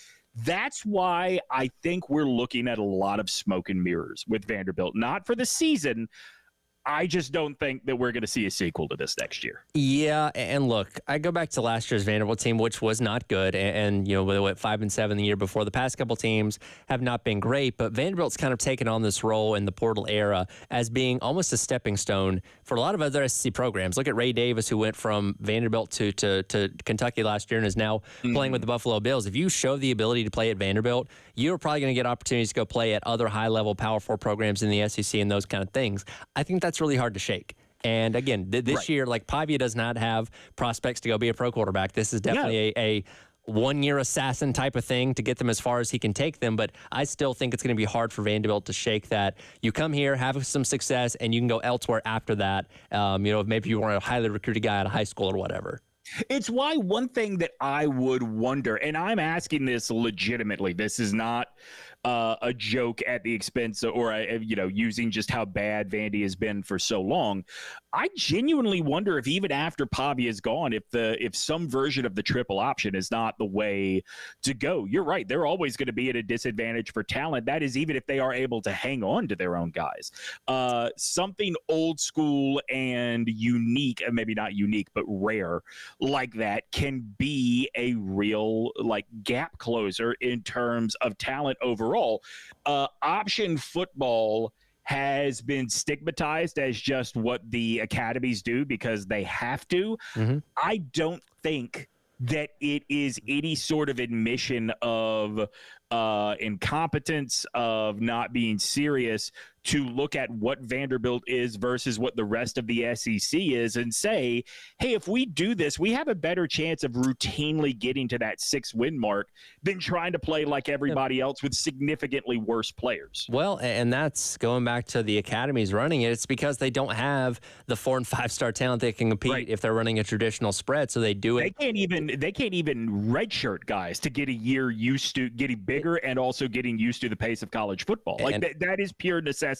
that's why I think we're looking at a lot of smoke and mirrors with Vanderbilt, not for the season, I just don't think that we're going to see a sequel to this next year. Yeah, and look, I go back to last year's Vanderbilt team, which was not good, and you know, with what 5-7 the year before. The past couple teams have not been great, but Vanderbilt's kind of taken on this role in the portal era as being almost a stepping stone for a lot of other SEC programs. Look at Ray Davis, who went from Vanderbilt to Kentucky last year and is now playing with the Buffalo Bills. If you show the ability to play at Vanderbilt, you're probably going to get opportunities to go play at other high-level Power 4 programs in the SEC and those kind of things. I think that's really hard to shake. And again, this year, like Pavia does not have prospects to go be a pro quarterback. This is definitely a one-year assassin type of thing to get them as far as he can take them. But I still think it's going to be hard for Vanderbilt to shake that. You come here, have some success, and you can go elsewhere after that. Maybe you weren't a highly recruited guy out of high school or whatever. It's why one thing that I would wonder, and I'm asking this legitimately, this is not a joke at the expense or, using just how bad Vandy has been for so long. I genuinely wonder if even after Pavia is gone, if some version of the triple option is not the way to go. You're right. They're always going to be at a disadvantage for talent. That is even if they are able to hang on to their own guys. Something old school and unique, and maybe not unique, but rare like that can be a real gap closer in terms of talent overall. Option football has been stigmatized as just what the academies do because they have to. I don't think that it is any sort of admission of incompetence, of not being serious, to look at what Vanderbilt is versus what the rest of the SEC is and say, hey, if we do this, we have a better chance of routinely getting to that 6-win mark than trying to play like everybody else with significantly worse players. Well, and that's going back to the academies running it. It's because they don't have the 4- and 5-star talent that can compete if they're running a traditional spread. So they do it. They can't even redshirt guys to get a year used to getting bigger and also getting used to the pace of college football. That is pure necessity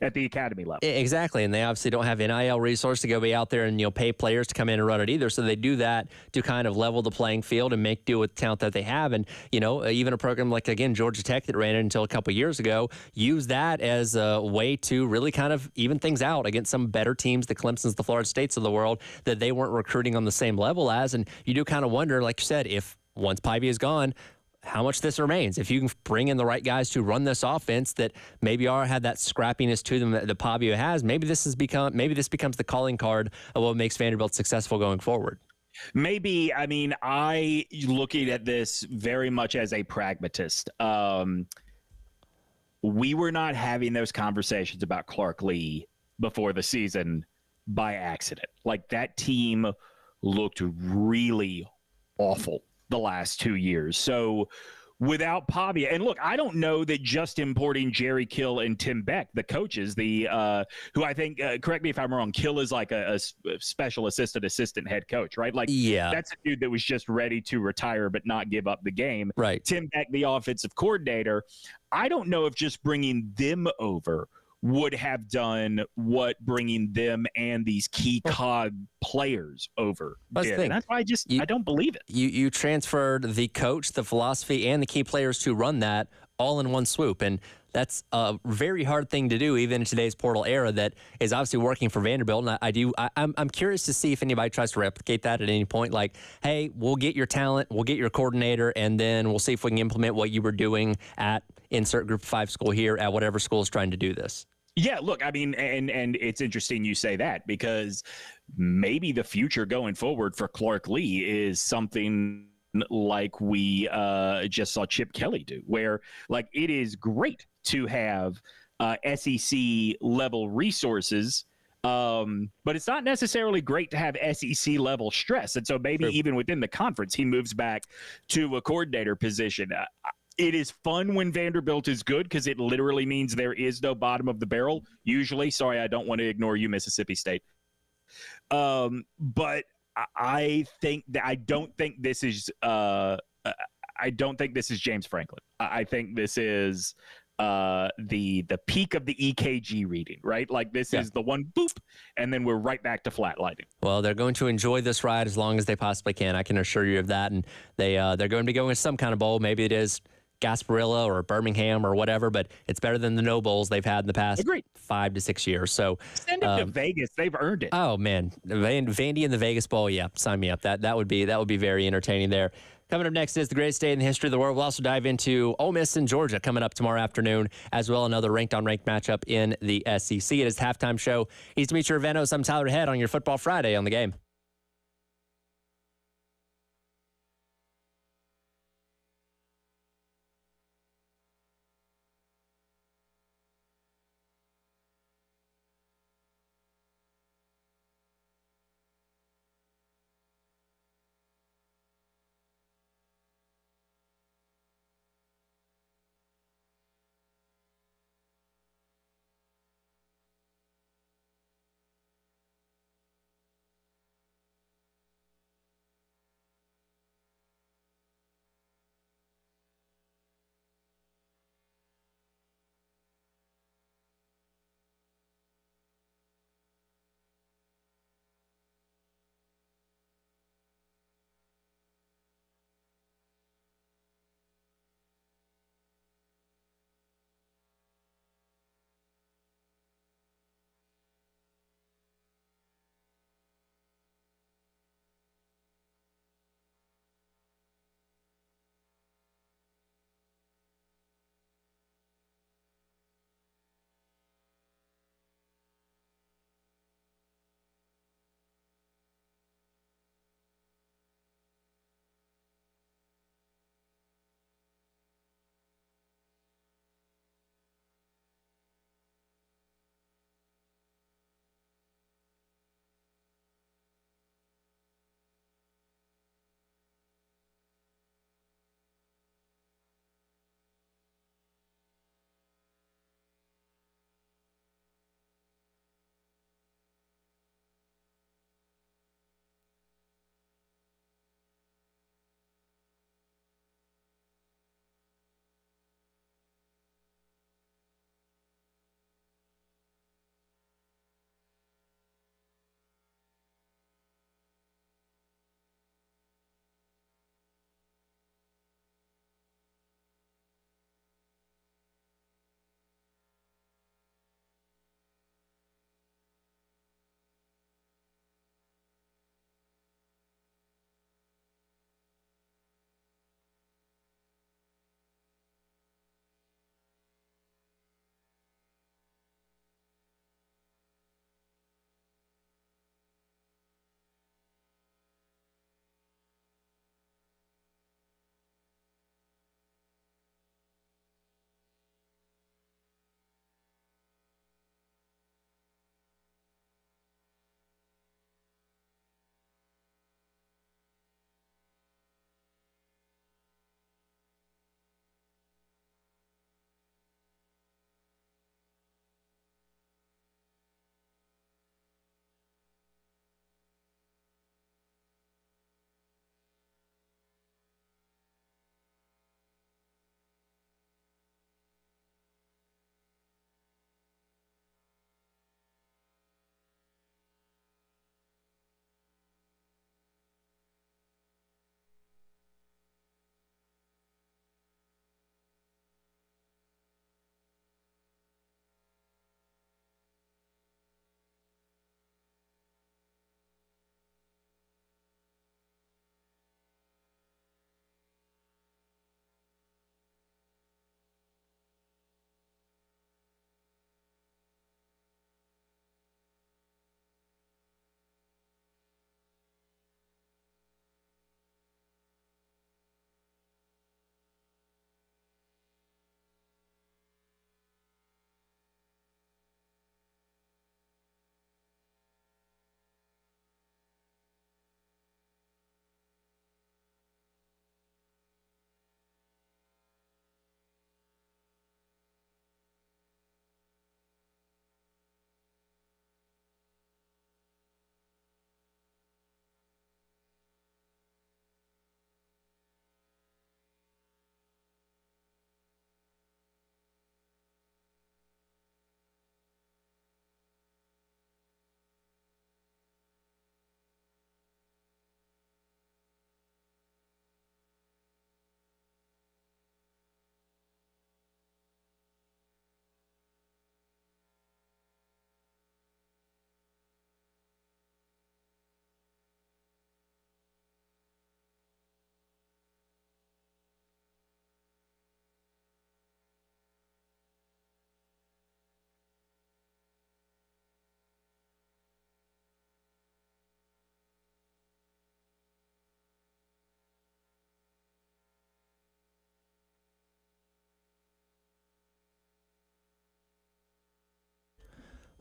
at the academy level. Exactly. And they obviously don't have NIL resource to go be out there and pay players to come in and run it either. So they do that to kind of level the playing field and make do with the talent that they have. And, even a program like, again, Georgia Tech that ran it until a couple of years ago, use that as a way to really kind of even things out against some better teams, the Clemsons, the Florida States of the world, that they weren't recruiting on the same level as. And you do kind of wonder, like you said, if once Pivey is gone, how much this remains. If you can bring in the right guys to run this offense that maybe had that scrappiness to them that Pavia has, maybe this becomes the calling card of what makes Vanderbilt successful going forward. Maybe. I mean, I looking at this very much as a pragmatist. We were not having those conversations about Clark Lee before the season by accident. Like, that team looked really awful the last 2 years. So without Pavia, and look, I don't know that just importing Jerry Kill and Tim Beck, the coaches, who I think, correct me if I'm wrong, Kill is like a special assistant head coach, right? That's a dude that was just ready to retire but not give up the game. Right. Tim Beck, the offensive coordinator. I don't know if just bringing them over would have done what bringing them and these key cog players over did. And that's why I don't believe it. You transferred the coach, the philosophy, and the key players to run that all in one swoop. And that's a very hard thing to do, even in today's portal era, that is obviously working for Vanderbilt. And I'm curious to see if anybody tries to replicate that at any point. Like, hey, we'll get your talent, we'll get your coordinator, and then we'll see if we can implement what you were doing at insert Group of 5 school here at whatever school is trying to do this. Yeah, look, I mean, and it's interesting you say that, because maybe the future going forward for Clark Lee is something like we just saw Chip Kelly do, where it is great to have SEC level resources, but it's not necessarily great to have SEC level stress. And so maybe even within the conference, he moves back to a coordinator position. It is fun when Vanderbilt is good because it literally means there is no bottom of the barrel. Usually, sorry, I don't want to ignore you, Mississippi State. But I don't think this is James Franklin. I think this is the peak of the EKG reading, right? This is the one boop, and then we're right back to flatlining. Well, they're going to enjoy this ride as long as they possibly can. I can assure you of that. And they're going to be going to some kind of bowl. Maybe it is Gasparilla or Birmingham or whatever, but it's better than the no bowls they've had in the past 5 to 6 years. So send it to Vegas. They've earned it. Oh man, Vandy and the Vegas Bowl. Yeah, sign me up. That would be very entertaining there. Coming up next is the greatest day in the history of the world. We'll also dive into Ole Miss and Georgia coming up tomorrow afternoon, as well another ranked-on-ranked matchup in the SEC. It is the halftime show. He's Demetri Ravenos. I'm Tyler Head on your Football Friday on the Game.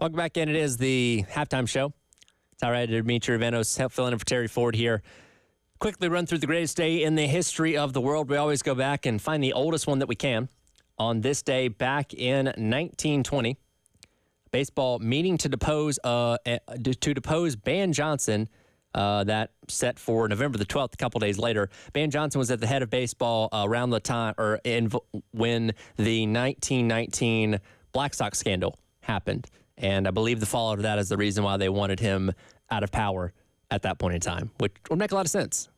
Welcome back in. It is the halftime show. It's all right, Demetri Venos filling in for Terry Ford here. Quickly run through the greatest day in the history of the world. We always go back and find the oldest one that we can. On this day, back in 1920, baseball meeting to depose Ban Johnson. That set for November the 12th, a couple days later. Ban Johnson was at the head of baseball around the time, when the 1919 Black Sox scandal happened. And I believe the fallout of that is the reason why they wanted him out of power at that point in time, which would make a lot of sense.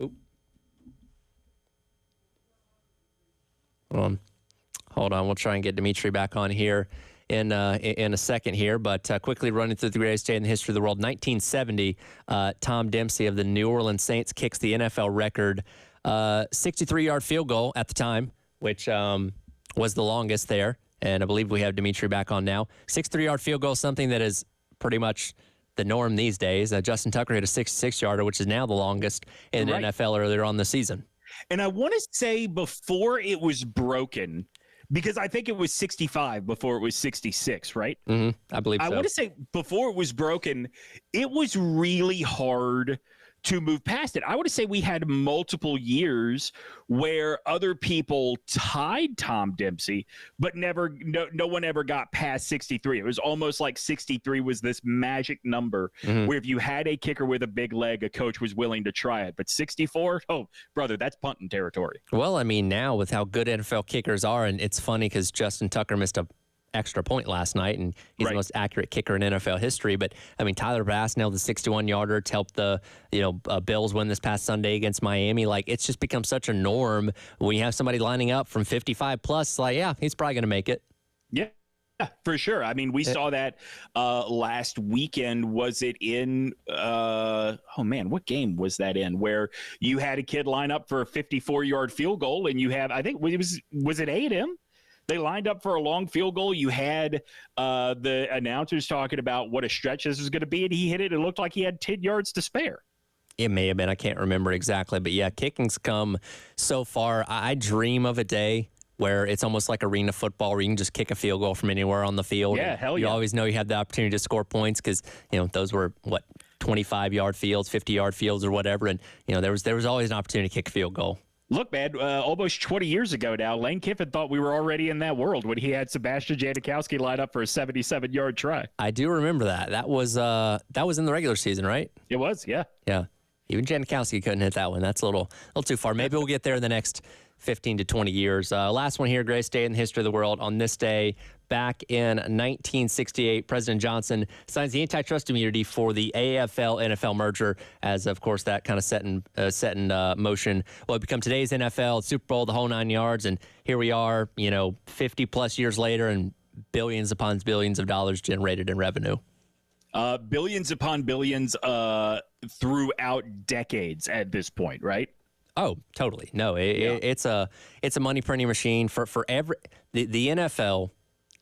Oop. Hold on. We'll try and get Demetri back on here in a second here, but quickly running through the greatest day in the history of the world. 1970, Tom Dempsey of the New Orleans Saints kicks the NFL record 63-yard field goal at the time, which was the longest there. And I believe we have Demetri back on now. 63-yard field goal, something that is pretty much the norm these days. Justin Tucker hit a 66-yarder, which is now the longest in the NFL earlier on the season. And I want to say before it was broken, because I think it was 65 before it was 66, right? Mm-hmm. I believe so. I want to say before it was broken, it was really hard to move past it. I would say we had multiple years where other people tied Tom Dempsey, but no one ever got past 63. It was almost like 63 was this magic number where if you had a kicker with a big leg, a coach was willing to try it. But 64, oh, brother, that's punting territory. Well, I mean, now with how good NFL kickers are, and it's funny because Justin Tucker missed a extra point last night, and he's the most accurate kicker in NFL history. But I mean, Tyler Bass nailed the 61-yarder to help the Bills win this past Sunday against Miami. Like, it's just become such a norm when you have somebody lining up from 55 plus. Like, yeah, he's probably going to make it. Yeah, for sure. I mean, we saw that last weekend. Was it in? What game was that in? Where you had a kid line up for a 54-yard field goal, and you have, I think was it A&M? They lined up for a long field goal. You had the announcers talking about what a stretch this was going to be, and he hit it. It looked like he had 10 yards to spare. It may have been. I can't remember exactly. But, yeah, kicking's come so far. I dream of a day where it's almost like arena football where you can just kick a field goal from anywhere on the field. Yeah, hell yeah. You always know you have the opportunity to score points because, those were, 25-yard fields, 50-yard fields or whatever. And, there was always an opportunity to kick a field goal. Look, man, almost 20 years ago now, Lane Kiffin thought we were already in that world when he had Sebastian Janikowski line up for a 77-yard try. I do remember that. That was in the regular season, right? It was, yeah. Yeah. Even Janikowski couldn't hit that one. That's a little too far. Maybe we'll get there in the next 15 to 20 years. Last one here, greatest day in the history of the world. On this day, back in 1968, President Johnson signs the antitrust immunity for the AFL-NFL merger, as, of course, that kind of set in motion. Well, it become today's NFL, Super Bowl, the whole 9 yards, and here we are, 50-plus years later, and billions upon billions of dollars generated in revenue. Billions upon billions throughout decades at this point, right? Oh, totally. No, it's a money printing machine for every the NFL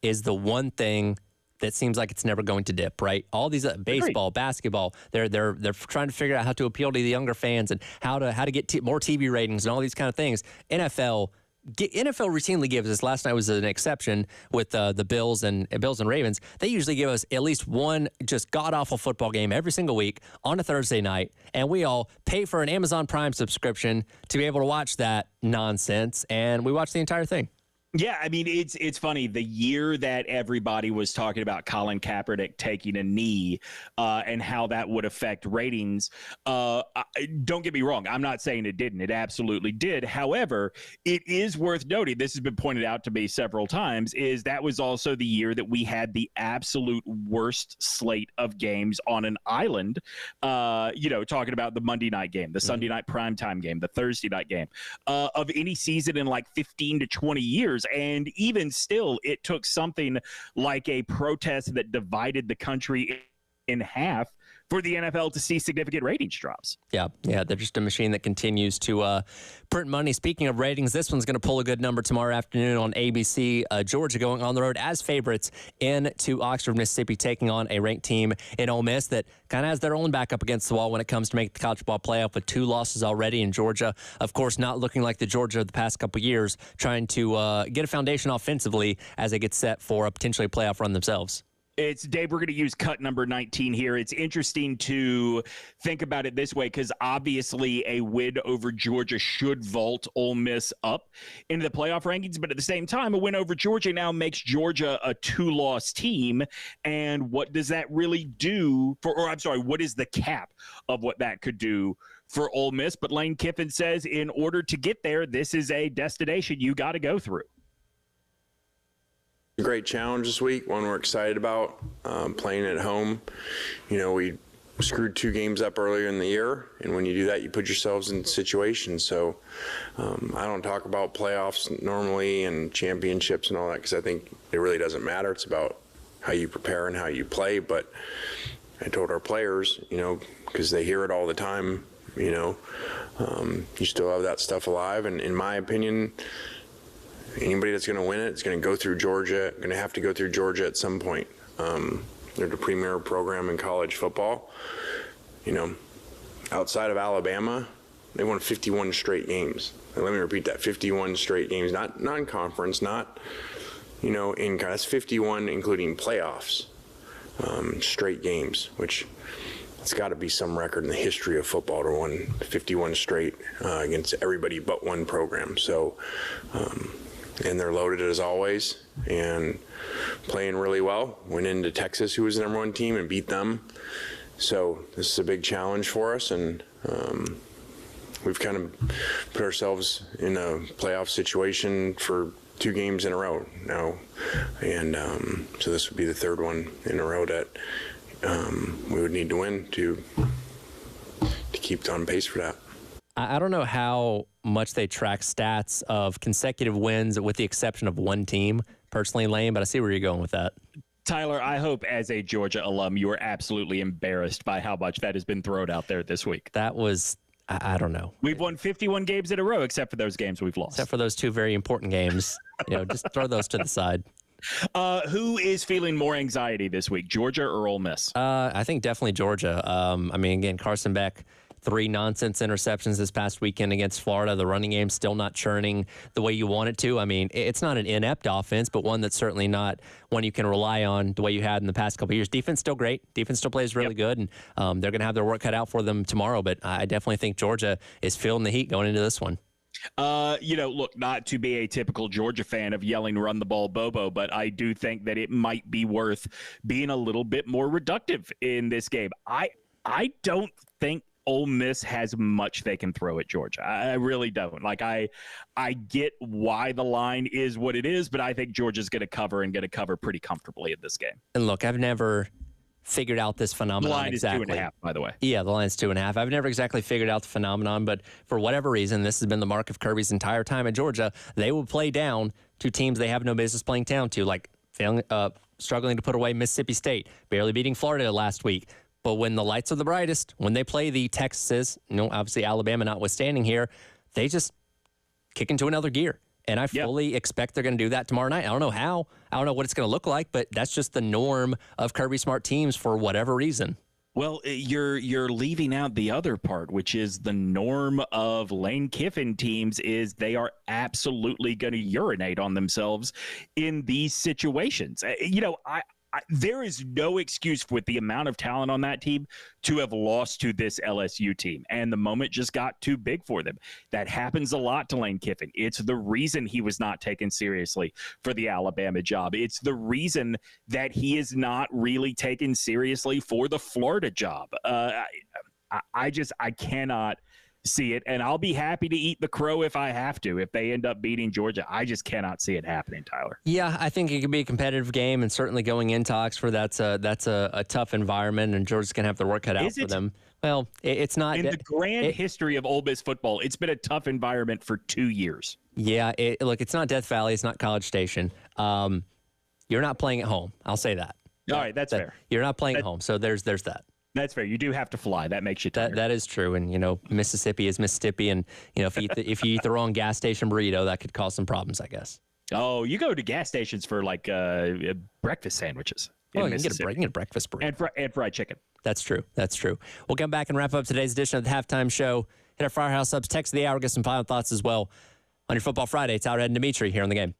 is the one thing that seems like it's never going to dip, right? All these baseball, basketball, they're trying to figure out how to appeal to the younger fans and how to get more TV ratings and all these kind of things. NFL routinely gives us. Last night was an exception with the Bills and Ravens. They usually give us at least one just god awful football game every single week on a Thursday night, and we all pay for an Amazon Prime subscription to be able to watch that nonsense, and we watch the entire thing. Yeah, I mean, it's funny. The year that everybody was talking about Colin Kaepernick taking a knee and how that would affect ratings, don't get me wrong. I'm not saying it didn't. It absolutely did. However, it is worth noting, this has been pointed out to me several times, is that was also the year that we had the absolute worst slate of games on an island, talking about the Monday night game, the Sunday night primetime game, the Thursday night game, of any season in like 15 to 20 years. And even still, it took something like a protest that divided the country in half for the NFL to see significant ratings drops. Yeah, they're just a machine that continues to print money. Speaking of ratings, this one's going to pull a good number tomorrow afternoon on ABC. Georgia going on the road as favorites into Oxford, Mississippi, taking on a ranked team in Ole Miss that kind of has their own back up against the wall when it comes to making the college football playoff with 2 losses already. In Georgia, of course, not looking like the Georgia of the past couple years, trying to get a foundation offensively as they get set for a potentially playoff run themselves. It's Dave. We're going to use cut number 19 here. It's interesting to think about it this way because obviously a win over Georgia should vault Ole Miss up into the playoff rankings. But at the same time, a win over Georgia now makes Georgia a 2-loss team. And what does that really do what is the cap of what that could do for Ole Miss? But Lane Kiffin says in order to get there, this is a destination you got to go through. Great challenge this week, one we're excited about, playing at home. We screwed 2 games up earlier in the year, and when you do that, you put yourselves in situations. So I don't talk about playoffs normally and championships and all that because I think it really doesn't matter. It's about how you prepare and how you play. But I told our players, because they hear it all the time, you still have that stuff alive. And in my opinion, anybody that's going to win it is going to go through Georgia, going to have to go through Georgia at some point. They're the premier program in college football. Outside of Alabama, they won 51 straight games. And let me repeat that, 51 straight games, not non-conference, not, that's 51 including playoffs, straight games, which it's got to be some record in the history of football to win 51 straight against everybody but one program. So, and they're loaded as always and playing really well. Went into Texas, who was the #1 team, and beat them. So this is a big challenge for us, and we've kind of put ourselves in a playoff situation for 2 games in a row now. And so this would be the 3rd one in a row that we would need to win to keep on pace for that. I don't know how much they track stats of consecutive wins with the exception of one team, personally, Lane, but I see where you're going with that. Tyler, I hope as a Georgia alum, you are absolutely embarrassed by how much that has been thrown out there this week. That was, I don't know. We've won 51 games in a row, except for those games we've lost. Except for those 2 very important games. Just throw those to the side. Who is feeling more anxiety this week, Georgia or Ole Miss? I think definitely Georgia. Again, Carson Beck, 3 nonsense interceptions this past weekend against Florida. The running game still not churning the way you want it to. It's not an inept offense, but one that's certainly not one you can rely on the way you had in the past couple of years. Defense still great. Defense still plays really good, and they're going to have their work cut out for them tomorrow. But I definitely think Georgia is feeling the heat going into this one. Look, not to be a typical Georgia fan of yelling run the ball Bobo, but I do think that it might be worth being a little bit more reductive in this game. I don't think Ole Miss has much they can throw at Georgia. I really don't. I get why the line is what it is, but I think Georgia's going to cover pretty comfortably in this game. And look, I've never figured out this phenomenon. The line exactly. is 2.5, by the way. Yeah, the line's 2.5. I've never exactly figured out the phenomenon, but for whatever reason, this has been the mark of Kirby's entire time at Georgia. They will play down to teams they have no business playing down to, like struggling to put away Mississippi State, barely beating Florida last week. But when the lights are the brightest, when they play the Texases, obviously Alabama notwithstanding here, they just kick into another gear. And I fully expect they're going to do that tomorrow night. I don't know how. I don't know what it's going to look like, but that's just the norm of Kirby Smart teams for whatever reason. Well, you're leaving out the other part, which is the norm of Lane Kiffin teams is they are absolutely going to urinate on themselves in these situations. There is no excuse with the amount of talent on that team to have lost to this LSU team. And the moment just got too big for them. That happens a lot to Lane Kiffin. It's the reason he was not taken seriously for the Alabama job. It's the reason that he is not really taken seriously for the Florida job. I cannot see it, and I'll be happy to eat the crow if I have to, if they end up beating Georgia. I just cannot see it happening, Tyler. Yeah, I think it could be a competitive game, and certainly going into Oxford, that's a tough environment, and Georgia's going to have their work cut out for them. Well, it's not. In the grand history of Ole Miss football, it's been a tough environment for 2 years. Yeah, look, it's not Death Valley. It's not College Station. You're not playing at home. I'll say that. All right, that's fair. You're not playing at home, so there's that. That's fair. You do have to fly. That makes you tired. That is true. And, Mississippi is Mississippi. And, if you eat the wrong gas station burrito, that could cause some problems, I guess. Oh, you go to gas stations for breakfast sandwiches. Well, you can get a breakfast burrito. And fried chicken. That's true. We'll come back and wrap up today's edition of the Halftime Show. Hit our Firehouse Subs, text of the hour, get some final thoughts as well on your Football Friday. It's Red and Demetri here on the game.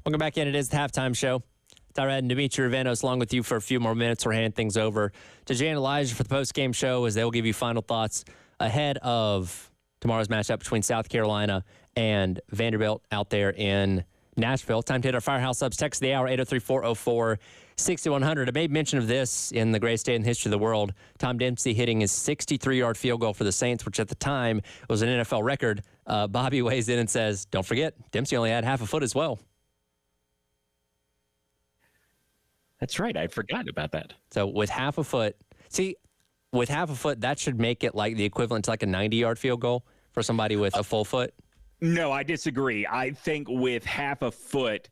Welcome back in. It is the Halftime Show. Tyrad and Demetri Vanos along with you for a few more minutes. We're handing things over to Jay and Elijah for the post-game show as they'll give you final thoughts ahead of tomorrow's matchup between South Carolina and Vanderbilt out there in Nashville. Time to hit our Firehouse Subs. Text the hour, 803-404-6100. I made mention of this in the greatest day in the history of the world. Tom Dempsey hitting his 63-yard field goal for the Saints, which at the time was an NFL record. Bobby weighs in and says, don't forget, Dempsey only had half a foot as well. That's right. I forgot about that. So with half a foot, that should make it like the equivalent to like a 90-yard field goal for somebody with a full foot. No, I disagree. I think with half a foot,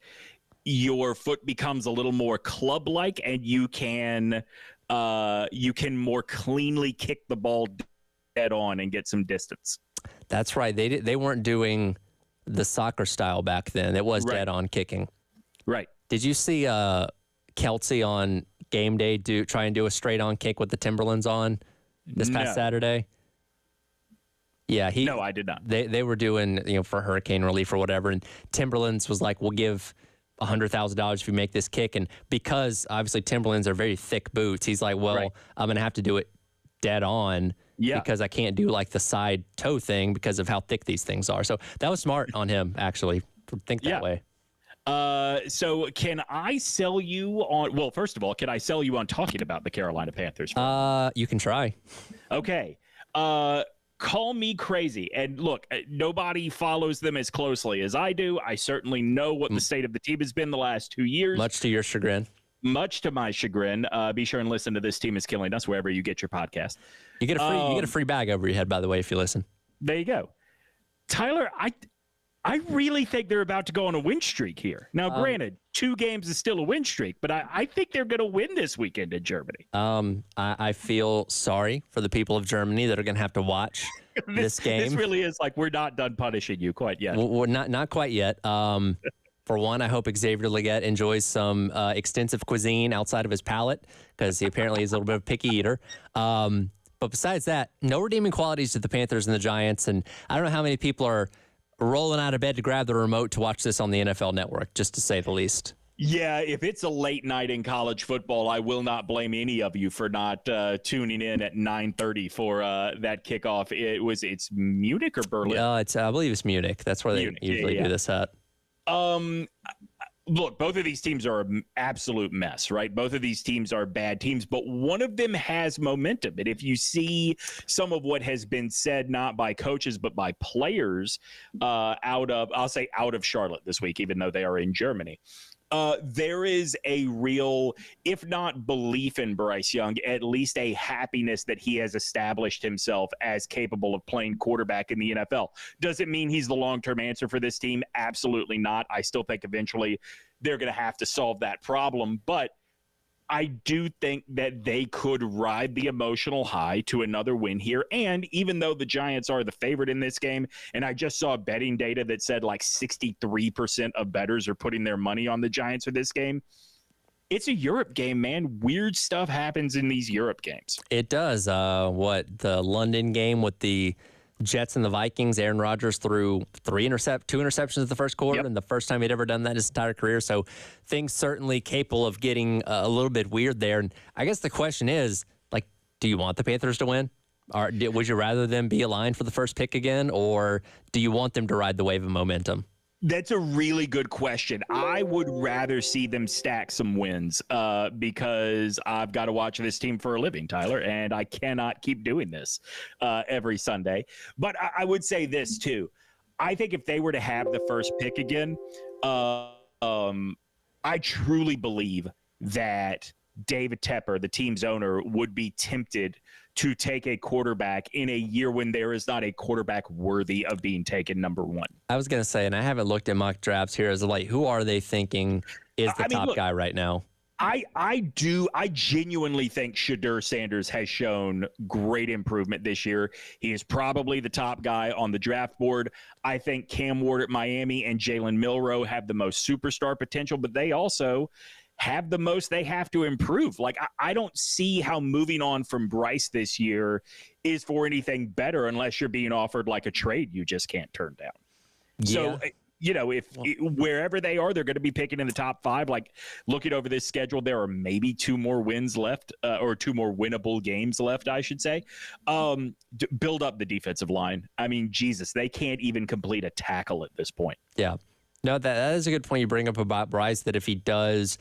your foot becomes a little more club-like, and you can more cleanly kick the ball dead on and get some distance. That's right. They weren't doing the soccer style back then. It was dead on kicking. Right. Did you see Kelsey on game day try and do a straight on kick with the Timberlands on this past Saturday? Yeah, no, I did not. They were doing, for hurricane relief or whatever, and Timberlands was like, we'll give $100,000 if you make this kick. And because obviously Timberlands are very thick boots, he's like, well, I'm going to have to do it dead on because I can't do like the side toe thing because of how thick these things are. So that was smart on him, actually, to think that way. So can I sell you on, well, first of all, can I sell you on talking about the Carolina Panthers? You can try. Okay. Call me crazy. And look, nobody follows them as closely as I do. I certainly know what the state of the team has been the last 2 years. Much to your chagrin. Much to my chagrin. Be sure and listen to This Team is Killing Us wherever you get your podcast. You get a free bag over your head, by the way, if you listen. There you go. Tyler, I really think they're about to go on a win streak here. Now, granted, 2 games is still a win streak, but I think they're going to win this weekend in Germany. I feel sorry for the people of Germany that are going to have to watch this game. This really is like, we're not done punishing you quite yet. We're not quite yet. For one, I hope Xavier Legette enjoys some extensive cuisine outside of his palate, because he apparently is a little bit of a picky eater. But besides that, no redeeming qualities to the Panthers and the Giants. And I don't know how many people are rolling out of bed to grab the remote to watch this on the NFL Network, just to say the least. Yeah, if it's a late night in college football, I will not blame any of you for not tuning in at 9:30 for that kickoff. It's Munich or Berlin? I believe it's Munich. That's where they usually do this at. Look, both of these teams are an absolute mess, right? Both of these teams are bad teams, but one of them has momentum. And if you see some of what has been said, not by coaches, but by players out of Charlotte this week, even though they are in Germany, there is a real, if not belief in Bryce Young, at least a happiness that he has established himself as capable of playing quarterback in the NFL. Does it mean he's the long-term answer for this team? Absolutely not. I still think eventually they're going to have to solve that problem, but I do think that they could ride the emotional high to another win here. And even though the Giants are the favorite in this game, and I just saw betting data that said like 63% of bettors are putting their money on the Giants for this game, it's a Europe game, man. Weird stuff happens in these Europe games. It does. The London game with the Jets and the Vikings, Aaron Rodgers threw 2 interceptions in the first quarter, and the first time he'd ever done that in his entire career. So things certainly capable of getting a little bit weird there. And I guess the question is, like, do you want the Panthers to win? Or would you rather them be aligned for the first pick again, or do you want them to ride the wave of momentum? That's a really good question. I would rather see them stack some wins because I've got to watch this team for a living, Tyler, and I cannot keep doing this every Sunday. But I would say this, too. I think if they were to have the first pick again, I truly believe that David Tepper, the team's owner, would be tempted to take a quarterback in a year when there is not a quarterback worthy of being taken number 1. I was going to say, and I haven't looked at mock drafts here as of late, who are they thinking is the top guy right now? I genuinely think Shedeur Sanders has shown great improvement this year. He is probably the top guy on the draft board. I think Cam Ward at Miami and Jalen Milroe have the most superstar potential, but they also have the most they have to improve. Like, I don't see how moving on from Bryce this year is for anything better unless you're being offered like a trade you just can't turn down. Yeah. So wherever they are, they're going to be picking in the top 5. Like, looking over this schedule, there are maybe 2 more wins left, or 2 more winnable games left, I should say. Build up the defensive line. I mean, Jesus, they can't even complete a tackle at this point. Yeah. No, that is a good point you bring up about Bryce, that if he does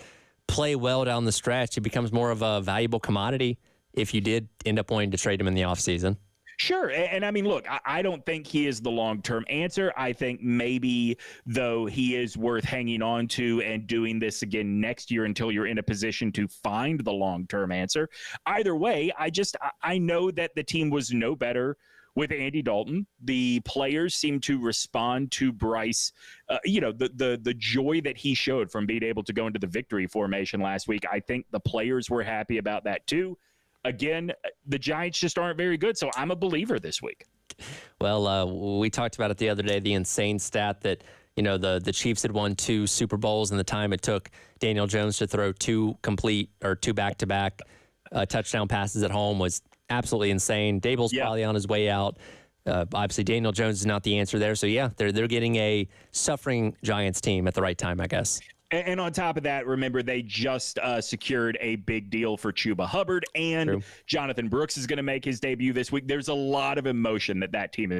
play well down the stretch, it becomes more of a valuable commodity if you did end up wanting to trade him in the offseason. Sure. And I mean, look, I don't think he is the long-term answer. I think maybe, though, he is worth hanging on to and doing this again next year until you're in a position to find the long-term answer. Either way, I know that the team was no better with Andy Dalton. The players seem to respond to Bryce. The joy that he showed from being able to go into the victory formation last week, I think the players were happy about that too. Again, the Giants just aren't very good, so I'm a believer this week. Well, we talked about it the other day, the insane stat that, the Chiefs had won 2 Super Bowls in the time it took Daniel Jones to throw 2 back-to-back touchdown passes at home was absolutely insane. Dable's probably on his way out. Obviously, Daniel Jones is not the answer there. So, yeah, they're getting a suffering Giants team at the right time, I guess. And on top of that, remember, they just secured a big deal for Chuba Hubbard, and True. Jonathan Brooks is going to make his debut this week. There's a lot of emotion that team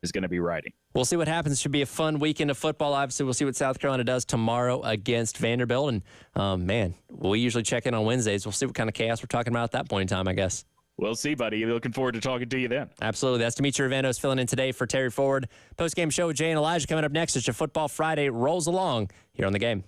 is going to be riding. We'll see what happens. Should be a fun weekend of football. Obviously, we'll see what South Carolina does tomorrow against Vanderbilt. And, man, we usually check in on Wednesdays. We'll see what kind of chaos we're talking about at that point in time, I guess. We'll see, buddy. Looking forward to talking to you then. Absolutely. That's Demetri Rivandos filling in today for Terry Ford. Post-game show with Jay and Elijah coming up next as your Football Friday rolls along here on The Game.